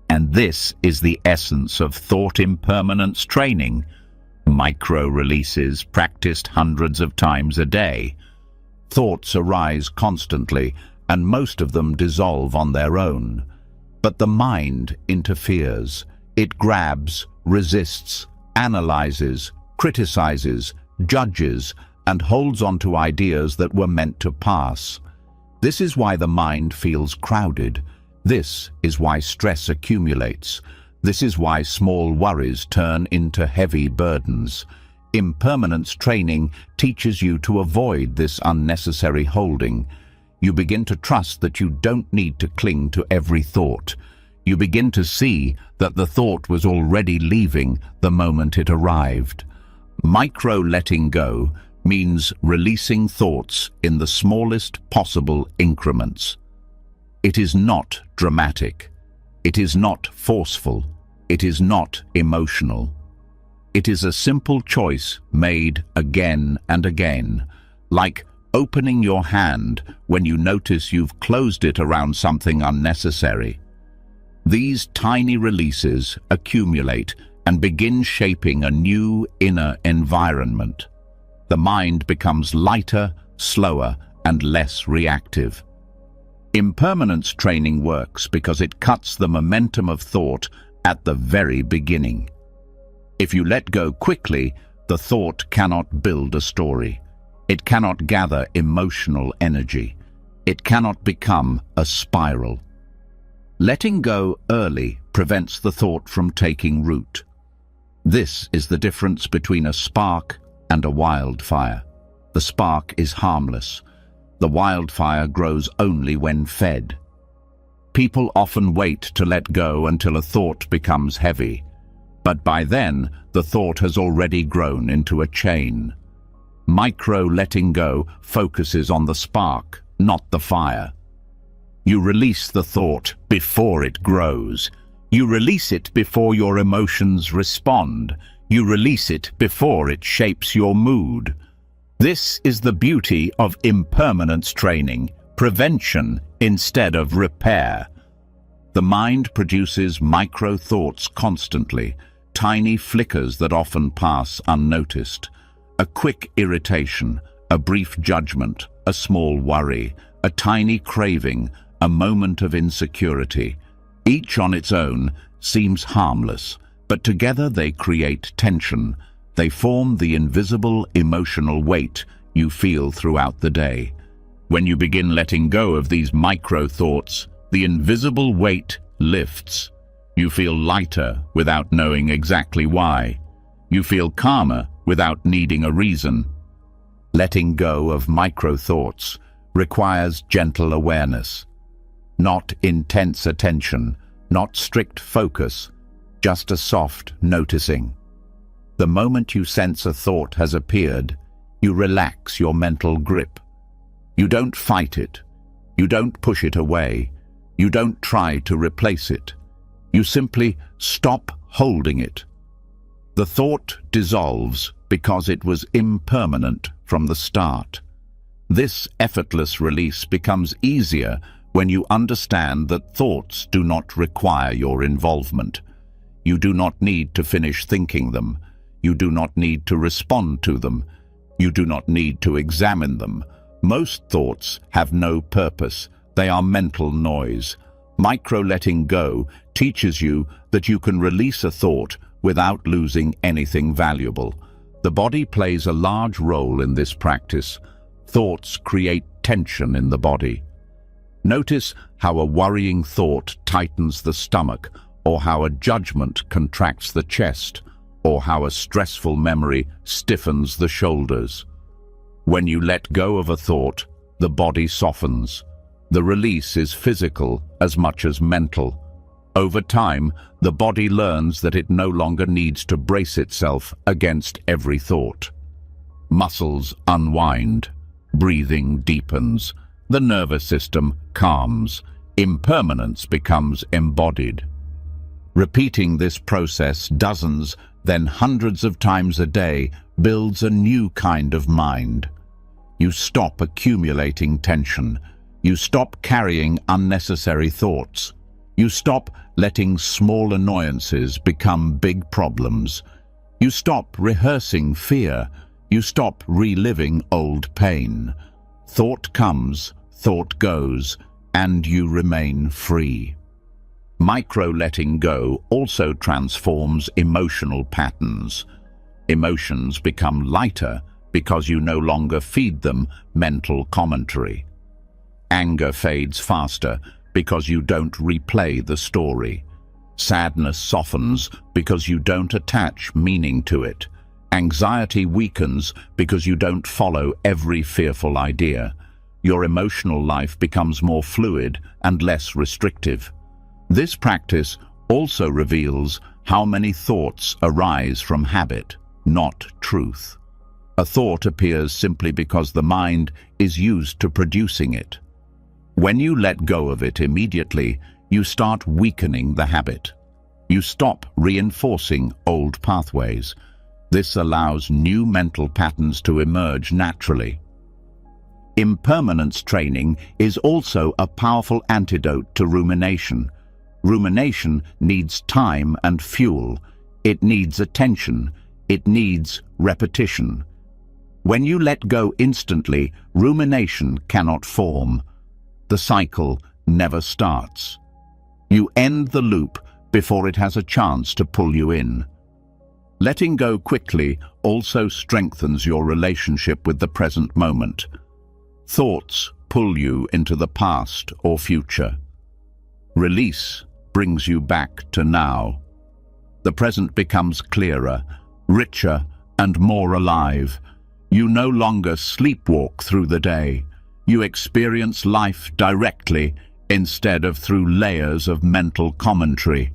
And this is the essence of thought impermanence training. Micro-releases practiced hundreds of times a day. Thoughts arise constantly, and most of them dissolve on their own. But the mind interferes. It grabs, resists, analyzes, criticizes, judges, and holds on to ideas that were meant to pass. This is why the mind feels crowded. This is why stress accumulates. This is why small worries turn into heavy burdens. Impermanence training teaches you to avoid this unnecessary holding. You begin to trust that you don't need to cling to every thought. You begin to see that the thought was already leaving the moment it arrived. Micro-letting go means releasing thoughts in the smallest possible increments. It is not dramatic. It is not forceful. It is not emotional. It is a simple choice made again and again, like opening your hand when you notice you've closed it around something unnecessary. These tiny releases accumulate and begin shaping a new inner environment. The mind becomes lighter, slower, and less reactive. Impermanence training works because it cuts the momentum of thought at the very beginning. If you let go quickly, the thought cannot build a story. It cannot gather emotional energy. It cannot become a spiral. Letting go early prevents the thought from taking root. This is the difference between a spark and a wildfire. The spark is harmless. The wildfire grows only when fed. People often wait to let go until a thought becomes heavy, but by then the thought has already grown into a chain. Micro-letting go focuses on the spark, not the fire. You release the thought before it grows. You release it before your emotions respond. You release it before it shapes your mood. This is the beauty of impermanence training, prevention instead of repair. The mind produces micro-thoughts constantly, tiny flickers that often pass unnoticed. A quick irritation, a brief judgment, a small worry, a tiny craving, a moment of insecurity. Each on its own seems harmless, but together they create tension. They form the invisible emotional weight you feel throughout the day. When you begin letting go of these micro-thoughts, the invisible weight lifts. You feel lighter without knowing exactly why. You feel calmer without needing a reason. Letting go of micro-thoughts requires gentle awareness. Not intense attention, not strict focus, just a soft noticing. The moment you sense a thought has appeared, you relax your mental grip. You don't fight it. You don't push it away. You don't try to replace it. You simply stop holding it. The thought dissolves because it was impermanent from the start. This effortless release becomes easier when you understand that thoughts do not require your involvement. You do not need to finish thinking them. You do not need to respond to them. You do not need to examine them. Most thoughts have no purpose. They are mental noise. Micro-letting go teaches you that you can release a thought without losing anything valuable. The body plays a large role in this practice. Thoughts create tension in the body. Notice how a worrying thought tightens the stomach, or how a judgment contracts the chest, or how a stressful memory stiffens the shoulders. When you let go of a thought, the body softens. The release is physical as much as mental. Over time, the body learns that it no longer needs to brace itself against every thought. Muscles unwind, breathing deepens, the nervous system calms, impermanence becomes embodied. Repeating this process dozens, then hundreds of times a day builds a new kind of mind. You stop accumulating tension. You stop carrying unnecessary thoughts. You stop letting small annoyances become big problems. You stop rehearsing fear. You stop reliving old pain. Thought comes, thought goes, and you remain free. Micro-letting go also transforms emotional patterns. Emotions become lighter because you no longer feed them mental commentary. Anger fades faster because you don't replay the story. Sadness softens because you don't attach meaning to it. Anxiety weakens because you don't follow every fearful idea. Your emotional life becomes more fluid and less restrictive. This practice also reveals how many thoughts arise from habit, not truth. A thought appears simply because the mind is used to producing it. When you let go of it immediately, you start weakening the habit. You stop reinforcing old pathways. This allows new mental patterns to emerge naturally. Impermanence training is also a powerful antidote to rumination. Rumination needs time and fuel. It needs attention. It needs repetition. When you let go instantly, rumination cannot form. The cycle never starts. You end the loop before it has a chance to pull you in. Letting go quickly also strengthens your relationship with the present moment. Thoughts pull you into the past or future. Release brings you back to now. The present becomes clearer, richer, and more alive. You no longer sleepwalk through the day. You experience life directly instead of through layers of mental commentary.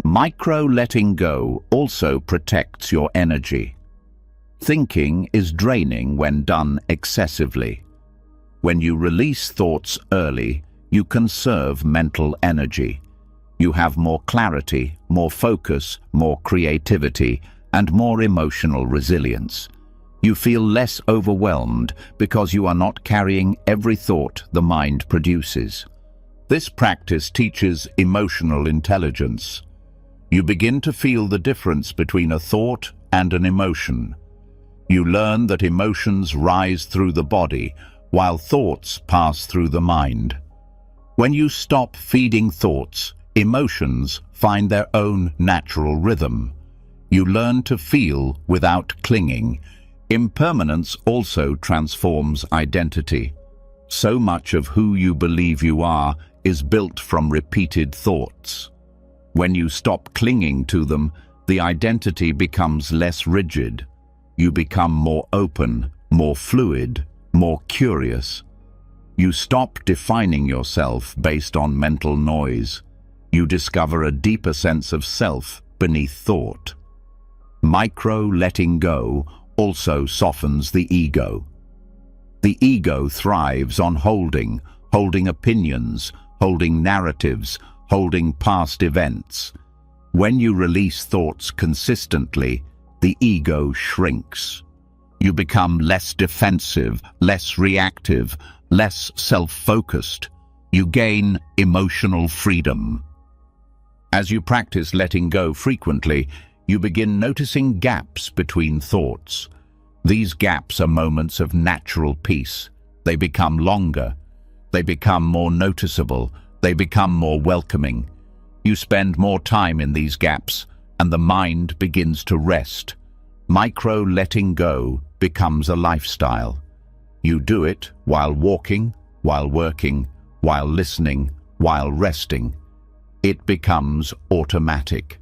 Micro-letting go also protects your energy. Thinking is draining when done excessively. When you release thoughts early, you conserve mental energy. You have more clarity, more focus, more creativity, and more emotional resilience. You feel less overwhelmed because you are not carrying every thought the mind produces. This practice teaches emotional intelligence. You begin to feel the difference between a thought and an emotion. You learn that emotions rise through the body, while thoughts pass through the mind. When you stop feeding thoughts, emotions find their own natural rhythm. You learn to feel without clinging. Impermanence also transforms identity. So much of who you believe you are is built from repeated thoughts. When you stop clinging to them, the identity becomes less rigid. You become more open, more fluid, more curious. You stop defining yourself based on mental noise. You discover a deeper sense of self beneath thought. Micro-letting go also softens the ego. The ego thrives on holding opinions, holding narratives, holding past events. When you release thoughts consistently, the ego shrinks. You become less defensive, less reactive, less self-focused. You gain emotional freedom. As you practice letting go frequently, you begin noticing gaps between thoughts. These gaps are moments of natural peace. They become longer. They become more noticeable. They become more welcoming. You spend more time in these gaps, and the mind begins to rest. Micro-letting go becomes a lifestyle. You do it while walking, while working, while listening, while resting. It becomes automatic.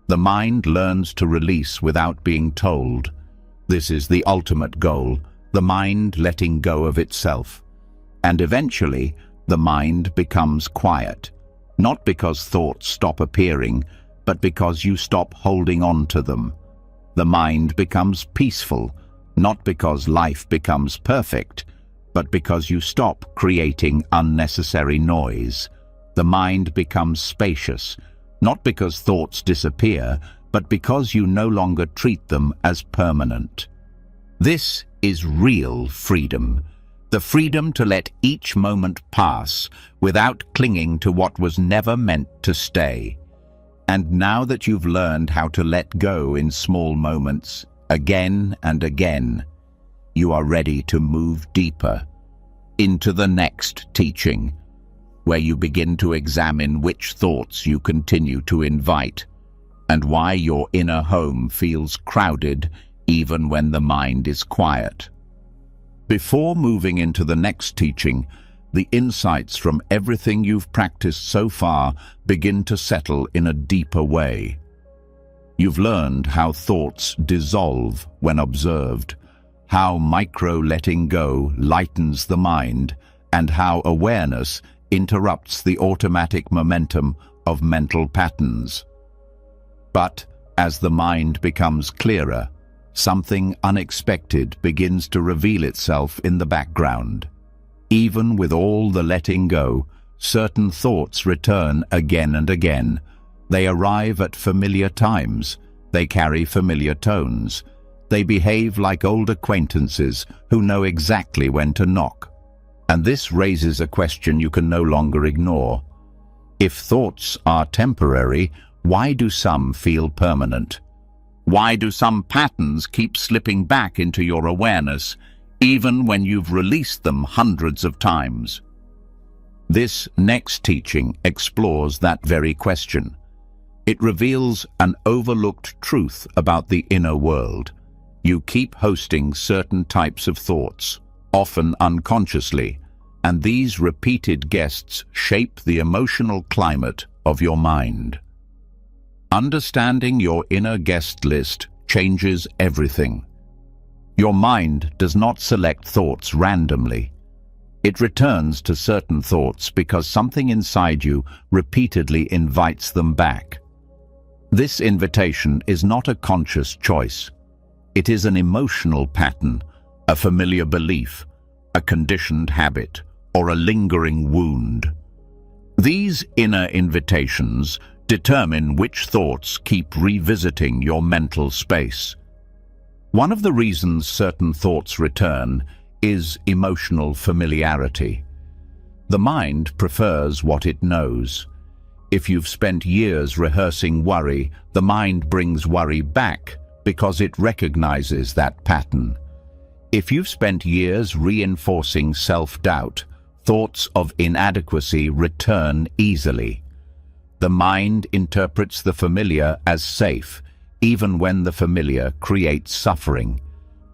The mind learns to release without being told. This is the ultimate goal, the mind letting go of itself. And eventually, the mind becomes quiet, not because thoughts stop appearing, but because you stop holding on to them. The mind becomes peaceful, not because life becomes perfect, but because you stop creating unnecessary noise. The mind becomes spacious, not because thoughts disappear, but because you no longer treat them as permanent. This is real freedom, the freedom to let each moment pass without clinging to what was never meant to stay. And now that you've learned how to let go in small moments, again and again, you are ready to move deeper into the next teaching, where you begin to examine which thoughts you continue to invite and why your inner home feels crowded even when the mind is quiet. Before moving into the next teaching, the insights from everything you've practiced so far begin to settle in a deeper way. You've learned how thoughts dissolve when observed, how micro-letting go lightens the mind, and how awareness interrupts the automatic momentum of mental patterns. But as the mind becomes clearer, something unexpected begins to reveal itself in the background. Even with all the letting go, certain thoughts return again and again. They arrive at familiar times. They carry familiar tones. They behave like old acquaintances who know exactly when to knock. And this raises a question you can no longer ignore. If thoughts are temporary, why do some feel permanent? Why do some patterns keep slipping back into your awareness, even when you've released them hundreds of times? This next teaching explores that very question. It reveals an overlooked truth about the inner world. You keep hosting certain types of thoughts, often unconsciously. and these repeated guests shape the emotional climate of your mind. Understanding your inner guest list changes everything. Your mind does not select thoughts randomly. It returns to certain thoughts because something inside you repeatedly invites them back. This invitation is not a conscious choice. It is an emotional pattern, a familiar belief, a conditioned habit, or a lingering wound. These inner invitations determine which thoughts keep revisiting your mental space. One of the reasons certain thoughts return is emotional familiarity. The mind prefers what it knows. If you've spent years rehearsing worry, the mind brings worry back because it recognizes that pattern. If you've spent years reinforcing self-doubt, thoughts of inadequacy return easily. The mind interprets the familiar as safe, even when the familiar creates suffering.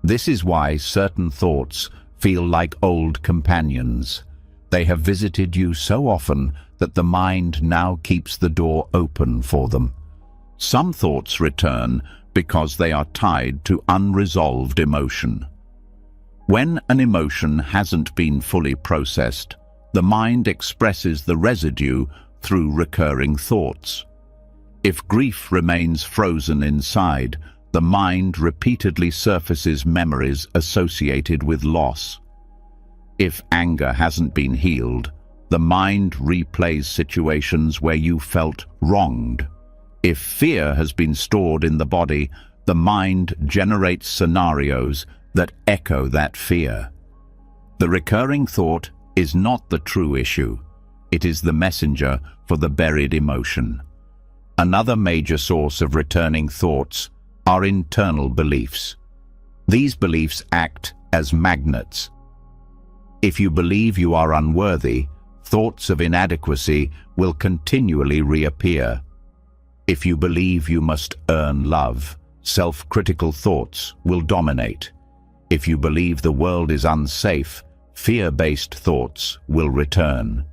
This is why certain thoughts feel like old companions. They have visited you so often that the mind now keeps the door open for them. Some thoughts return because they are tied to unresolved emotion. When an emotion hasn't been fully processed, the mind expresses the residue through recurring thoughts. If grief remains frozen inside, the mind repeatedly surfaces memories associated with loss. If anger hasn't been healed, the mind replays situations where you felt wronged. If fear has been stored in the body, the mind generates scenarios that echo that fear. The recurring thought is not the true issue. It is the messenger for the buried emotion. Another major source of returning thoughts are internal beliefs. These beliefs act as magnets. If you believe you are unworthy, thoughts of inadequacy will continually reappear. If you believe you must earn love, self-critical thoughts will dominate. If you believe the world is unsafe, fear-based thoughts will return.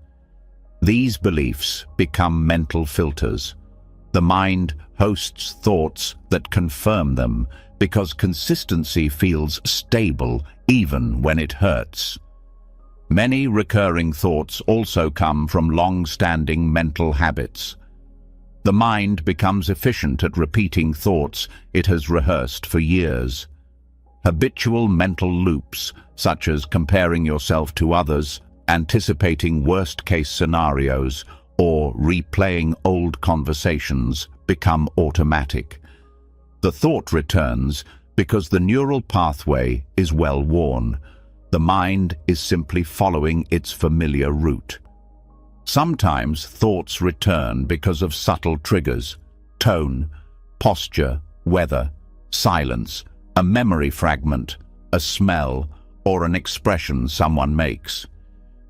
These beliefs become mental filters. The mind hosts thoughts that confirm them because consistency feels stable even when it hurts. Many recurring thoughts also come from long-standing mental habits. The mind becomes efficient at repeating thoughts it has rehearsed for years. Habitual mental loops, such as comparing yourself to others, anticipating worst-case scenarios, or replaying old conversations, become automatic. The thought returns because the neural pathway is well worn. The mind is simply following its familiar route. Sometimes thoughts return because of subtle triggers: tone, posture, weather, silence, a memory fragment, a smell, or an expression someone makes.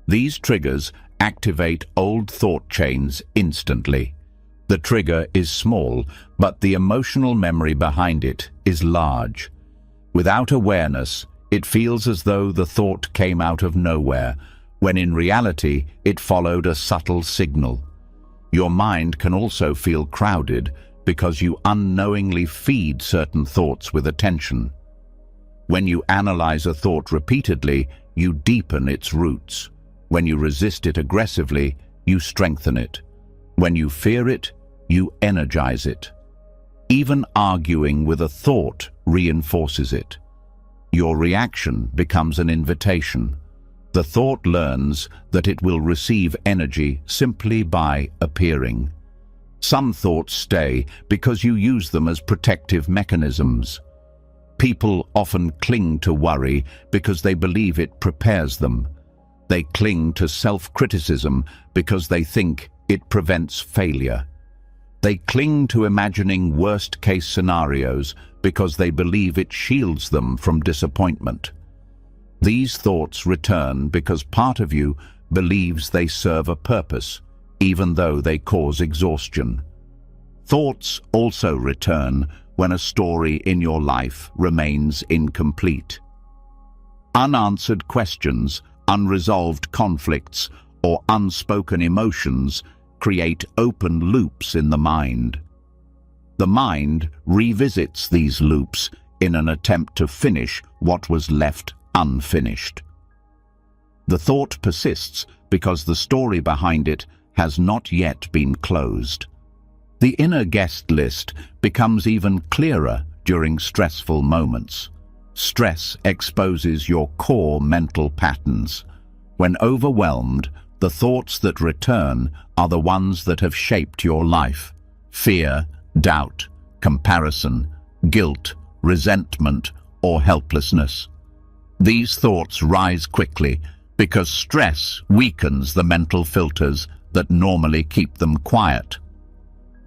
These triggers activate old thought chains instantly. The trigger is small, but the emotional memory behind it is large. Without awareness, it feels as though the thought came out of nowhere, when in reality it followed a subtle signal. Your mind can also feel crowded because you unknowingly feed certain thoughts with attention. When you analyze a thought repeatedly, you deepen its roots. When you resist it aggressively, you strengthen it. When you fear it, you energize it. Even arguing with a thought reinforces it. Your reaction becomes an invitation. The thought learns that it will receive energy simply by appearing. Some thoughts stay because you use them as protective mechanisms. People often cling to worry because they believe it prepares them. They cling to self-criticism because they think it prevents failure. They cling to imagining worst-case scenarios because they believe it shields them from disappointment. These thoughts return because part of you believes they serve a purpose, even though they cause exhaustion. Thoughts also return when a story in your life remains incomplete. Unanswered questions unresolved conflicts, or unspoken emotions create open loops in the mind. The mind revisits these loops in an attempt to finish what was left unfinished. The thought persists because the story behind it has not yet been closed. The inner guest list becomes even clearer during stressful moments. Stress exposes your core mental patterns. When overwhelmed, the thoughts that return are the ones that have shaped your life: fear, doubt, comparison, guilt, resentment, or helplessness. These thoughts rise quickly because stress weakens the mental filters that normally keep them quiet.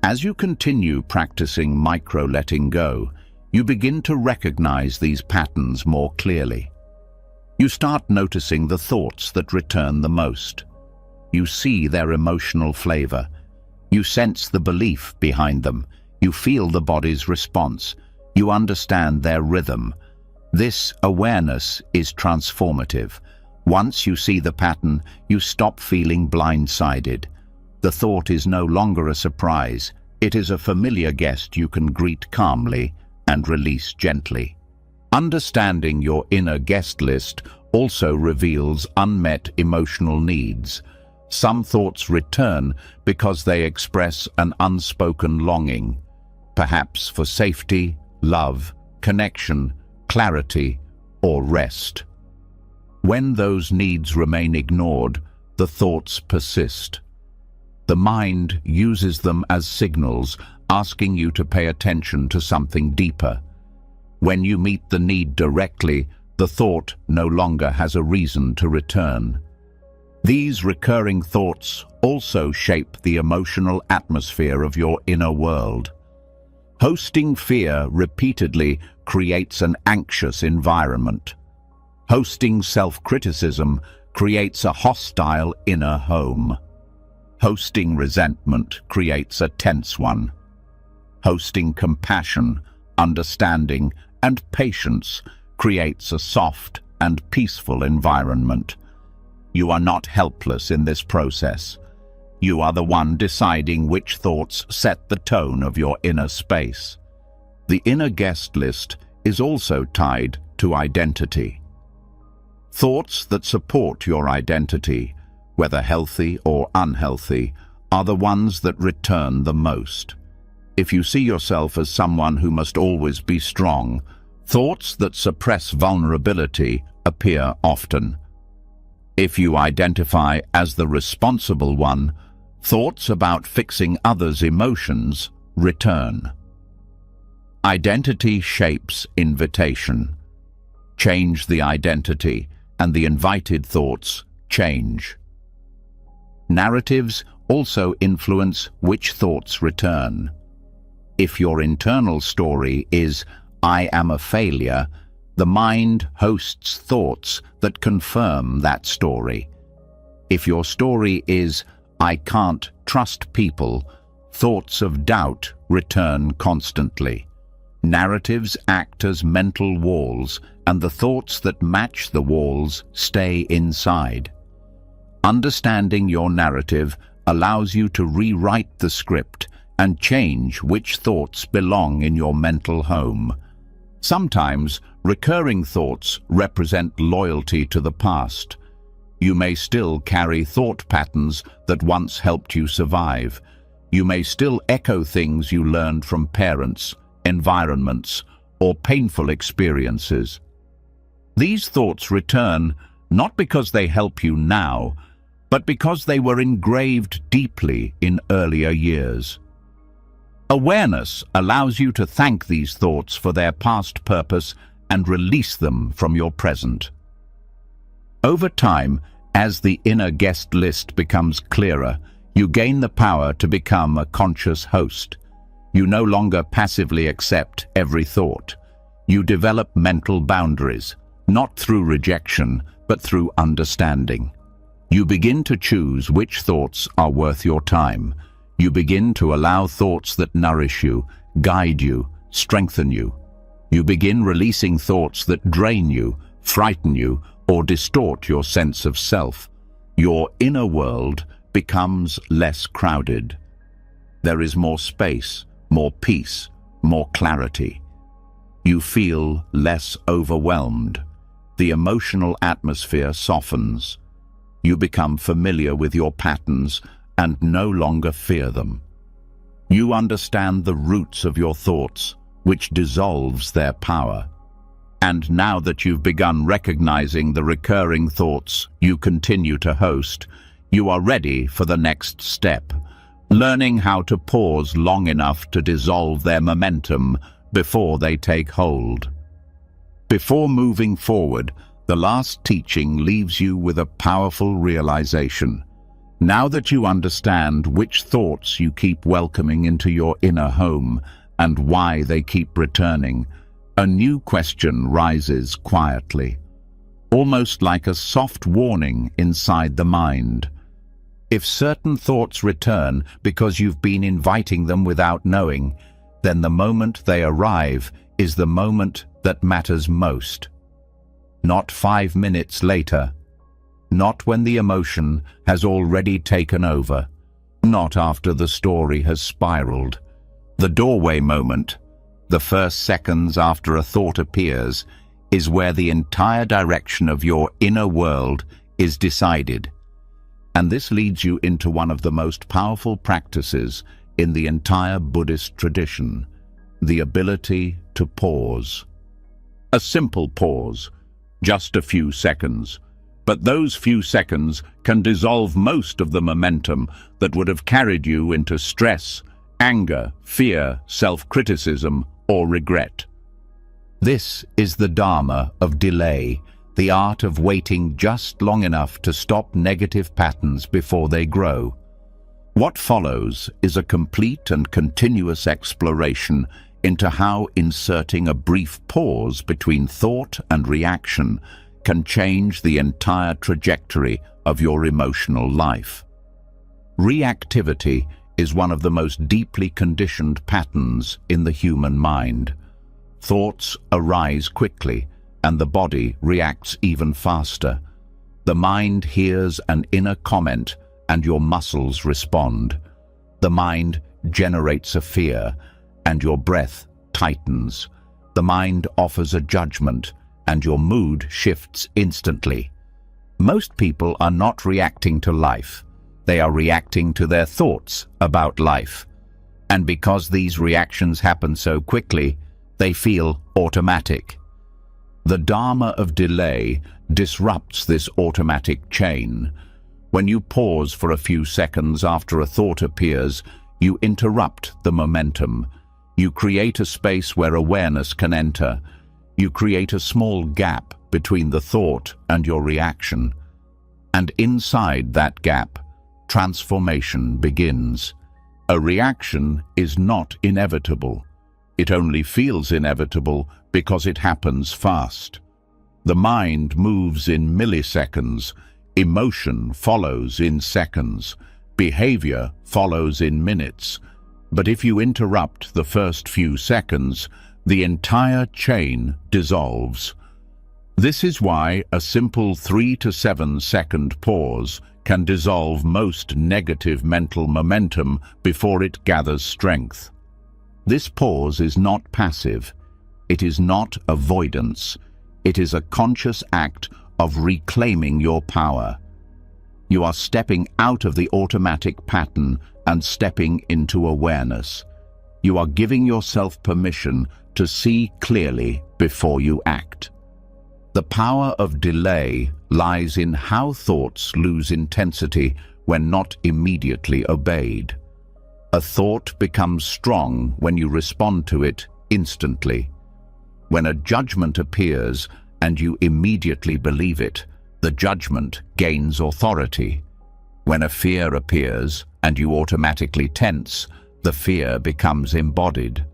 As you continue practicing micro-letting go, you begin to recognize these patterns more clearly. You start noticing the thoughts that return the most. You see their emotional flavor. You sense the belief behind them. You feel the body's response. You understand their rhythm. This awareness is transformative. Once you see the pattern, you stop feeling blindsided. The thought is no longer a surprise. It is a familiar guest you can greet calmly and release gently. Understanding your inner guest list also reveals unmet emotional needs. Some thoughts return because they express an unspoken longing, perhaps for safety, love, connection, clarity, or rest. When those needs remain ignored, the thoughts persist. The mind uses them as signals, asking you to pay attention to something deeper. When you meet the need directly, the thought no longer has a reason to return. These recurring thoughts also shape the emotional atmosphere of your inner world. Hosting fear repeatedly creates an anxious environment. Hosting self-criticism creates a hostile inner home. Hosting resentment creates a tense one. Hosting compassion, understanding, and patience creates a soft and peaceful environment. You are not helpless in this process. You are the one deciding which thoughts set the tone of your inner space. The inner guest list is also tied to identity. Thoughts that support your identity, whether healthy or unhealthy, are the ones that return the most. If you see yourself as someone who must always be strong, thoughts that suppress vulnerability appear often. If you identify as the responsible one, thoughts about fixing others' emotions return. Identity shapes invitation. Change the identity, and the invited thoughts change. Narratives also influence which thoughts return. If your internal story is, "I am a failure," the mind hosts thoughts that confirm that story. If your story is, "I can't trust people," thoughts of doubt return constantly. Narratives act as mental walls, and the thoughts that match the walls stay inside. Understanding your narrative allows you to rewrite the script and change which thoughts belong in your mental home. Sometimes, recurring thoughts represent loyalty to the past. You may still carry thought patterns that once helped you survive. You may still echo things you learned from parents, environments, or painful experiences. These thoughts return not because they help you now, but because they were engraved deeply in earlier years. Awareness allows you to thank these thoughts for their past purpose and release them from your present. Over time, as the inner guest list becomes clearer, you gain the power to become a conscious host. You no longer passively accept every thought. You develop mental boundaries, not through rejection, but through understanding. You begin to choose which thoughts are worth your time. You begin to allow thoughts that nourish you, guide you, strengthen you. You begin releasing thoughts that drain you, frighten you, or distort your sense of self, your inner world becomes less crowded. There is more space, more peace, more clarity. You feel less overwhelmed. The emotional atmosphere softens. You become familiar with your patterns and no longer fear them. You understand the roots of your thoughts, which dissolves their power. And now that you've begun recognizing the recurring thoughts you continue to host, you are ready for the next step, learning how to pause long enough to dissolve their momentum before they take hold. Before moving forward, the last teaching leaves you with a powerful realization. Now that you understand which thoughts you keep welcoming into your inner home and why they keep returning, a new question rises quietly, almost like a soft warning inside the mind. If certain thoughts return because you've been inviting them without knowing, then the moment they arrive is the moment that matters most. Not 5 minutes later, not when the emotion has already taken over, not after the story has spiraled. The doorway moment, the first seconds after a thought appears, is where the entire direction of your inner world is decided. And this leads you into one of the most powerful practices in the entire Buddhist tradition, the ability to pause. A simple pause, just a few seconds. But those few seconds can dissolve most of the momentum that would have carried you into stress, anger, fear, self-criticism, or regret. This is the Dharma of delay, the art of waiting just long enough to stop negative patterns before they grow. What follows is a complete and continuous exploration into how inserting a brief pause between thought and reaction can change the entire trajectory of your emotional life. Reactivity is one of the most deeply conditioned patterns in the human mind. Thoughts arise quickly, and the body reacts even faster. The mind hears an inner comment, and your muscles respond. The mind generates a fear, and your breath tightens. The mind offers a judgment, and your mood shifts instantly. Most people are not reacting to life. They are reacting to their thoughts about life. And because these reactions happen so quickly, they feel automatic. The Dharma of delay disrupts this automatic chain. When you pause for a few seconds after a thought appears, you interrupt the momentum. You create a space where awareness can enter. You create a small gap between the thought and your reaction. And inside that gap, transformation begins. A reaction is not inevitable. It only feels inevitable because it happens fast. The mind moves in milliseconds. Emotion follows in seconds. Behavior follows in minutes. But if you interrupt the first few seconds, the entire chain dissolves. This is why a simple 3 to 7 second pause can dissolve most negative mental momentum before it gathers strength. This pause is not passive. It is not avoidance. It is a conscious act of reclaiming your power. You are stepping out of the automatic pattern and stepping into awareness. You are giving yourself permission to see clearly before you act. The power of delay lies in how thoughts lose intensity when not immediately obeyed. A thought becomes strong when you respond to it instantly. When a judgment appears and you immediately believe it, the judgment gains authority. When a fear appears and you automatically tense, the fear becomes embodied.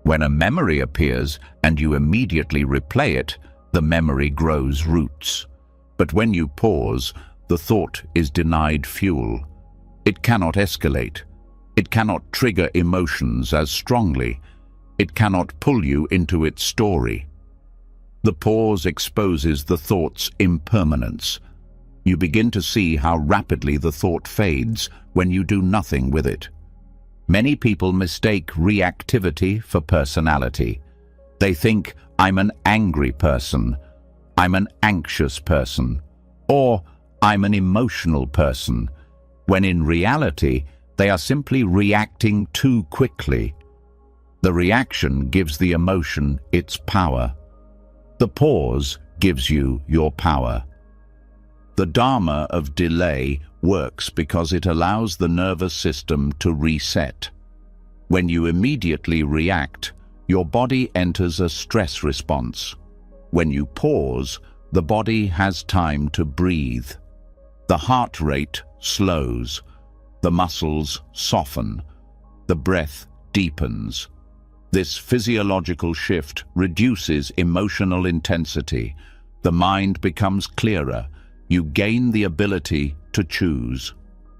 When a memory appears and you immediately replay it, the memory grows roots. But when you pause, the thought is denied fuel. It cannot escalate. It cannot trigger emotions as strongly. It cannot pull you into its story. The pause exposes the thought's impermanence. You begin to see how rapidly the thought fades when you do nothing with it. Many people mistake reactivity for personality. They think, I'm an angry person, I'm an anxious person, or I'm an emotional person, when in reality, they are simply reacting too quickly. The reaction gives the emotion its power. The pause gives you your power. The Dharma of delay works because it allows the nervous system to reset. When you immediately react, your body enters a stress response. When you pause, the body has time to breathe. The heart rate slows, the muscles soften, the breath deepens. This physiological shift reduces emotional intensity. The mind becomes clearer. You gain the ability to choose.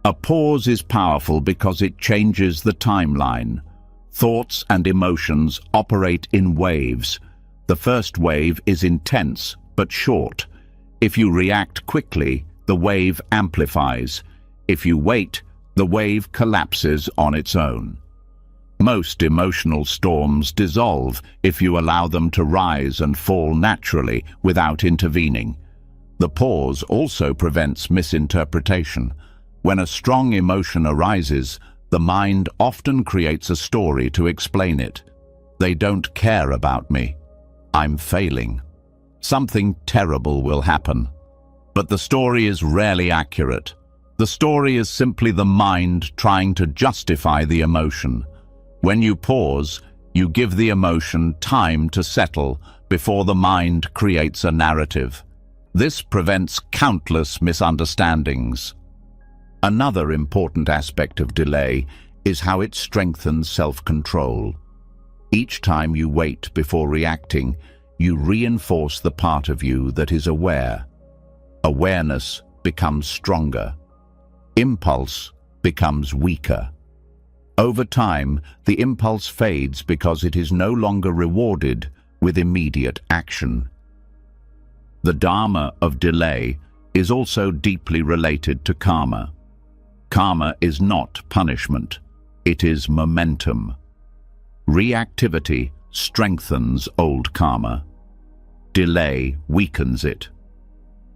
A pause is powerful because it changes the timeline. Thoughts and emotions operate in waves. The first wave is intense but short. If you react quickly, the wave amplifies. If you wait, the wave collapses on its own. Most emotional storms dissolve if you allow them to rise and fall naturally without intervening. The pause also prevents misinterpretation. When a strong emotion arises, the mind often creates a story to explain it. They don't care about me. I'm failing. Something terrible will happen. But the story is rarely accurate. The story is simply the mind trying to justify the emotion. When you pause, you give the emotion time to settle before the mind creates a narrative. This prevents countless misunderstandings. Another important aspect of delay is how it strengthens self-control. Each time you wait before reacting, you reinforce the part of you that is aware. Awareness becomes stronger. Impulse becomes weaker. Over time, the impulse fades because it is no longer rewarded with immediate action. The Dharma of delay is also deeply related to karma. Karma is not punishment, it is momentum. Reactivity strengthens old karma. Delay weakens it.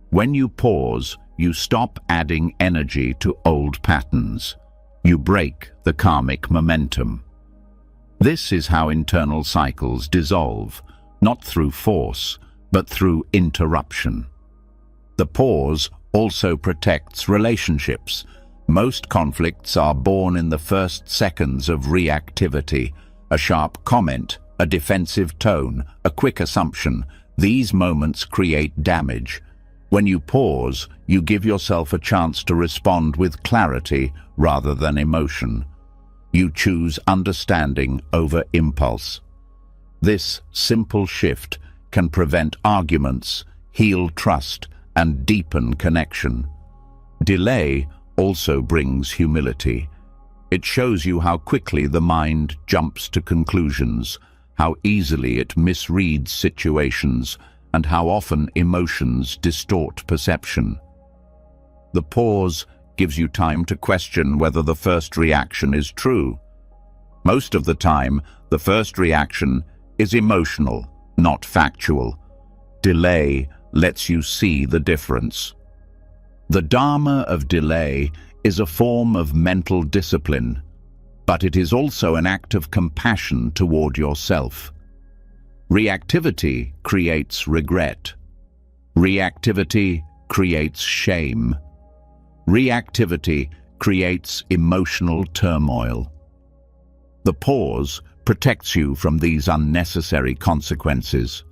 When you pause, you stop adding energy to old patterns. You break the karmic momentum. This is how internal cycles dissolve, not through force, but through interruption. The pause also protects relationships. Most conflicts are born in the first seconds of reactivity. A sharp comment, a defensive tone, a quick assumption. These moments create damage. When you pause, you give yourself a chance to respond with clarity rather than emotion. You choose understanding over impulse. This simple shift can prevent arguments, heal trust, and deepen connection. Delay also brings humility. It shows you how quickly the mind jumps to conclusions, how easily it misreads situations, and how often emotions distort perception. The pause gives you time to question whether the first reaction is true. Most of the time, the first reaction is emotional, not factual. Delay lets you see the difference. The Dharma of delay is a form of mental discipline, but it is also an act of compassion toward yourself. Reactivity creates regret. Reactivity creates shame. Reactivity creates emotional turmoil. The pause protects you from these unnecessary consequences.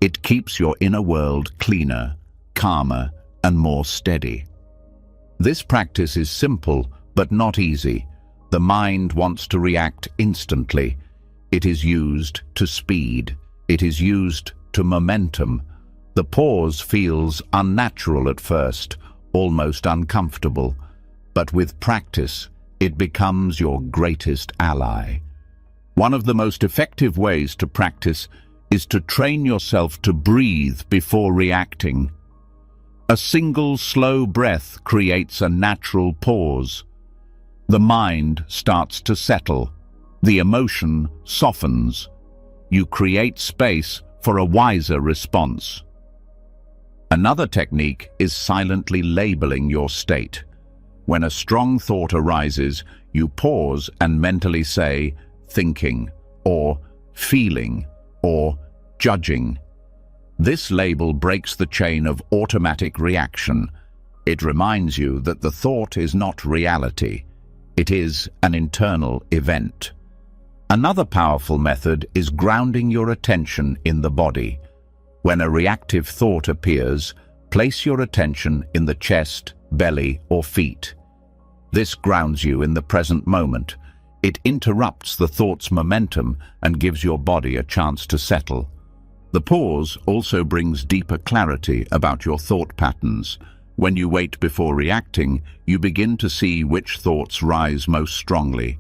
It keeps your inner world cleaner, calmer, and more steady. This practice is simple, but not easy. The mind wants to react instantly. It is used to speed. It is used to momentum. The pause feels unnatural at first, almost uncomfortable, but with practice, it becomes your greatest ally. One of the most effective ways to practice is to train yourself to breathe before reacting. A single slow breath creates a natural pause. The mind starts to settle. The emotion softens. You create space for a wiser response. Another technique is silently labeling your state. When a strong thought arises, you pause and mentally say, thinking, or feeling, or judging. This label breaks the chain of automatic reaction. It reminds you that the thought is not reality. It is an internal event. Another powerful method is grounding your attention in the body. When a reactive thought appears, place your attention in the chest, belly, or feet. This grounds you in the present moment. It interrupts the thought's momentum and gives your body a chance to settle. The pause also brings deeper clarity about your thought patterns. When you wait before reacting, you begin to see which thoughts rise most strongly.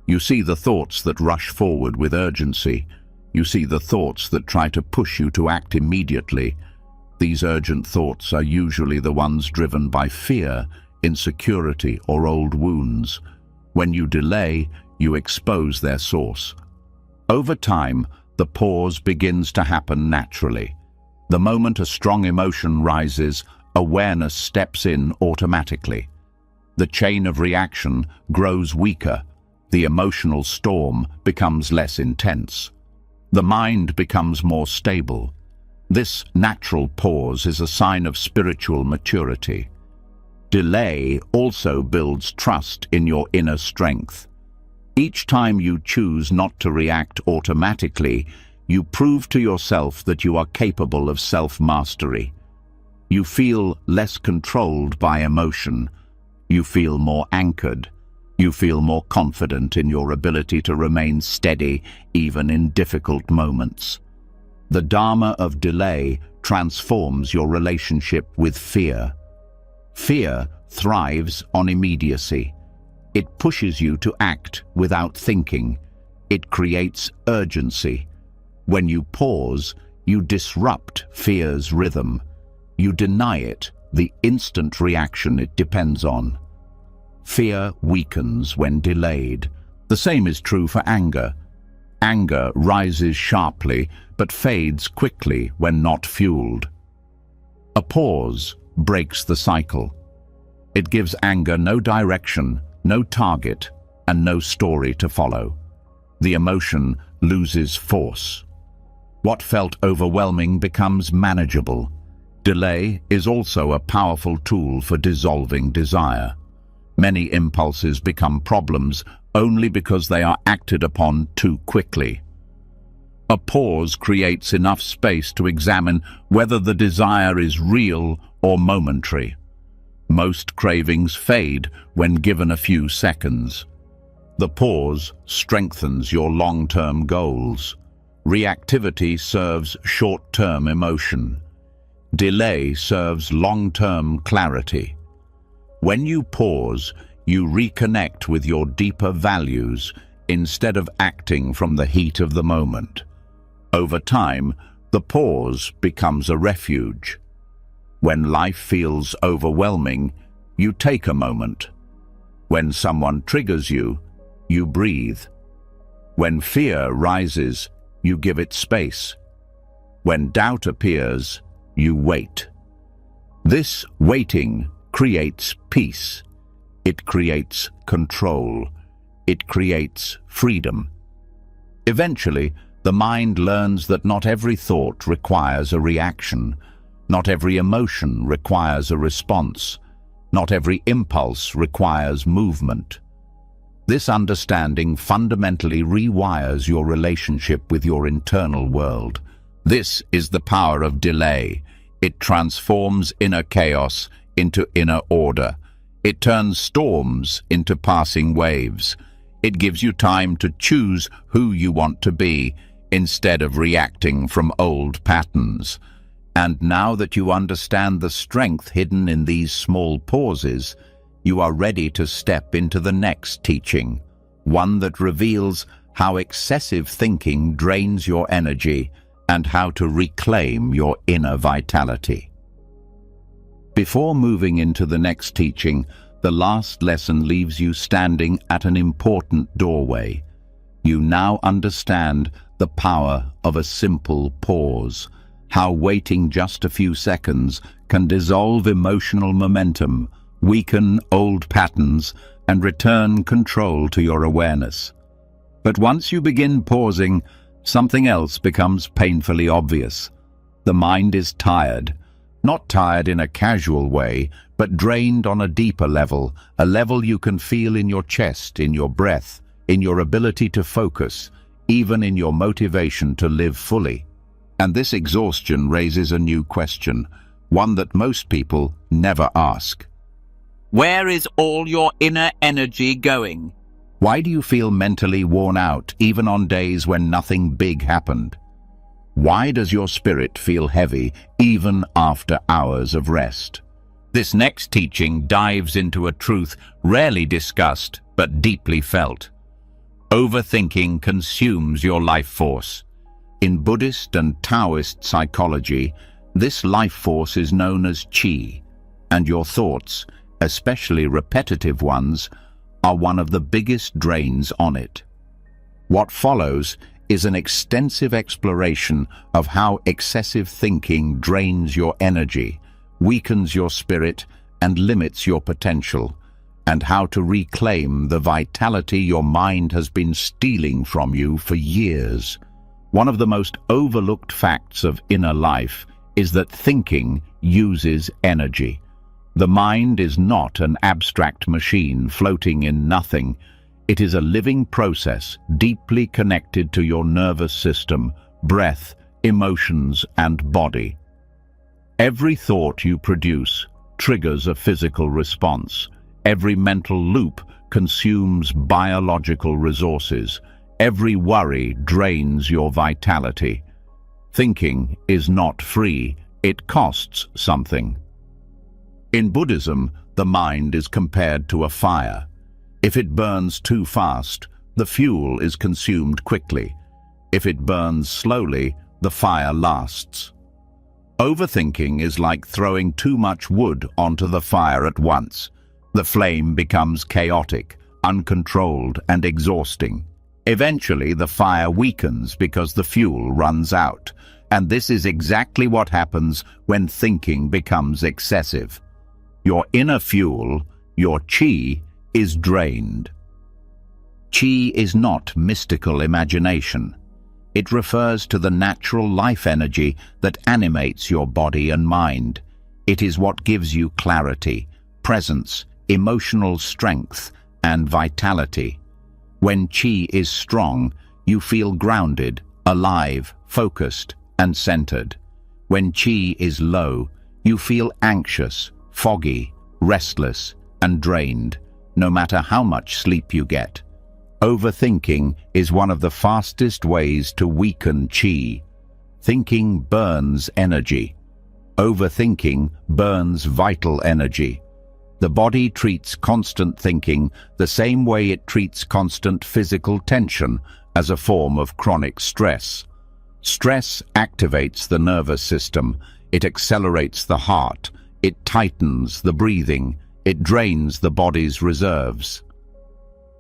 You see the thoughts that rush forward with urgency. You see the thoughts that try to push you to act immediately. These urgent thoughts are usually the ones driven by fear, insecurity, or old wounds. When you delay, you expose their source. Over time, the pause begins to happen naturally. The moment a strong emotion rises, awareness steps in automatically. The chain of reaction grows weaker. The emotional storm becomes less intense. The mind becomes more stable. This natural pause is a sign of spiritual maturity. Delay also builds trust in your inner strength. Each time you choose not to react automatically, you prove to yourself that you are capable of self-mastery. You feel less controlled by emotion. You feel more anchored. You feel more confident in your ability to remain steady even in difficult moments. The Dharma of delay transforms your relationship with fear. Fear thrives on immediacy. It pushes you to act without thinking. It creates urgency. When you pause, you disrupt fear's rhythm. You deny it the instant reaction it depends on. Fear weakens when delayed. The same is true for anger. Anger rises sharply but fades quickly when not fueled. A pause breaks the cycle. It gives anger no direction, no target, and no story to follow. The emotion loses force. What felt overwhelming becomes manageable. Delay is also a powerful tool for dissolving desire. Many impulses become problems only because they are acted upon too quickly. A pause creates enough space to examine whether the desire is real or momentary. Most cravings fade when given a few seconds. The pause strengthens your long-term goals. Reactivity serves short-term emotion. Delay serves long-term clarity. When you pause, you reconnect with your deeper values instead of acting from the heat of the moment. Over time, the pause becomes a refuge. When life feels overwhelming, you take a moment. When someone triggers you, you breathe. When fear rises, you give it space. When doubt appears, you wait. This waiting creates peace. It creates control. It creates freedom. Eventually, the mind learns that not every thought requires a reaction. Not every emotion requires a response. Not every impulse requires movement. This understanding fundamentally rewires your relationship with your internal world. This is the power of delay. It transforms inner chaos into inner order. It turns storms into passing waves. It gives you time to choose who you want to be instead of reacting from old patterns. And now that you understand the strength hidden in these small pauses, you are ready to step into the next teaching, one that reveals how excessive thinking drains your energy and how to reclaim your inner vitality. Before moving into the next teaching, the last lesson leaves you standing at an important doorway. You now understand the power of a simple pause, how waiting just a few seconds can dissolve emotional momentum, weaken old patterns, and return control to your awareness. But once you begin pausing, something else becomes painfully obvious. The mind is tired, not tired in a casual way, but drained on a deeper level, a level you can feel in your chest, in your breath, in your ability to focus, even in your motivation to live fully. And this exhaustion raises a new question, one that most people never ask. Where is all your inner energy going? Why do you feel mentally worn out even on days when nothing big happened? Why does your spirit feel heavy even after hours of rest? This next teaching dives into a truth rarely discussed but deeply felt. Overthinking consumes your life force. In Buddhist and Taoist psychology, this life force is known as qi, and your thoughts, especially repetitive ones, are one of the biggest drains on it. What follows is an extensive exploration of how excessive thinking drains your energy, weakens your spirit, and limits your potential, and how to reclaim the vitality your mind has been stealing from you for years. One of the most overlooked facts of inner life is that thinking uses energy. The mind is not an abstract machine floating in nothing. It is a living process deeply connected to your nervous system, breath, emotions, and body. Every thought you produce triggers a physical response. Every mental loop consumes biological resources. Every worry drains your vitality. Thinking is not free, it costs something. In Buddhism, the mind is compared to a fire. If it burns too fast, the fuel is consumed quickly. If it burns slowly, the fire lasts. Overthinking is like throwing too much wood onto the fire at once. The flame becomes chaotic, uncontrolled, and exhausting. Eventually, the fire weakens because the fuel runs out, and this is exactly what happens when thinking becomes excessive. Your inner fuel, your qi, is drained. Qi is not mystical imagination. It refers to the natural life energy that animates your body and mind. It is what gives you clarity, presence, emotional strength, and vitality. When qi is strong, you feel grounded, alive, focused, and centered. When qi is low, you feel anxious, foggy, restless, and drained, no matter how much sleep you get. Overthinking is one of the fastest ways to weaken qi. Thinking burns energy. Overthinking burns vital energy. The body treats constant thinking the same way it treats constant physical tension, as a form of chronic stress. Stress activates the nervous system. It accelerates the heart. It tightens the breathing. It drains the body's reserves.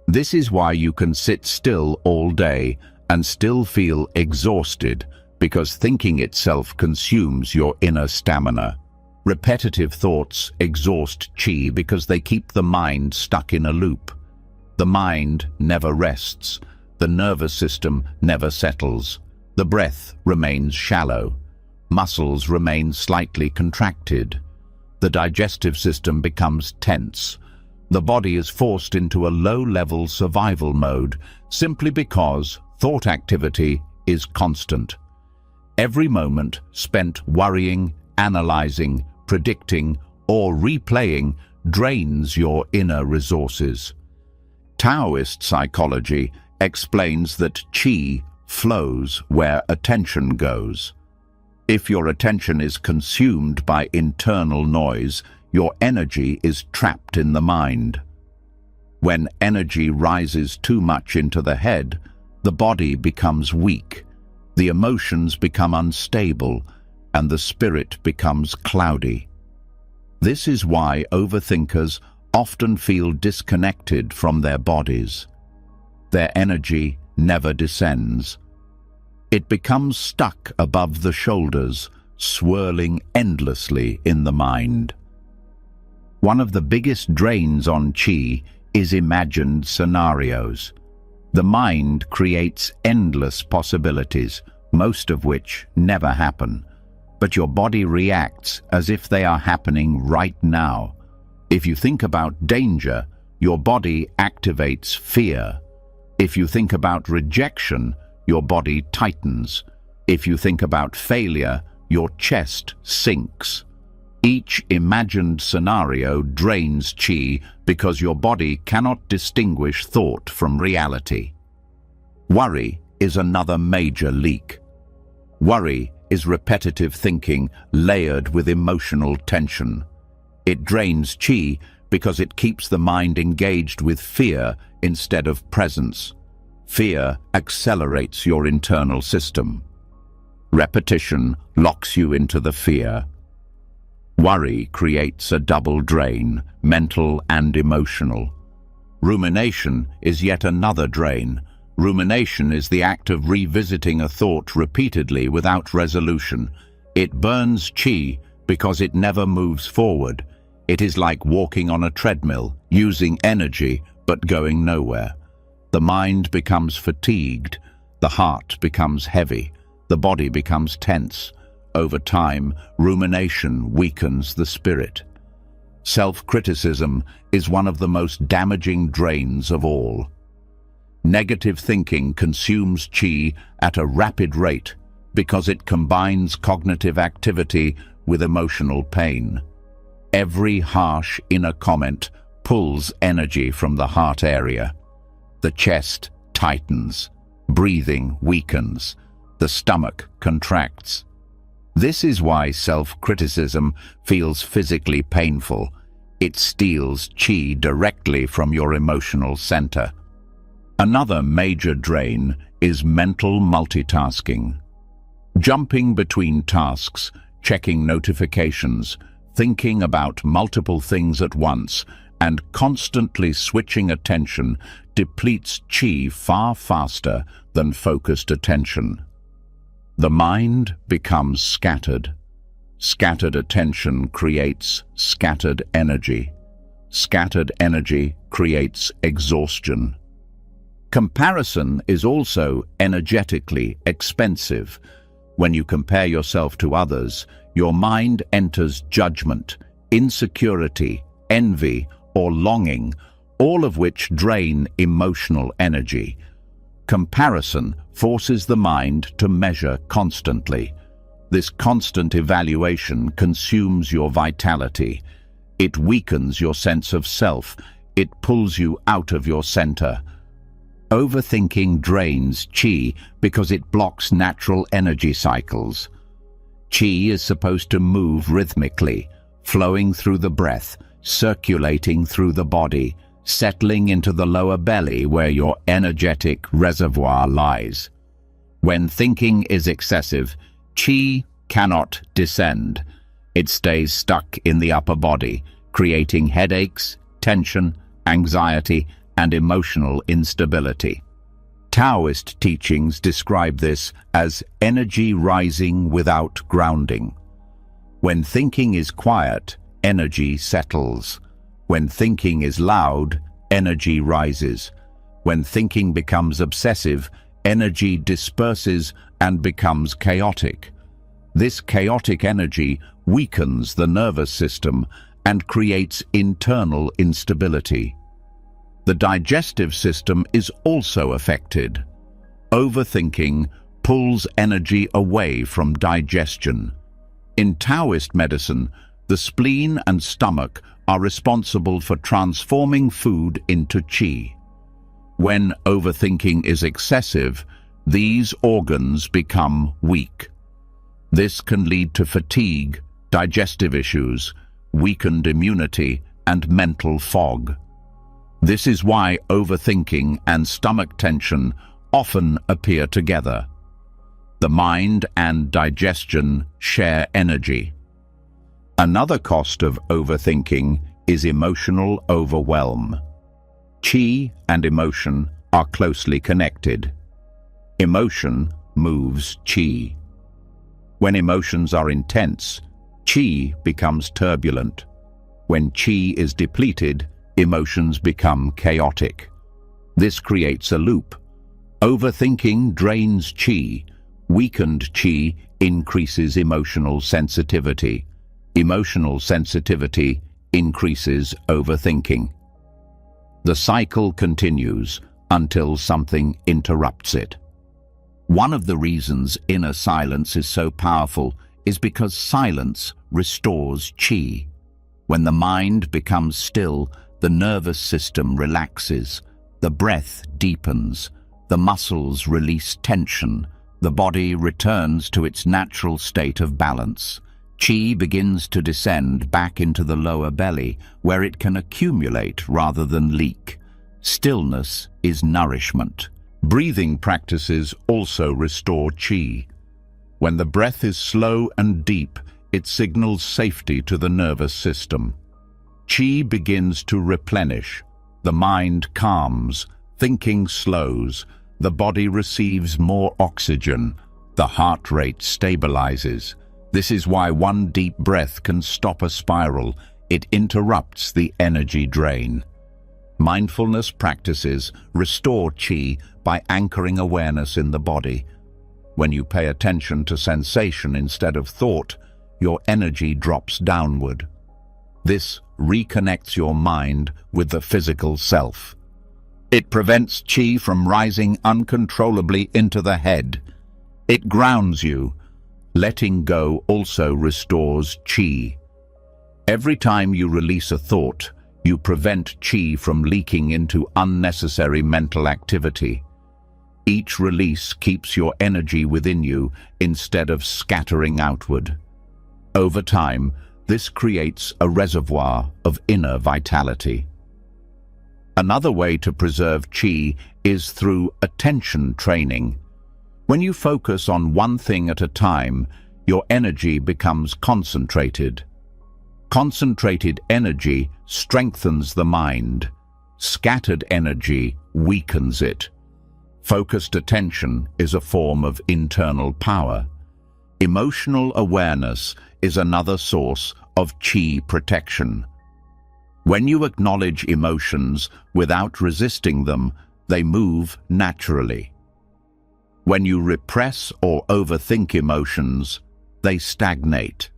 This is why you can sit still all day and still feel exhausted, because thinking itself consumes your inner stamina. Repetitive thoughts exhaust qi because they keep the mind stuck in a loop. The mind never rests. The nervous system never settles. The breath remains shallow. Muscles remain slightly contracted. The digestive system becomes tense. The body is forced into a low-level survival mode simply because thought activity is constant. Every moment spent worrying, analyzing, predicting, or replaying drains your inner resources. Taoist psychology explains that qi flows where attention goes. If your attention is consumed by internal noise, your energy is trapped in the mind. When energy rises too much into the head, the body becomes weak. The emotions become unstable, and the spirit becomes cloudy. This is why overthinkers often feel disconnected from their bodies. Their energy never descends. It becomes stuck above the shoulders, swirling endlessly in the mind. One of the biggest drains on qi is imagined scenarios. The mind creates endless possibilities, most of which never happen, but your body reacts as if they are happening right now. If you think about danger, your body activates fear. If you think about rejection, your body tightens. If you think about failure, your chest sinks. Each imagined scenario drains qi because your body cannot distinguish thought from reality. Worry is another major leak. Worry is repetitive thinking layered with emotional tension. It drains qi because it keeps the mind engaged with fear instead of presence. Fear accelerates your internal system. Repetition locks you into the fear. Worry creates a double drain, mental and emotional. Rumination is yet another drain. Rumination is the act of revisiting a thought repeatedly without resolution. It burns qi because it never moves forward. It is like walking on a treadmill, using energy but going nowhere. The mind becomes fatigued, the heart becomes heavy, the body becomes tense. Over time, rumination weakens the spirit. Self-criticism is one of the most damaging drains of all. Negative thinking consumes qi at a rapid rate because it combines cognitive activity with emotional pain. Every harsh inner comment pulls energy from the heart area. The chest tightens, breathing weakens, the stomach contracts. This is why self-criticism feels physically painful. It steals qi directly from your emotional center. Another major drain is mental multitasking. Jumping between tasks, checking notifications, thinking about multiple things at once, and constantly switching attention depletes qi far faster than focused attention. The mind becomes scattered. Scattered attention creates scattered energy. Scattered energy creates exhaustion. Comparison is also energetically expensive. When you compare yourself to others, your mind enters judgment, insecurity, envy, or longing, all of which drain emotional energy. Comparison forces the mind to measure constantly. This constant evaluation consumes your vitality. It weakens your sense of self. It pulls you out of your center. Overthinking drains qi because it blocks natural energy cycles. Qi is supposed to move rhythmically, flowing through the breath, circulating through the body, settling into the lower belly where your energetic reservoir lies. When thinking is excessive, qi cannot descend. It stays stuck in the upper body, creating headaches, tension, anxiety, and emotional instability. Taoist teachings describe this as energy rising without grounding. When thinking is quiet, energy settles. When thinking is loud, energy rises. When thinking becomes obsessive, energy disperses and becomes chaotic. This chaotic energy weakens the nervous system and creates internal instability. The digestive system is also affected. Overthinking pulls energy away from digestion. In Taoist medicine, the spleen and stomach are responsible for transforming food into qi. When overthinking is excessive, these organs become weak. This can lead to fatigue, digestive issues, weakened immunity, and mental fog. This is why overthinking and stomach tension often appear together. The mind and digestion share energy. Another cost of overthinking is emotional overwhelm. Qi and emotion are closely connected. Emotion moves qi. When emotions are intense, qi becomes turbulent. When qi is depleted, emotions become chaotic. This creates a loop. Overthinking drains qi. Weakened qi increases emotional sensitivity. Emotional sensitivity increases overthinking. The cycle continues until something interrupts it. One of the reasons inner silence is so powerful is because silence restores qi. When the mind becomes still, the nervous system relaxes, the breath deepens, the muscles release tension, the body returns to its natural state of balance. Qi begins to descend back into the lower belly, where it can accumulate rather than leak. Stillness is nourishment. Breathing practices also restore qi. When the breath is slow and deep, it signals safety to the nervous system. Qi begins to replenish. The mind calms, thinking slows, the body receives more oxygen, the heart rate stabilizes. This is why one deep breath can stop a spiral. It interrupts the energy drain. Mindfulness practices restore qi by anchoring awareness in the body. When you pay attention to sensation instead of thought, your energy drops downward. This reconnects your mind with the physical self. It prevents qi from rising uncontrollably into the head. It grounds you. Letting go also restores qi. Every time you release a thought, you prevent qi from leaking into unnecessary mental activity. Each release keeps your energy within you instead of scattering outward. Over time, this creates a reservoir of inner vitality. Another way to preserve qi is through attention training. When you focus on one thing at a time, your energy becomes concentrated. Concentrated energy strengthens the mind. Scattered energy weakens it. Focused attention is a form of internal power. Emotional awareness is another source of qi protection. When you acknowledge emotions without resisting them, they move naturally. When you repress or overthink emotions, they stagnate.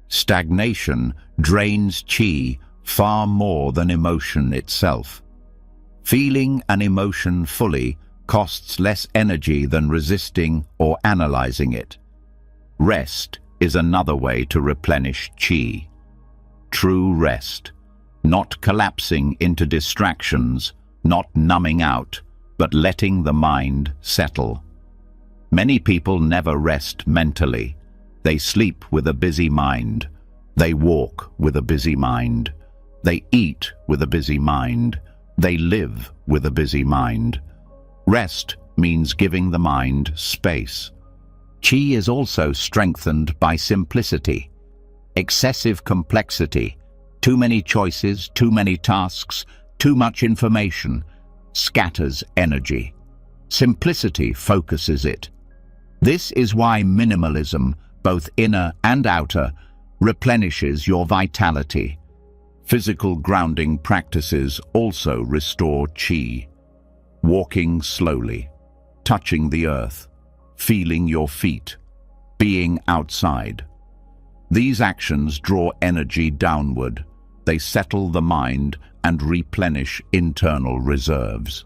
Stagnation drains qi far more than emotion itself. Feeling an emotion fully costs less energy than resisting or analyzing it. Rest is another way to replenish qi. True rest, not collapsing into distractions, not numbing out, but letting the mind settle. Many people never rest mentally. They sleep with a busy mind. They walk with a busy mind. They eat with a busy mind. They live with a busy mind. Rest means giving the mind space. Qi is also strengthened by simplicity. Excessive complexity, too many choices, too many tasks, too much information, scatters energy. Simplicity focuses it. This is why minimalism, both inner and outer, replenishes your vitality. Physical grounding practices also restore qi. Walking slowly, touching the earth, feeling your feet, being outside. These actions draw energy downward. They settle the mind and replenish internal reserves.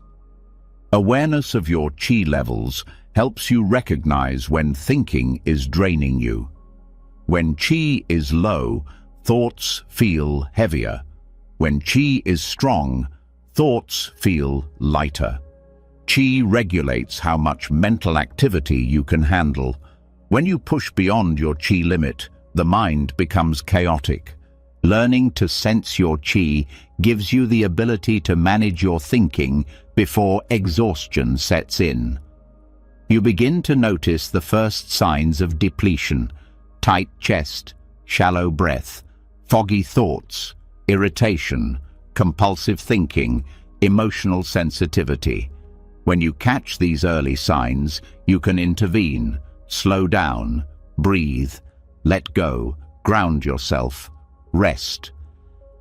Awareness of your qi levels helps you recognize when thinking is draining you. When qi is low, thoughts feel heavier. When qi is strong, thoughts feel lighter. Qi regulates how much mental activity you can handle. When you push beyond your qi limit, the mind becomes chaotic. Learning to sense your qi gives you the ability to manage your thinking before exhaustion sets in. you begin to notice the first signs of depletion: tight chest, shallow breath, foggy thoughts, irritation, compulsive thinking, emotional sensitivity. When you catch these early signs, you can intervene, slow down, breathe, let go, ground yourself, rest.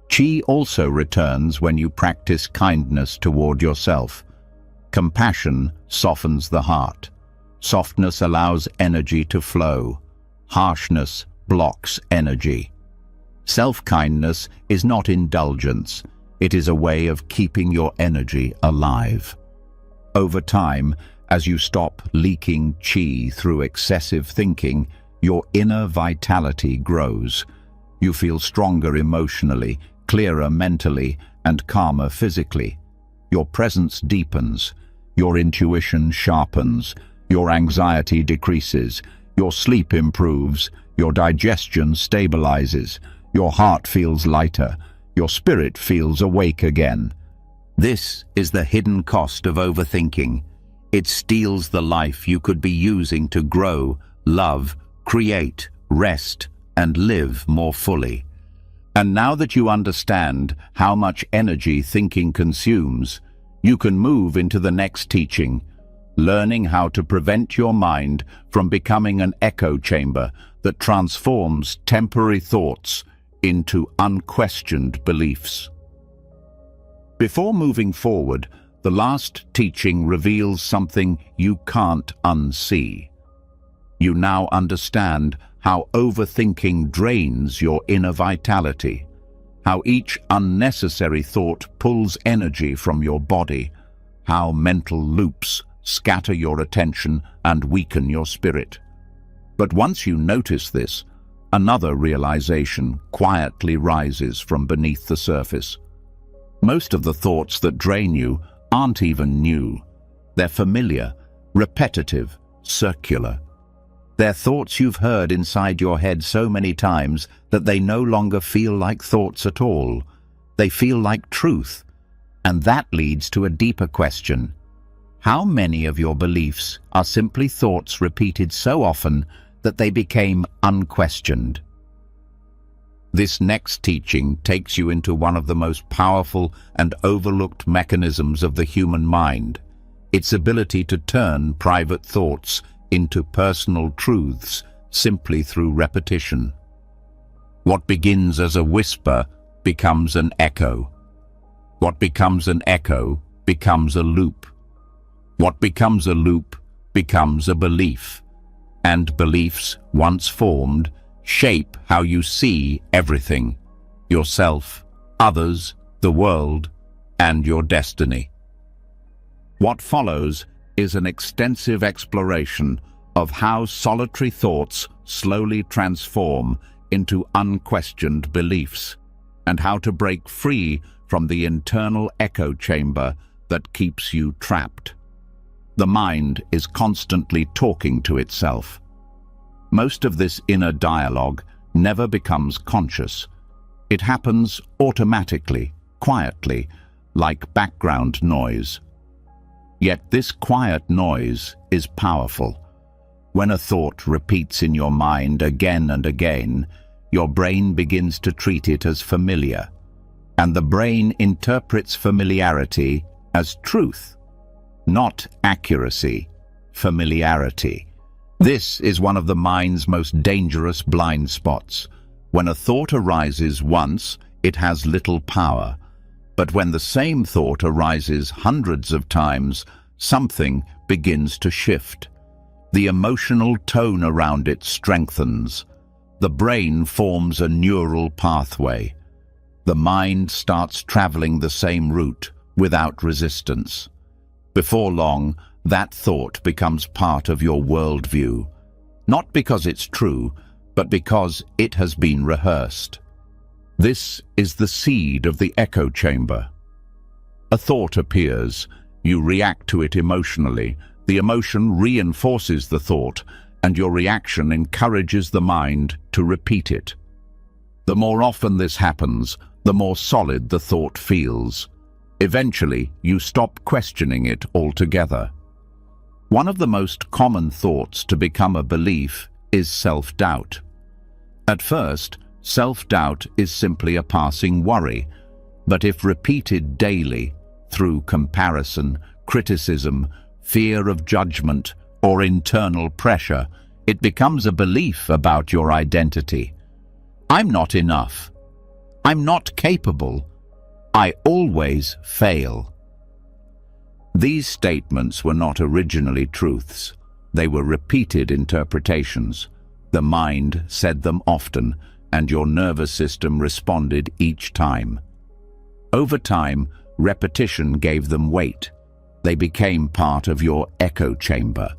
Qi also returns when you practice kindness toward yourself. Compassion softens the heart. Softness allows energy to flow. Harshness blocks energy. Self-kindness is not indulgence. It is a way of keeping your energy alive. Over time, as you stop leaking qi through excessive thinking, your inner vitality grows. You feel stronger emotionally, clearer mentally, and calmer physically. Your presence deepens. Your intuition sharpens. Your anxiety decreases. Your sleep improves. Your digestion stabilizes. Your heart feels lighter. Your spirit feels awake again. This is the hidden cost of overthinking. It steals the life you could be using to grow, love, create, rest, and live more fully. And now that you understand how much energy thinking consumes, you can move into the next teaching, learning how to prevent your mind from becoming an echo chamber that transforms temporary thoughts into unquestioned beliefs. Before moving forward, the last teaching reveals something you can't unsee. You now understand how overthinking drains your inner vitality, how each unnecessary thought pulls energy from your body, how mental loops scatter your attention and weaken your spirit. But once you notice this, another realization quietly rises from beneath the surface. Most of the thoughts that drain you aren't even new. They're familiar, repetitive, circular. They're thoughts you've heard inside your head so many times that they no longer feel like thoughts at all. They feel like truth. And that leads to a deeper question. How many of your beliefs are simply thoughts repeated so often that they became unquestioned? This next teaching takes you into one of the most powerful and overlooked mechanisms of the human mind, its ability to turn private thoughts into personal truths simply through repetition. What begins as a whisper becomes an echo. What becomes an echo becomes a loop. What becomes a loop becomes a belief. And beliefs, once formed, shape how you see everything: yourself, others, the world, and your destiny. What follows is an extensive exploration of how solitary thoughts slowly transform into unquestioned beliefs, and how to break free from the internal echo chamber that keeps you trapped. The mind is constantly talking to itself. Most of this inner dialogue never becomes conscious. It happens automatically, quietly, like background noise. Yet this quiet noise is powerful. When a thought repeats in your mind again and again, your brain begins to treat it as familiar, and the brain interprets familiarity as truth, not accuracy, familiarity. This is one of the mind's most dangerous blind spots. When a thought arises once, it has little power. But when the same thought arises hundreds of times, something begins to shift. The emotional tone around it strengthens. The brain forms a neural pathway. The mind starts traveling the same route without resistance. Before long, that thought becomes part of your worldview, not because it's true, but because it has been rehearsed. This is the seed of the echo chamber. A thought appears, you react to it emotionally, the emotion reinforces the thought, and your reaction encourages the mind to repeat it. The more often this happens, the more solid the thought feels. Eventually, you stop questioning it altogether. One of the most common thoughts to become a belief is self-doubt. At first, self-doubt is simply a passing worry, but if repeated daily, through comparison, criticism, fear of judgment, or internal pressure, it becomes a belief about your identity. I'm not enough. I'm not capable. I always fail. These statements were not originally truths. They were repeated interpretations. The mind said them often, and your nervous system responded each time. Over time, repetition gave them weight. They became part of your echo chamber.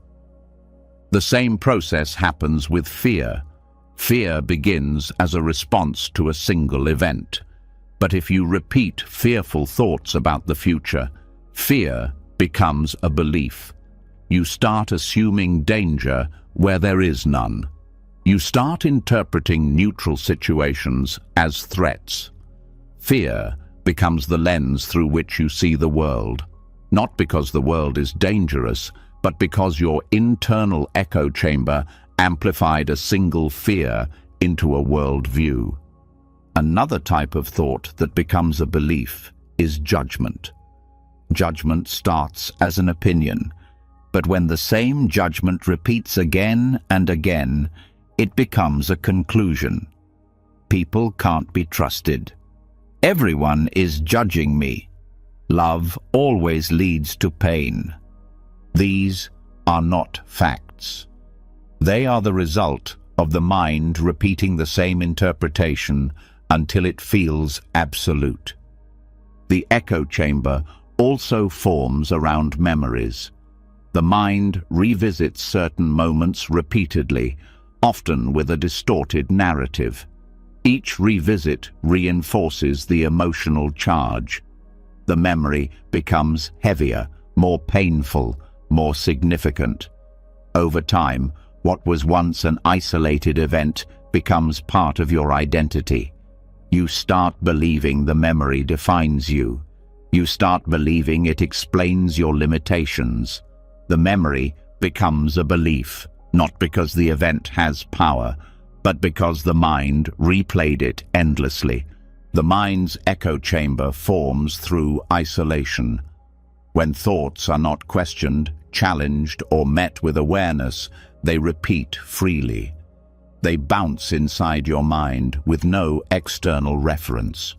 The same process happens with fear. Fear begins as a response to a single event. But if you repeat fearful thoughts about the future, fear becomes a belief. You start assuming danger where there is none. You start interpreting neutral situations as threats. Fear becomes the lens through which you see the world, not because the world is dangerous, but because your internal echo chamber amplified a single fear into a world view. Another type of thought that becomes a belief is judgment. Judgment starts as an opinion, but when the same judgment repeats again and again, it becomes a conclusion. People can't be trusted. Everyone is judging me. Love always leads to pain. These are not facts. They are the result of the mind repeating the same interpretation until it feels absolute. The echo chamber also forms around memories. The mind revisits certain moments repeatedly, often with a distorted narrative. Each revisit reinforces the emotional charge. The memory becomes heavier, more painful, more significant. Over time, what was once an isolated event becomes part of your identity. You start believing the memory defines you. You start believing it explains your limitations. The memory becomes a belief, not because the event has power, but because the mind replayed it endlessly. The mind's echo chamber forms through isolation. When thoughts are not questioned, challenged, or met with awareness, they repeat freely. They bounce inside your mind with no external reference.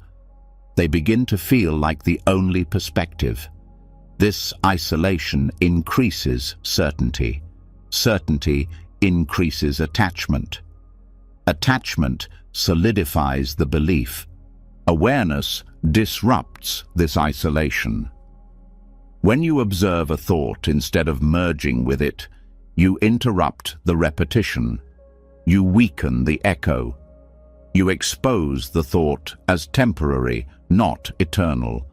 They begin to feel like the only perspective. This isolation increases certainty. Certainty increases attachment. Attachment solidifies the belief. Awareness disrupts this isolation. When you observe a thought instead of merging with it, you interrupt the repetition. You weaken the echo. You expose the thought as temporary, not eternal.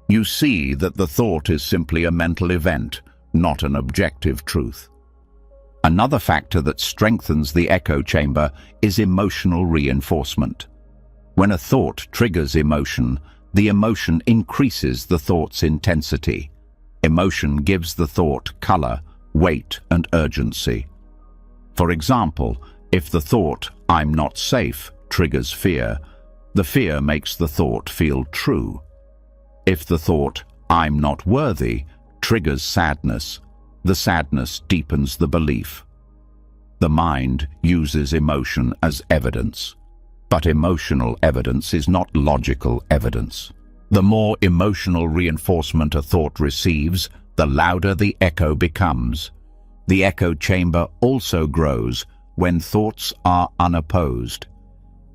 You see that the thought is simply a mental event, not an objective truth. Another factor that strengthens the echo chamber is emotional reinforcement. When a thought triggers emotion, the emotion increases the thought's intensity. Emotion gives the thought color, weight, and urgency. For example, if the thought, "I'm not safe," triggers fear, the fear makes the thought feel true. If the thought, "I'm not worthy," triggers sadness, the sadness deepens the belief. The mind uses emotion as evidence. But emotional evidence is not logical evidence. The more emotional reinforcement a thought receives, the louder the echo becomes. The echo chamber also grows when thoughts are unopposed.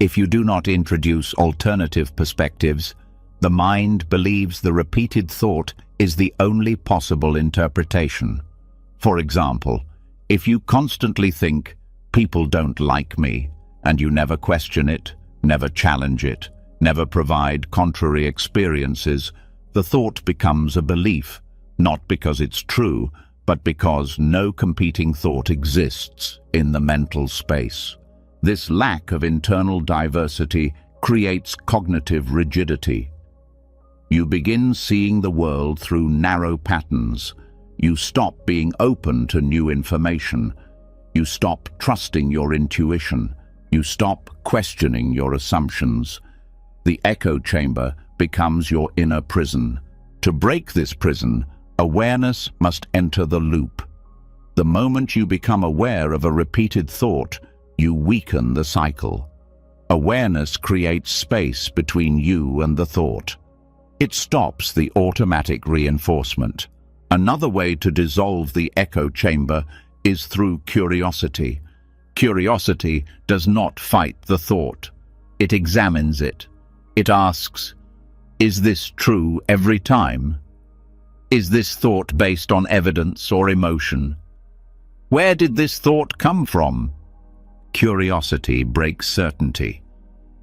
If you do not introduce alternative perspectives, the mind believes the repeated thought is the only possible interpretation. For example, if you constantly think, "People don't like me," and you never question it, never challenge it, never provide contrary experiences, the thought becomes a belief, not because it's true, but because no competing thought exists in the mental space. This lack of internal diversity creates cognitive rigidity. You begin seeing the world through narrow patterns. You stop being open to new information. You stop trusting your intuition. You stop questioning your assumptions. The echo chamber becomes your inner prison. To break this prison, awareness must enter the loop. The moment you become aware of a repeated thought, you weaken the cycle. Awareness creates space between you and the thought. It stops the automatic reinforcement. Another way to dissolve the echo chamber is through curiosity. Curiosity does not fight the thought. It examines it. It asks, is this true every time? Is this thought based on evidence or emotion? Where did this thought come from? Curiosity breaks certainty.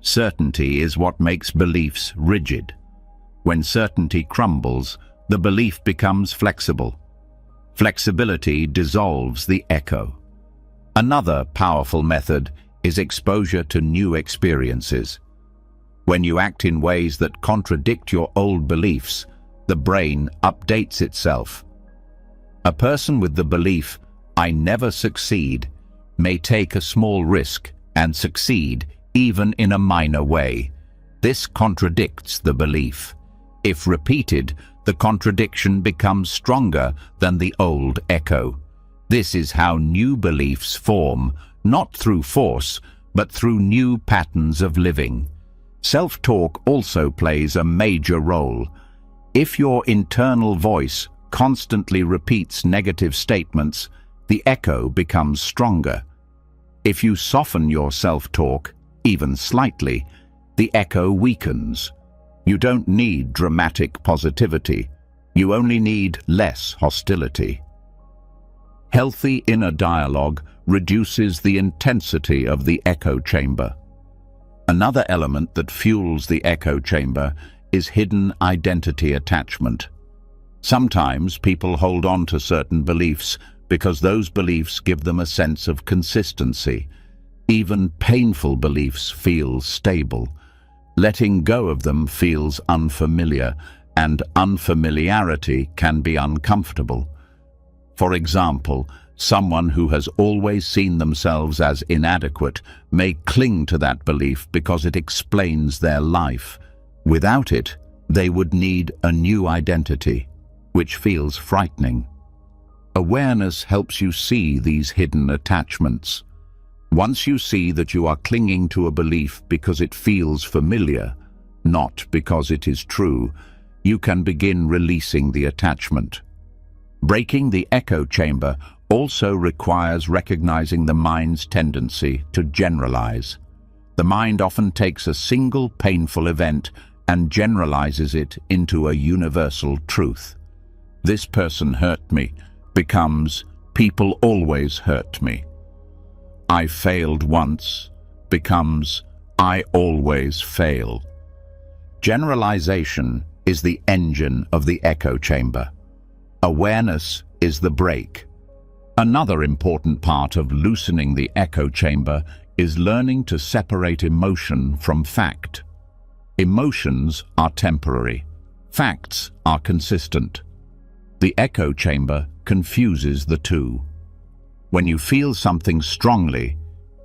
Certainty is what makes beliefs rigid. When certainty crumbles, the belief becomes flexible. Flexibility dissolves the echo. Another powerful method is exposure to new experiences. When you act in ways that contradict your old beliefs, the brain updates itself. A person with the belief, "I never succeed," may take a small risk and succeed even in a minor way. This contradicts the belief. If repeated, the contradiction becomes stronger than the old echo. This is how new beliefs form, not through force, but through new patterns of living. Self-talk also plays a major role. If your internal voice constantly repeats negative statements, the echo becomes stronger. If you soften your self-talk, even slightly, the echo weakens. You don't need dramatic positivity. You only need less hostility. Healthy inner dialogue reduces the intensity of the echo chamber. Another element that fuels the echo chamber is hidden identity attachment. Sometimes people hold on to certain beliefs because those beliefs give them a sense of consistency. Even painful beliefs feel stable. Letting go of them feels unfamiliar, and unfamiliarity can be uncomfortable. For example, someone who has always seen themselves as inadequate may cling to that belief because it explains their life. Without it, they would need a new identity, which feels frightening. Awareness helps you see these hidden attachments. Once you see that you are clinging to a belief because it feels familiar, not because it is true, you can begin releasing the attachment. Breaking the echo chamber also requires recognizing the mind's tendency to generalize. The mind often takes a single painful event and generalizes it into a universal truth. "This person hurt me" becomes "people always hurt me." "I failed once" becomes "I always fail." Generalization is the engine of the echo chamber. Awareness is the brake. Another important part of loosening the echo chamber is learning to separate emotion from fact. Emotions are temporary. Facts are consistent. The echo chamber confuses the two. When you feel something strongly,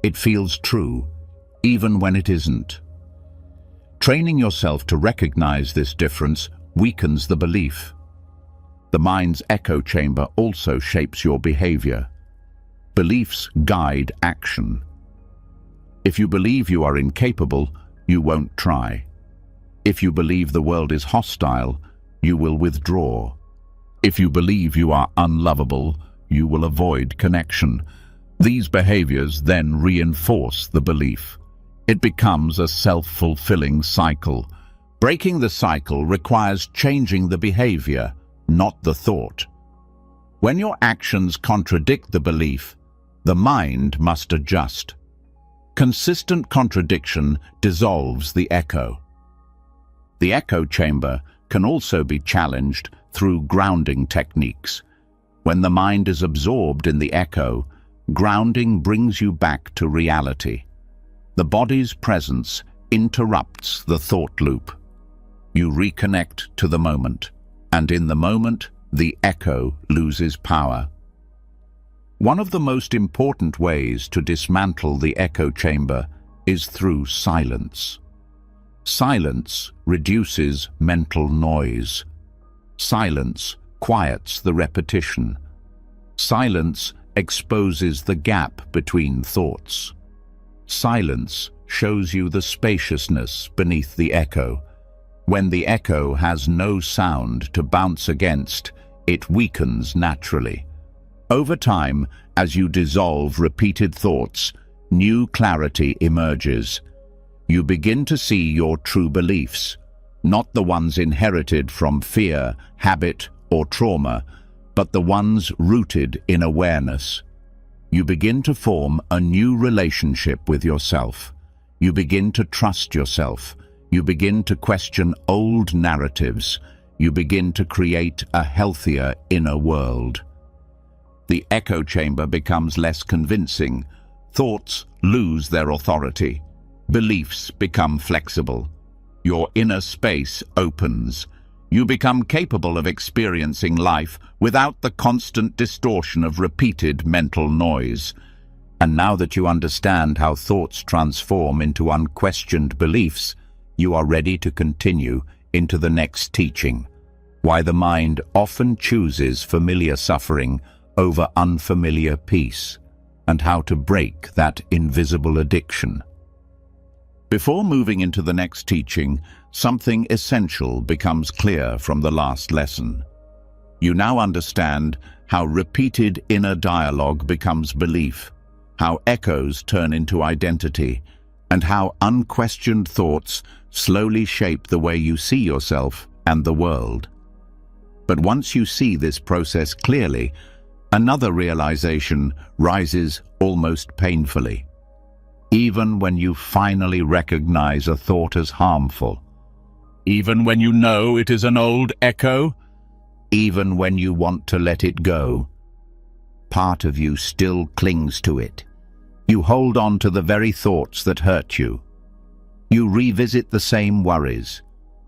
it feels true, even when it isn't. Training yourself to recognize this difference weakens the belief. The mind's echo chamber also shapes your behavior. Beliefs guide action. If you believe you are incapable, you won't try. If you believe the world is hostile, you will withdraw. If you believe you are unlovable, you will avoid connection. These behaviors then reinforce the belief. It becomes a self-fulfilling cycle. Breaking the cycle requires changing the behavior, not the thought. When your actions contradict the belief, the mind must adjust. Consistent contradiction dissolves the echo. The echo chamber can also be challenged through grounding techniques. When the mind is absorbed in the echo, grounding brings you back to reality. The body's presence interrupts the thought loop. You reconnect to the moment, and in the moment, the echo loses power. One of the most important ways to dismantle the echo chamber is through silence. Silence reduces mental noise. Silence quiets the repetition. Silence exposes the gap between thoughts. Silence shows you the spaciousness beneath the echo. When the echo has no sound to bounce against, it weakens naturally. Over time, as you dissolve repeated thoughts, new clarity emerges. You begin to see your true beliefs, not the ones inherited from fear, habit, or trauma, but the ones rooted in awareness. You begin to form a new relationship with yourself. You begin to trust yourself. You begin to question old narratives. You begin to create a healthier inner world. The echo chamber becomes less convincing. Thoughts lose their authority. Beliefs become flexible. Your inner space opens. You become capable of experiencing life without the constant distortion of repeated mental noise. And now that you understand how thoughts transform into unquestioned beliefs, you are ready to continue into the next teaching. Why the mind often chooses familiar suffering over unfamiliar peace, and how to break that invisible addiction. Before moving into the next teaching, something essential becomes clear from the last lesson. You now understand how repeated inner dialogue becomes belief, how echoes turn into identity, and how unquestioned thoughts slowly shape the way you see yourself and the world. But once you see this process clearly, another realization rises almost painfully. Even when you finally recognize a thought as harmful, even when you know it is an old echo, even when you want to let it go, part of you still clings to it. You hold on to the very thoughts that hurt you. You revisit the same worries.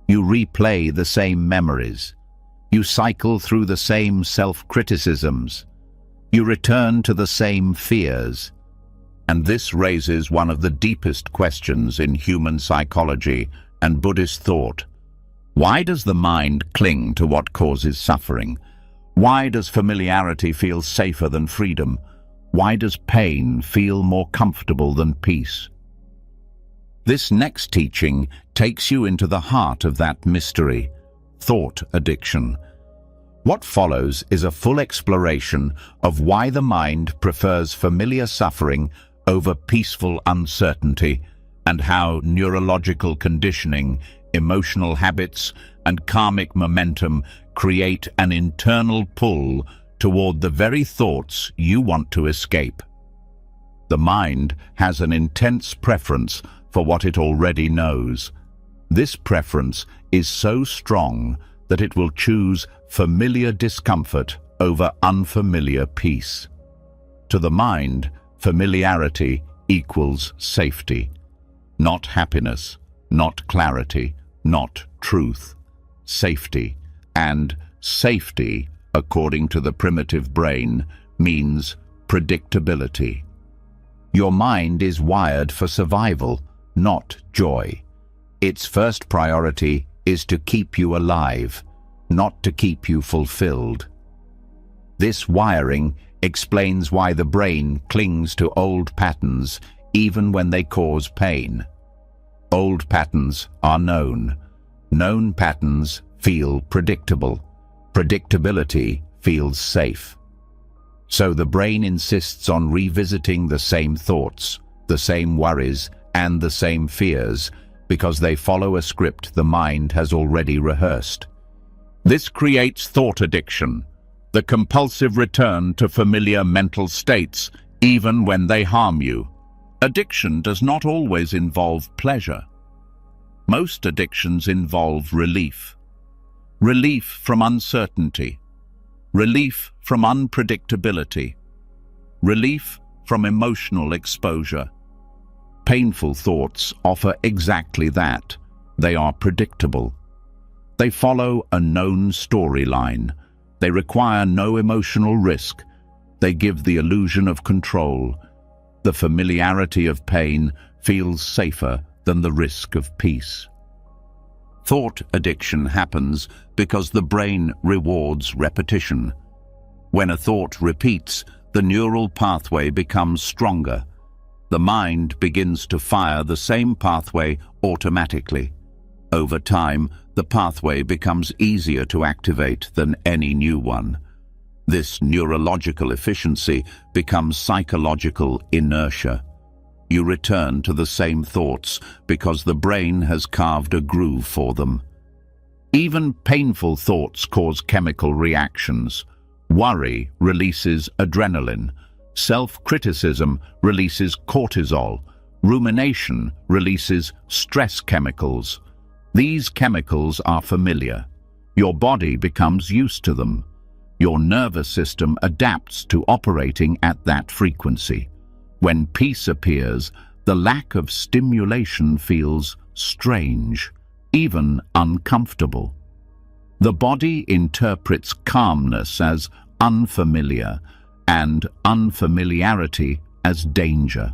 You replay the same memories. You cycle through the same self-criticisms. You return to the same fears. And this raises one of the deepest questions in human psychology and Buddhist thought. Why does the mind cling to what causes suffering? Why does familiarity feel safer than freedom? Why does pain feel more comfortable than peace? This next teaching takes you into the heart of that mystery, thought addiction. What follows is a full exploration of why the mind prefers familiar suffering over peaceful uncertainty, and how neurological conditioning, emotional habits, and karmic momentum create an internal pull toward the very thoughts you want to escape. The mind has an intense preference for what it already knows. This preference is so strong that it will choose familiar discomfort over unfamiliar peace. To the mind, familiarity equals safety, not happiness, not clarity, not truth. Safety. And safety, according to the primitive brain, means predictability. Your mind is wired for survival, not joy. Its first priority is to keep you alive, not to keep you fulfilled. This wiring explains why the brain clings to old patterns even when they cause pain. Old patterns are known. Known patterns feel predictable. Predictability feels safe. So the brain insists on revisiting the same thoughts, the same worries, and the same fears, because they follow a script the mind has already rehearsed. This creates thought addiction, the compulsive return to familiar mental states, even when they harm you. Addiction does not always involve pleasure. Most addictions involve relief. Relief from uncertainty. Relief from unpredictability. Relief from emotional exposure. Painful thoughts offer exactly that. They are predictable. They follow a known storyline. They require no emotional risk. They give the illusion of control. The familiarity of pain feels safer than the risk of peace. Thought addiction happens because the brain rewards repetition. When a thought repeats, the neural pathway becomes stronger. The mind begins to fire the same pathway automatically. Over time, the pathway becomes easier to activate than any new one. This neurological efficiency becomes psychological inertia. You return to the same thoughts because the brain has carved a groove for them. Even painful thoughts cause chemical reactions. Worry releases adrenaline. Self-criticism releases cortisol. Rumination releases stress chemicals. These chemicals are familiar. Your body becomes used to them. Your nervous system adapts to operating at that frequency. When peace appears, the lack of stimulation feels strange, even uncomfortable. The body interprets calmness as unfamiliar and unfamiliarity as danger.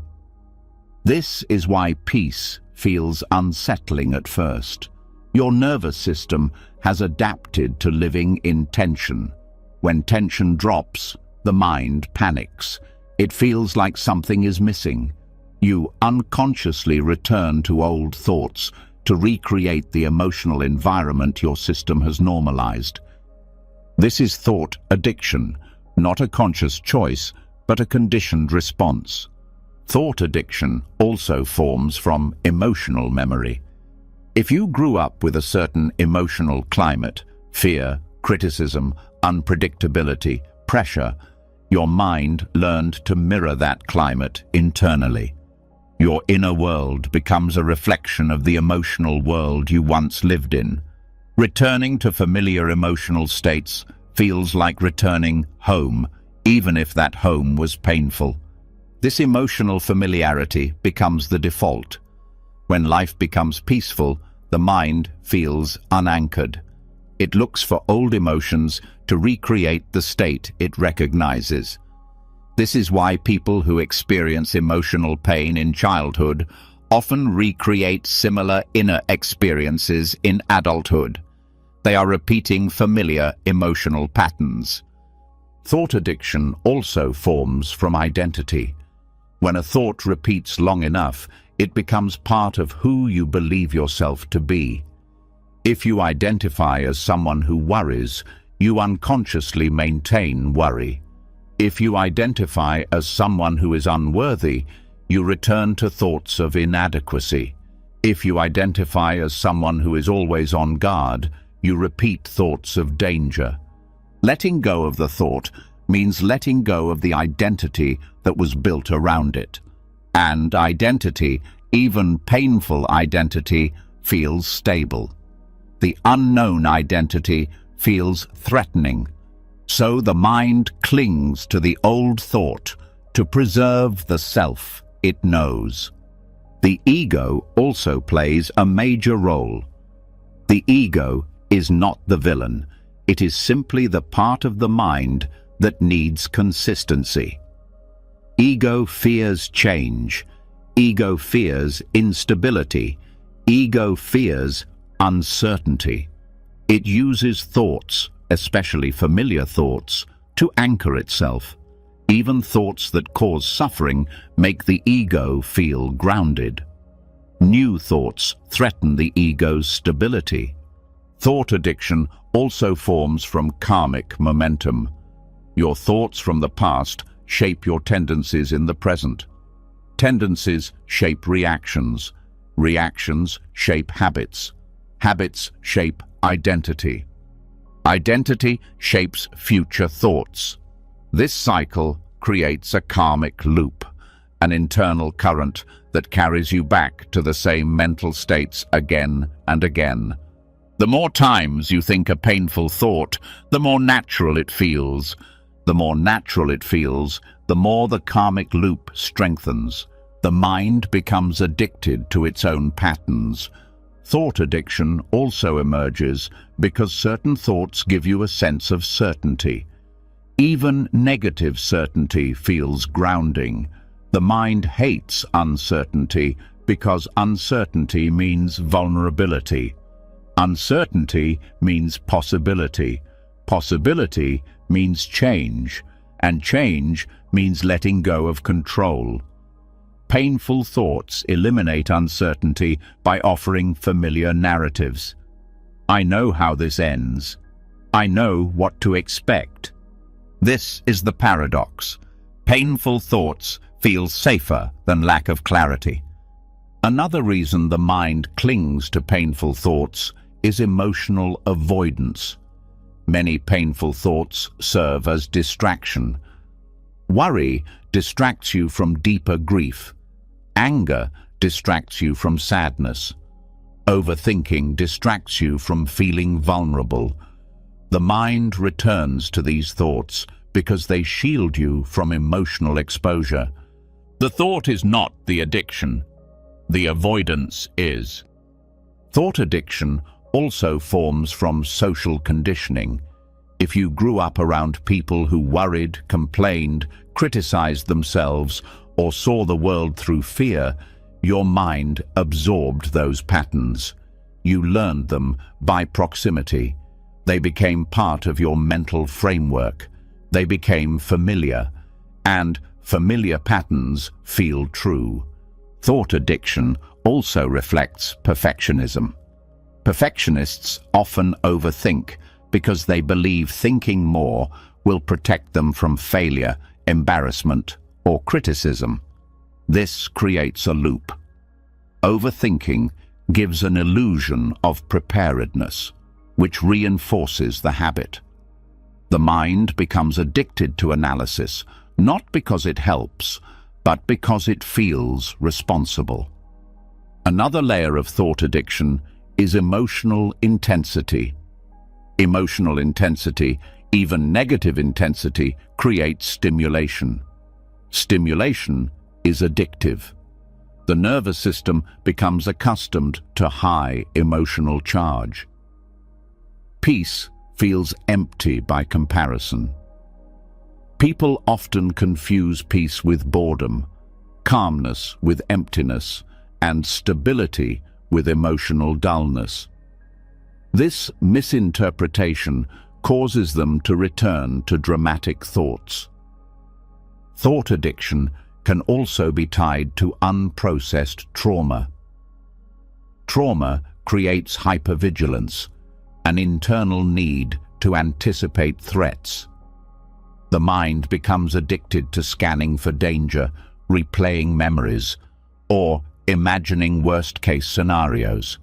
This is why peace feels unsettling at first. Your nervous system has adapted to living in tension. When tension drops, the mind panics. It feels like something is missing. You unconsciously return to old thoughts to recreate the emotional environment your system has normalized. This is thought addiction, not a conscious choice, but a conditioned response. Thought addiction also forms from emotional memory. If you grew up with a certain emotional climate, fear, criticism, unpredictability, pressure, your mind learned to mirror that climate internally. Your inner world becomes a reflection of the emotional world you once lived in. Returning to familiar emotional states feels like returning home, even if that home was painful. This emotional familiarity becomes the default. When life becomes peaceful, the mind feels unanchored. It looks for old emotions to recreate the state it recognizes. This is why people who experience emotional pain in childhood often recreate similar inner experiences in adulthood. They are repeating familiar emotional patterns. Thought addiction also forms from identity. When a thought repeats long enough, it becomes part of who you believe yourself to be. If you identify as someone who worries, you unconsciously maintain worry. If you identify as someone who is unworthy, you return to thoughts of inadequacy. If you identify as someone who is always on guard, you repeat thoughts of danger. Letting go of the thought means letting go of the identity that was built around it. And identity, even painful identity, feels stable. The unknown identity feels threatening. So the mind clings to the old thought to preserve the self it knows. The ego also plays a major role. The ego is not the villain. It is simply the part of the mind that needs consistency. Ego fears change. Ego fears instability. Ego fears uncertainty. It uses thoughts, especially familiar thoughts, to anchor itself. Even thoughts that cause suffering make the ego feel grounded. New thoughts threaten the ego's stability. Thought addiction also forms from karmic momentum. Your thoughts from the past shape your tendencies in the present. Tendencies shape reactions. Reactions shape habits. Habits shape identity. Identity shapes future thoughts. This cycle creates a karmic loop, an internal current that carries you back to the same mental states again and again. The more times you think a painful thought, the more natural it feels. The more natural it feels, the more the karmic loop strengthens. The mind becomes addicted to its own patterns. Thought addiction also emerges because certain thoughts give you a sense of certainty. Even negative certainty feels grounding. The mind hates uncertainty because uncertainty means vulnerability. Uncertainty means possibility. Possibility means change, and change means letting go of control. Painful thoughts eliminate uncertainty by offering familiar narratives. I know how this ends. I know what to expect. This is the paradox. Painful thoughts feel safer than lack of clarity. Another reason the mind clings to painful thoughts is emotional avoidance. Many painful thoughts serve as distraction. Worry distracts you from deeper grief. Anger distracts you from sadness. Overthinking distracts you from feeling vulnerable. The mind returns to these thoughts because they shield you from emotional exposure. The thought is not the addiction. The avoidance is. Thought addiction also forms from social conditioning. If you grew up around people who worried, complained, criticized themselves, or saw the world through fear, your mind absorbed those patterns. You learned them by proximity. They became part of your mental framework. They became familiar, and familiar patterns feel true. Thought addiction also reflects perfectionism. Perfectionists often overthink because they believe thinking more will protect them from failure, embarrassment, or criticism. This creates a loop. Overthinking gives an illusion of preparedness, which reinforces the habit. The mind becomes addicted to analysis, not because it helps, but because it feels responsible. Another layer of thought addiction is emotional intensity. Emotional intensity, even negative intensity, creates stimulation. Stimulation is addictive. The nervous system becomes accustomed to high emotional charge. Peace feels empty by comparison. People often confuse peace with boredom, calmness with emptiness, and stability with emotional dullness. This misinterpretation causes them to return to dramatic thoughts. Thought addiction can also be tied to unprocessed trauma. Trauma creates hypervigilance, an internal need to anticipate threats. The mind becomes addicted to scanning for danger, replaying memories, or imagining worst-case scenarios.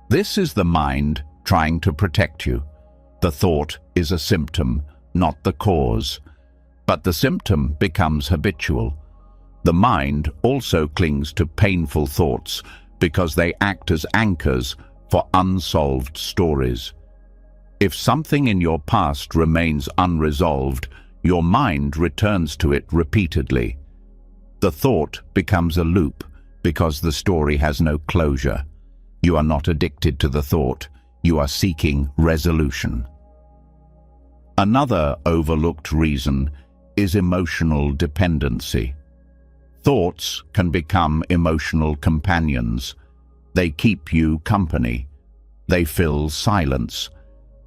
This is the mind trying to protect you. The thought is a symptom, not the cause. But the symptom becomes habitual. The mind also clings to painful thoughts because they act as anchors for unsolved stories. If something in your past remains unresolved, your mind returns to it repeatedly. The thought becomes a loop because the story has no closure. You are not addicted to the thought, you are seeking resolution. Another overlooked reason is emotional dependency. Thoughts can become emotional companions. They keep you company. They fill silence.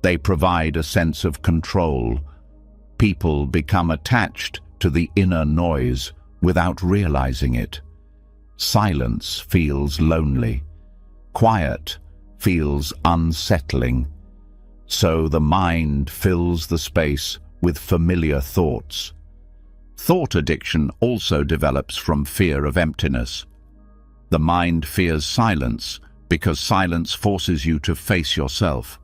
They provide a sense of control. People become attached to the inner noise without realizing it. Silence feels lonely. Quiet feels unsettling. So the mind fills the space with familiar thoughts. Thought addiction also develops from fear of emptiness. The mind fears silence because silence forces you to face yourself.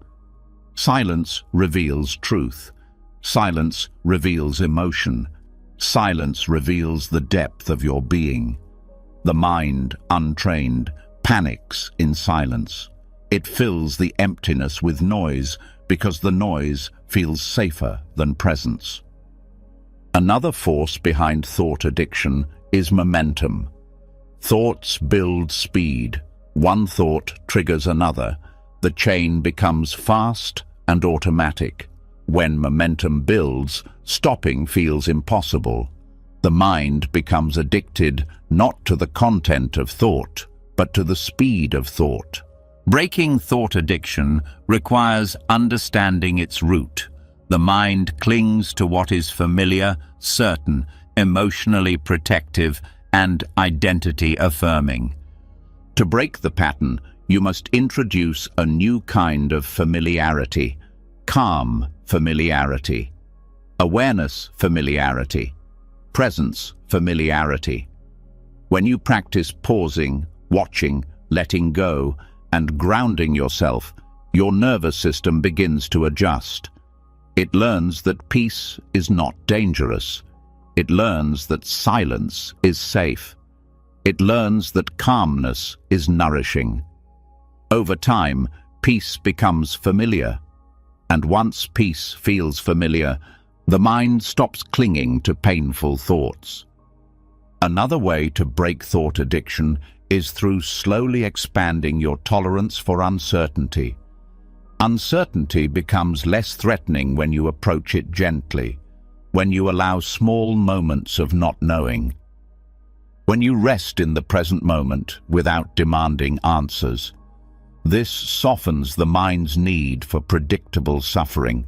Silence reveals truth. Silence reveals emotion. Silence reveals the depth of your being. The mind, untrained, panics in silence. It fills the emptiness with noise because the noise feels safer than presence. Another force behind thought addiction is momentum. Thoughts build speed. One thought triggers another. The chain becomes fast and automatic. When momentum builds, stopping feels impossible. The mind becomes addicted not to the content of thought, but to the speed of thought. Breaking thought addiction requires understanding its root. The mind clings to what is familiar, certain, emotionally protective, and identity-affirming. To break the pattern, you must introduce a new kind of familiarity, calm familiarity, awareness familiarity, presence familiarity. When you practice pausing, watching, letting go, and grounding yourself, your nervous system begins to adjust. It learns that peace is not dangerous. It learns that silence is safe. It learns that calmness is nourishing. Over time, peace becomes familiar. And once peace feels familiar, the mind stops clinging to painful thoughts. Another way to break thought addiction is through slowly expanding your tolerance for uncertainty. Uncertainty becomes less threatening when you approach it gently, when you allow small moments of not knowing. When you rest in the present moment without demanding answers, this softens the mind's need for predictable suffering.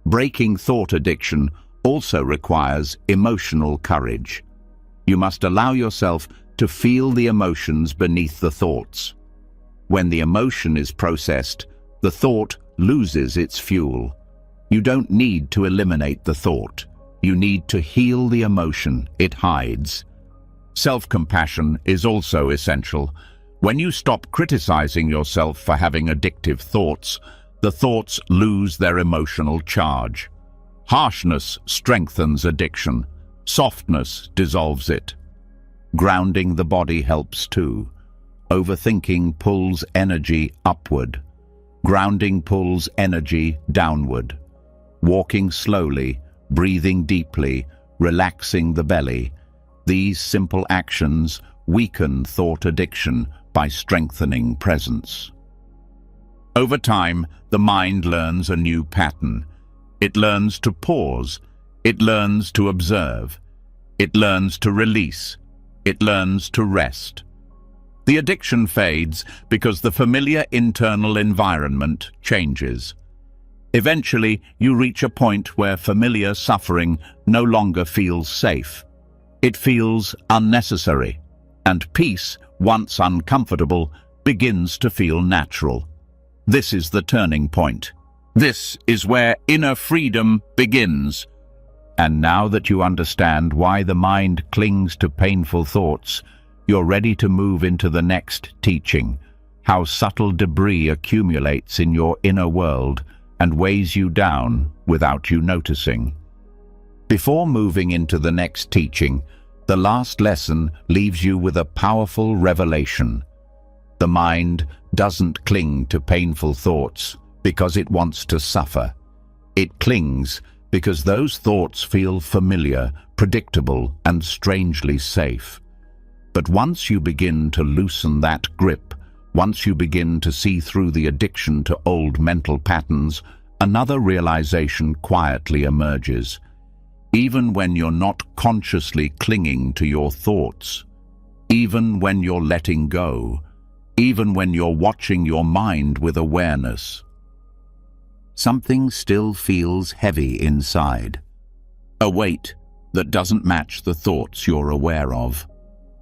Breaking thought addiction also requires emotional courage. You must allow yourself to feel the emotions beneath the thoughts. When the emotion is processed, the thought loses its fuel. You don't need to eliminate the thought. You need to heal the emotion it hides. Self-compassion is also essential. When you stop criticizing yourself for having addictive thoughts, the thoughts lose their emotional charge. Harshness strengthens addiction. Softness dissolves it. Grounding the body helps too. Overthinking pulls energy upward. Grounding pulls energy downward. Walking slowly, breathing deeply, relaxing the belly. These simple actions weaken thought addiction by strengthening presence. Over time, the mind learns a new pattern. It learns to pause. It learns to observe. It learns to release. It learns to rest. The addiction fades because the familiar internal environment changes. Eventually, you reach a point where familiar suffering no longer feels safe. It feels unnecessary, and peace, once uncomfortable, begins to feel natural. This is the turning point. This is where inner freedom begins. And now that you understand why the mind clings to painful thoughts, you're ready to move into the next teaching, how subtle debris accumulates in your inner world and weighs you down without you noticing. Before moving into the next teaching, the last lesson leaves you with a powerful revelation. The mind doesn't cling to painful thoughts because it wants to suffer. It clings because those thoughts feel familiar, predictable, and strangely safe. But once you begin to loosen that grip, once you begin to see through the addiction to old mental patterns, another realization quietly emerges. Even when you're not consciously clinging to your thoughts, even when you're letting go, even when you're watching your mind with awareness, something still feels heavy inside. A weight that doesn't match the thoughts you're aware of.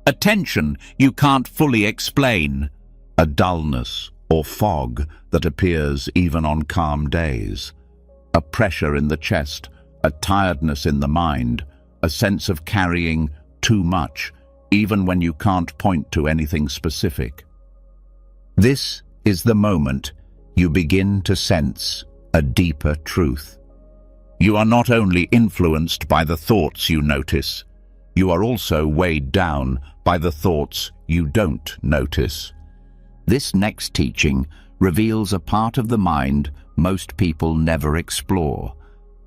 A tension you can't fully explain. A dullness or fog that appears even on calm days. A pressure in the chest, a tiredness in the mind, a sense of carrying too much, even when you can't point to anything specific. This is the moment you begin to sense a deeper truth. You are not only influenced by the thoughts you notice, you are also weighed down by the thoughts you don't notice. This next teaching reveals a part of the mind most people never explore,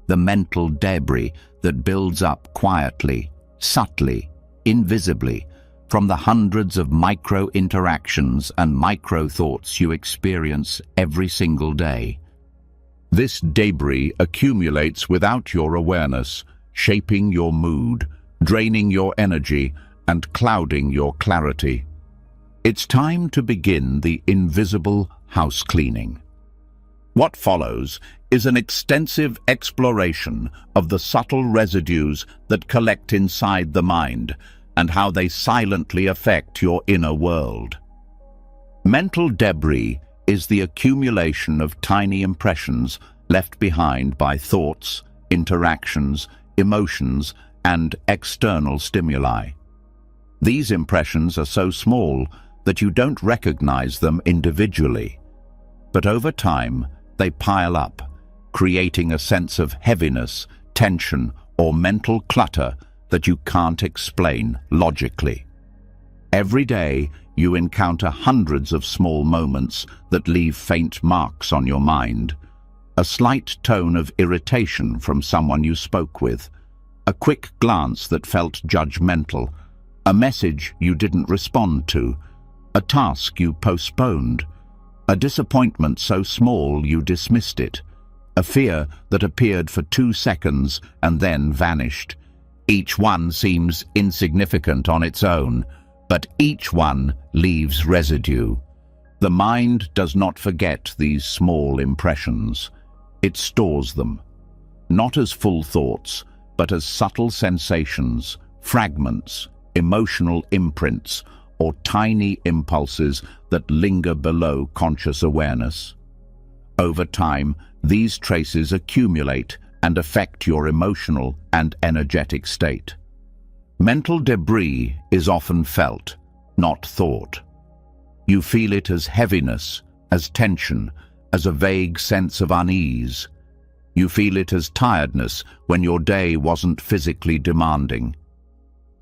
the mental debris that builds up quietly, subtly, invisibly, from the hundreds of micro-interactions and micro-thoughts you experience every single day. This debris accumulates without your awareness, shaping your mood, draining your energy, and clouding your clarity. It's time to begin the invisible house cleaning. What follows is an extensive exploration of the subtle residues that collect inside the mind and how they silently affect your inner world. Mental debris is the accumulation of tiny impressions left behind by thoughts, interactions, emotions, and external stimuli. These impressions are so small that you don't recognize them individually, but over time they pile up, creating a sense of heaviness, tension, or mental clutter that you can't explain logically. Every day, you encounter hundreds of small moments that leave faint marks on your mind. A slight tone of irritation from someone you spoke with, a quick glance that felt judgmental, a message you didn't respond to, a task you postponed, a disappointment so small you dismissed it, a fear that appeared for 2 seconds and then vanished. Each one seems insignificant on its own, but each one leaves residue. The mind does not forget these small impressions. It stores them, not as full thoughts, but as subtle sensations, fragments, emotional imprints, or tiny impulses that linger below conscious awareness. Over time, these traces accumulate and affect your emotional and energetic state. Mental debris is often felt, not thought. You feel it as heaviness, as tension, as a vague sense of unease. You feel it as tiredness when your day wasn't physically demanding.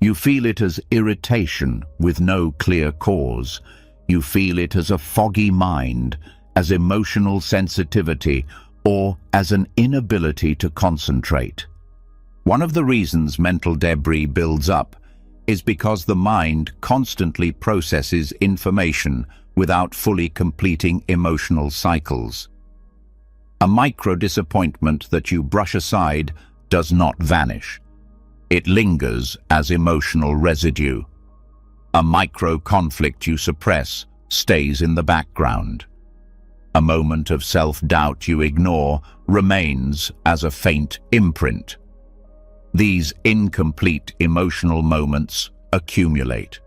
You feel it as irritation with no clear cause. You feel it as a foggy mind, as emotional sensitivity, or as an inability to concentrate. One of the reasons mental debris builds up is because the mind constantly processes information without fully completing emotional cycles. A micro-disappointment that you brush aside does not vanish. It lingers as emotional residue. A micro-conflict you suppress stays in the background. A moment of self-doubt you ignore remains as a faint imprint. These incomplete emotional moments accumulate.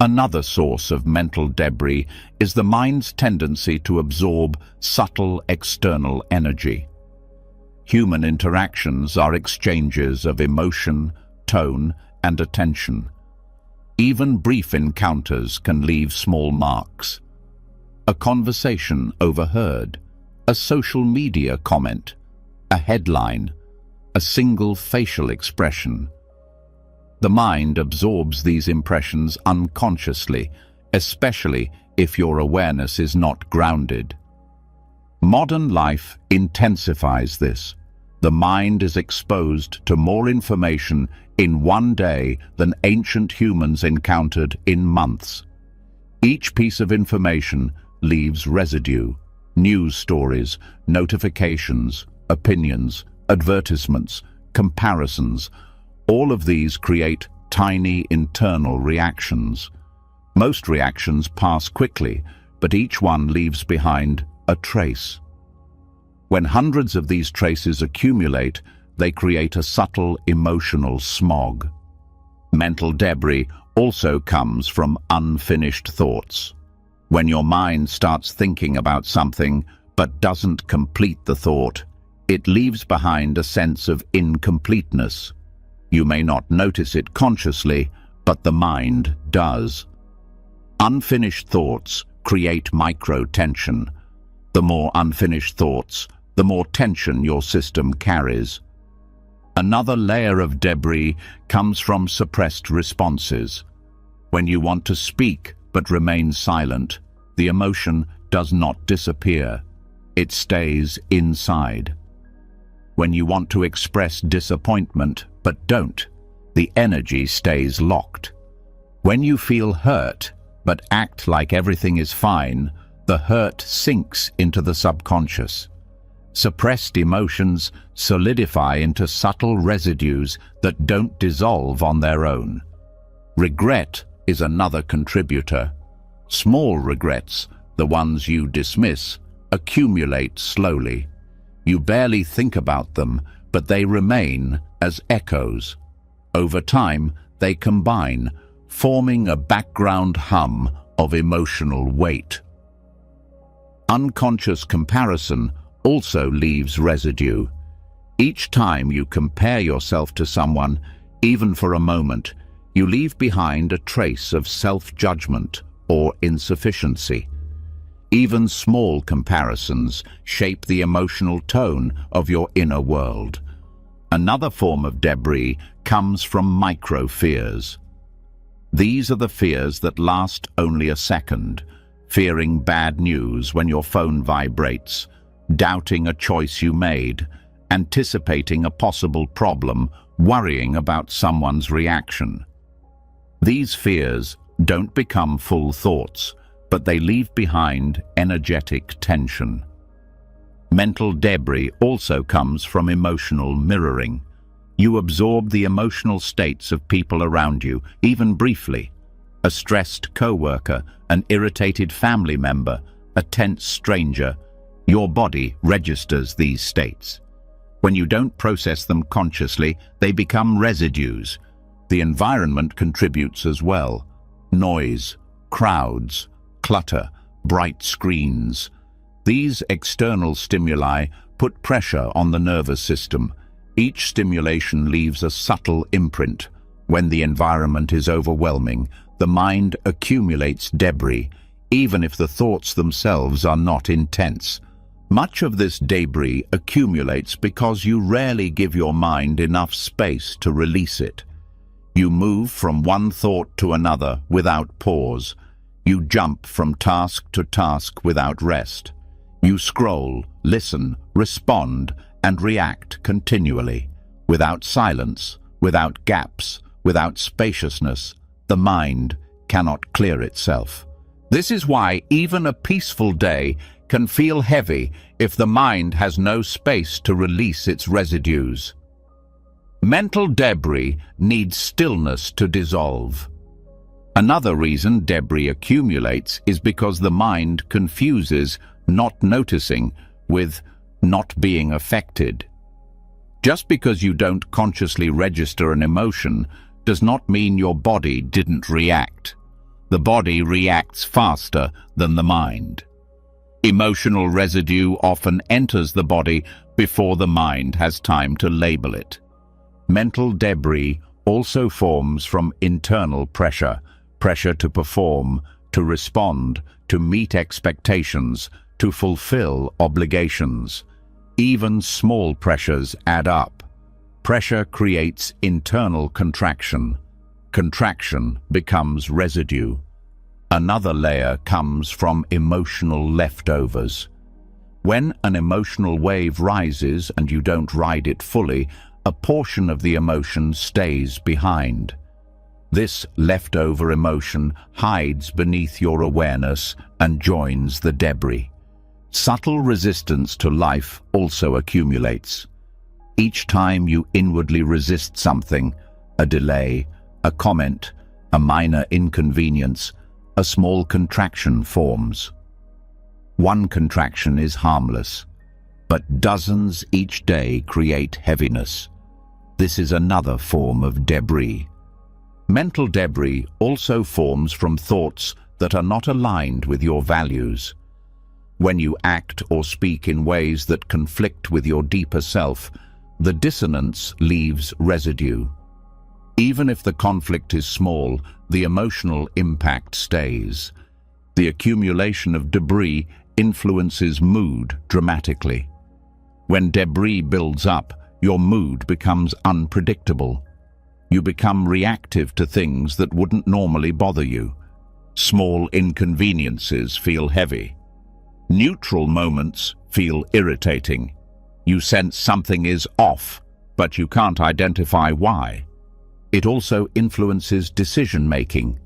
Another source of mental debris is the mind's tendency to absorb subtle external energy. Human interactions are exchanges of emotion, tone, and attention. Even brief encounters can leave small marks. A conversation overheard, a social media comment, a headline, a single facial expression. The mind absorbs these impressions unconsciously, especially if your awareness is not grounded. Modern life intensifies this. The mind is exposed to more information in one day than ancient humans encountered in months. Each piece of information leaves residue: news stories, notifications, opinions, advertisements, comparisons. All of these create tiny internal reactions. Most reactions pass quickly, but each one leaves behind a trace. When hundreds of these traces accumulate, they create a subtle emotional smog. Mental debris also comes from unfinished thoughts. When your mind starts thinking about something but doesn't complete the thought, it leaves behind a sense of incompleteness. You may not notice it consciously, but the mind does. Unfinished thoughts create micro-tension. The more unfinished thoughts, the more tension your system carries. Another layer of debris comes from suppressed responses. When you want to speak but remain silent, the emotion does not disappear. It stays inside. When you want to express disappointment but don't, the energy stays locked. When you feel hurt, but act like everything is fine, the hurt sinks into the subconscious. Suppressed emotions solidify into subtle residues that don't dissolve on their own. Regret is another contributor. Small regrets, the ones you dismiss, accumulate slowly. You barely think about them, but they remain as echoes. Over time, they combine, forming a background hum of emotional weight. Unconscious comparison also leaves residue. Each time you compare yourself to someone, even for a moment, you leave behind a trace of self-judgment or insufficiency. Even small comparisons shape the emotional tone of your inner world. Another form of debris comes from micro-fears. These are the fears that last only a second, fearing bad news when your phone vibrates, doubting a choice you made, anticipating a possible problem, worrying about someone's reaction. These fears don't become full thoughts, but they leave behind energetic tension. Mental debris also comes from emotional mirroring. You absorb the emotional states of people around you, even briefly. A stressed coworker, an irritated family member, a tense stranger. Your body registers these states. When you don't process them consciously, they become residues. The environment contributes as well. Noise, crowds, clutter, bright screens. These external stimuli put pressure on the nervous system. Each stimulation leaves a subtle imprint. When the environment is overwhelming, the mind accumulates debris, even if the thoughts themselves are not intense. Much of this debris accumulates because you rarely give your mind enough space to release it. You move from one thought to another without pause. You jump from task to task without rest. You scroll, listen, respond, and react continually. Without silence, without gaps, without spaciousness, the mind cannot clear itself. This is why even a peaceful day can feel heavy if the mind has no space to release its residues. Mental debris needs stillness to dissolve. Another reason debris accumulates is because the mind confuses not noticing with not being affected. Just because you don't consciously register an emotion does not mean your body didn't react. The body reacts faster than the mind. Emotional residue often enters the body before the mind has time to label it. Mental debris also forms from internal pressure, pressure to perform, to respond, to meet expectations, to fulfill obligations. Even small pressures add up. Pressure creates internal contraction. Contraction becomes residue. Another layer comes from emotional leftovers. When an emotional wave rises and you don't ride it fully, a portion of the emotion stays behind. This leftover emotion hides beneath your awareness and joins the debris. Subtle resistance to life also accumulates. Each time you inwardly resist something, a delay, a comment, a minor inconvenience, a small contraction forms. One contraction is harmless, but dozens each day create heaviness. This is another form of debris. Mental debris also forms from thoughts that are not aligned with your values. When you act or speak in ways that conflict with your deeper self, the dissonance leaves residue. Even if the conflict is small, the emotional impact stays. The accumulation of debris influences mood dramatically. When debris builds up, your mood becomes unpredictable. You become reactive to things that wouldn't normally bother you. Small inconveniences feel heavy. Neutral moments feel irritating. You sense something is off, but you can't identify why. It also influences decision-making.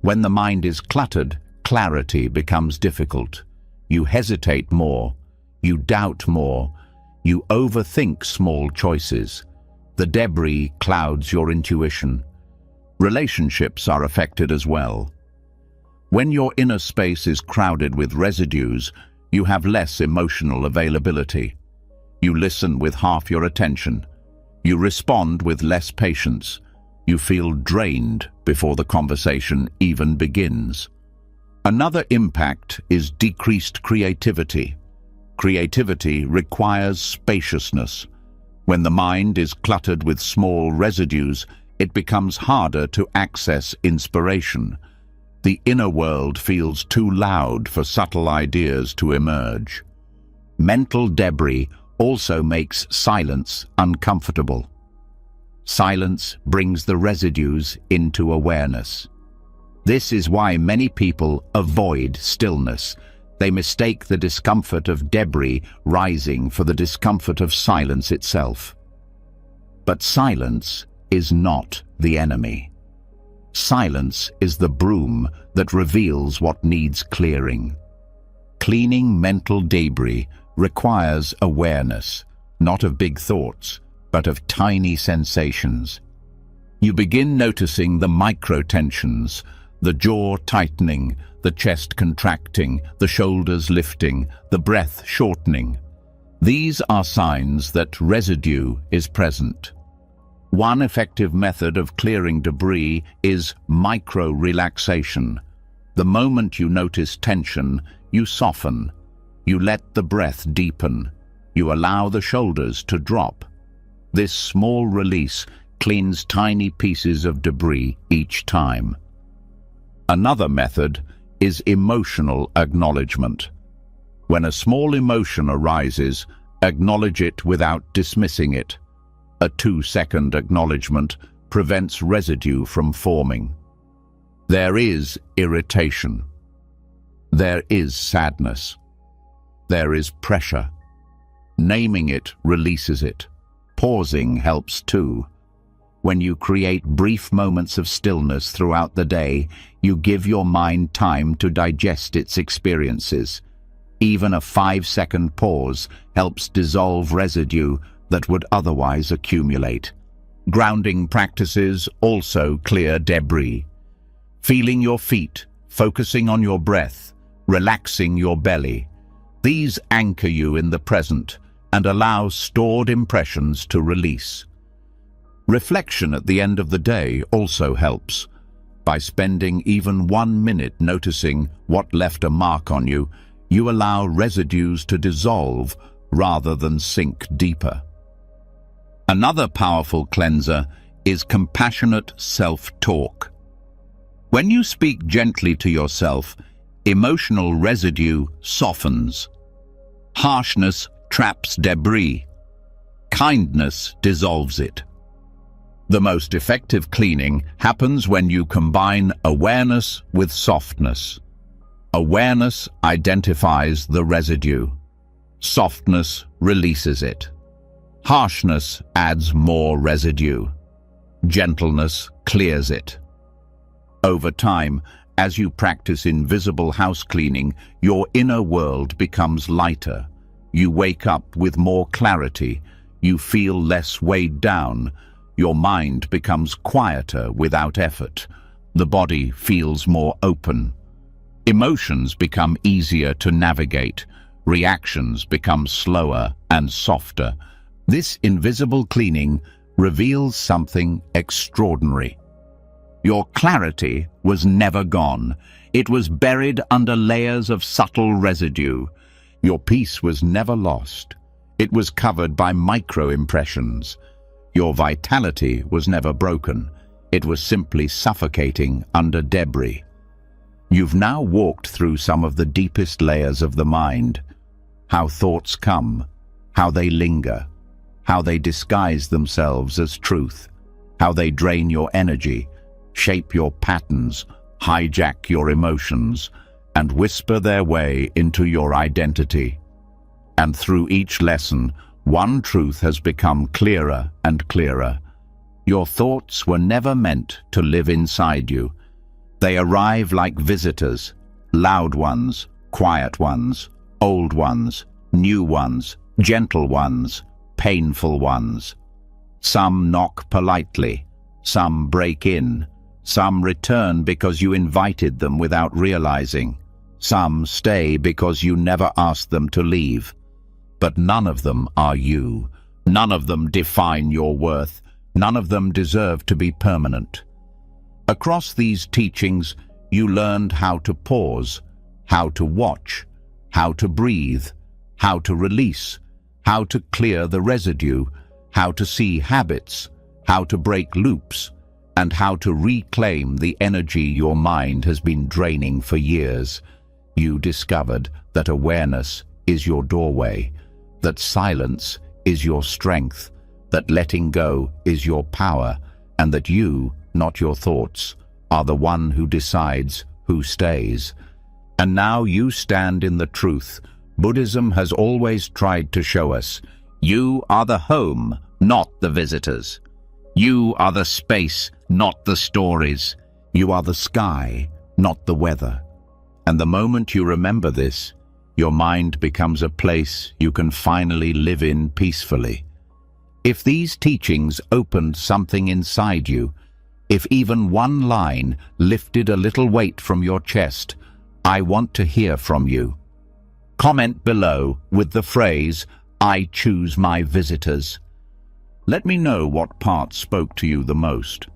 When the mind is cluttered, clarity becomes difficult. You hesitate more, you doubt more, you overthink small choices. The debris clouds your intuition. Relationships are affected as well. When your inner space is crowded with residues, you have less emotional availability. You listen with half your attention. You respond with less patience. You feel drained before the conversation even begins. Another impact is decreased creativity. Creativity requires spaciousness. When the mind is cluttered with small residues, it becomes harder to access inspiration. The inner world feels too loud for subtle ideas to emerge. Mental debris also makes silence uncomfortable. Silence brings the residues into awareness. This is why many people avoid stillness. They mistake the discomfort of debris rising for the discomfort of silence itself. But silence is not the enemy. Silence is the broom that reveals what needs clearing. Cleaning mental debris requires awareness, not of big thoughts, but of tiny sensations. You begin noticing the micro-tensions, the jaw tightening, the chest contracting, the shoulders lifting, the breath shortening. These are signs that residue is present. One effective method of clearing debris is micro-relaxation. The moment you notice tension, you soften. You let the breath deepen. You allow the shoulders to drop. This small release cleans tiny pieces of debris each time. Another method is emotional acknowledgement. When a small emotion arises, acknowledge it without dismissing it. A 2-second acknowledgement prevents residue from forming. There is irritation. There is sadness. There is pressure. Naming it releases it. Pausing helps too. When you create brief moments of stillness throughout the day, you give your mind time to digest its experiences. Even a 5-second pause helps dissolve residue that would otherwise accumulate. Grounding practices also clear debris. Feeling your feet, focusing on your breath, relaxing your belly. These anchor you in the present and allow stored impressions to release. Reflection at the end of the day also helps. By spending even 1 minute noticing what left a mark on you, you allow residues to dissolve rather than sink deeper. Another powerful cleanser is compassionate self-talk. When you speak gently to yourself, emotional residue softens. Harshness traps debris. Kindness dissolves it. The most effective cleaning happens when you combine awareness with softness. Awareness identifies the residue. Softness releases it. Harshness adds more residue. Gentleness clears it. Over time, as you practice invisible house cleaning, your inner world becomes lighter. You wake up with more clarity. You feel less weighed down. Your mind becomes quieter without effort. The body feels more open. Emotions become easier to navigate. Reactions become slower and softer. This invisible cleaning reveals something extraordinary. Your clarity was never gone. It was buried under layers of subtle residue. Your peace was never lost. It was covered by micro-impressions. Your vitality was never broken. It was simply suffocating under debris. You've now walked through some of the deepest layers of the mind. How thoughts come, how they linger, how they disguise themselves as truth, how they drain your energy, shape your patterns, hijack your emotions, and whisper their way into your identity. And through each lesson, one truth has become clearer and clearer. Your thoughts were never meant to live inside you. They arrive like visitors, loud ones, quiet ones, old ones, new ones, gentle ones, painful ones. Some knock politely, some break in, some return because you invited them without realizing, some stay because you never asked them to leave. But none of them are you. None of them define your worth. None of them deserve to be permanent. Across these teachings, you learned how to pause, how to watch, how to breathe, how to release, how to clear the residue, how to see habits, how to break loops, and how to reclaim the energy your mind has been draining for years. You discovered that awareness is your doorway, that silence is your strength, that letting go is your power, and that you, not your thoughts, are the one who decides who stays. And now you stand in the truth Buddhism has always tried to show us. You are the home, not the visitors. You are the space, not the stories. You are the sky, not the weather. And the moment you remember this, your mind becomes a place you can finally live in peacefully. If these teachings opened something inside you, if even one line lifted a little weight from your chest, I want to hear from you. Comment below with the phrase, "I choose my visitors." Let me know what part spoke to you the most.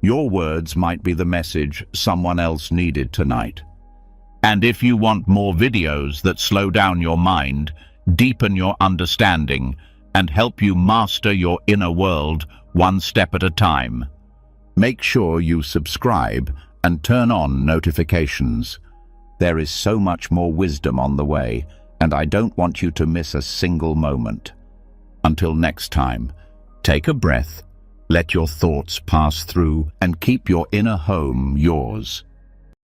Your words might be the message someone else needed tonight. And if you want more videos that slow down your mind, deepen your understanding, and help you master your inner world one step at a time, make sure you subscribe and turn on notifications. There is so much more wisdom on the way, and I don't want you to miss a single moment. Until next time, take a breath, let your thoughts pass through, and keep your inner home yours.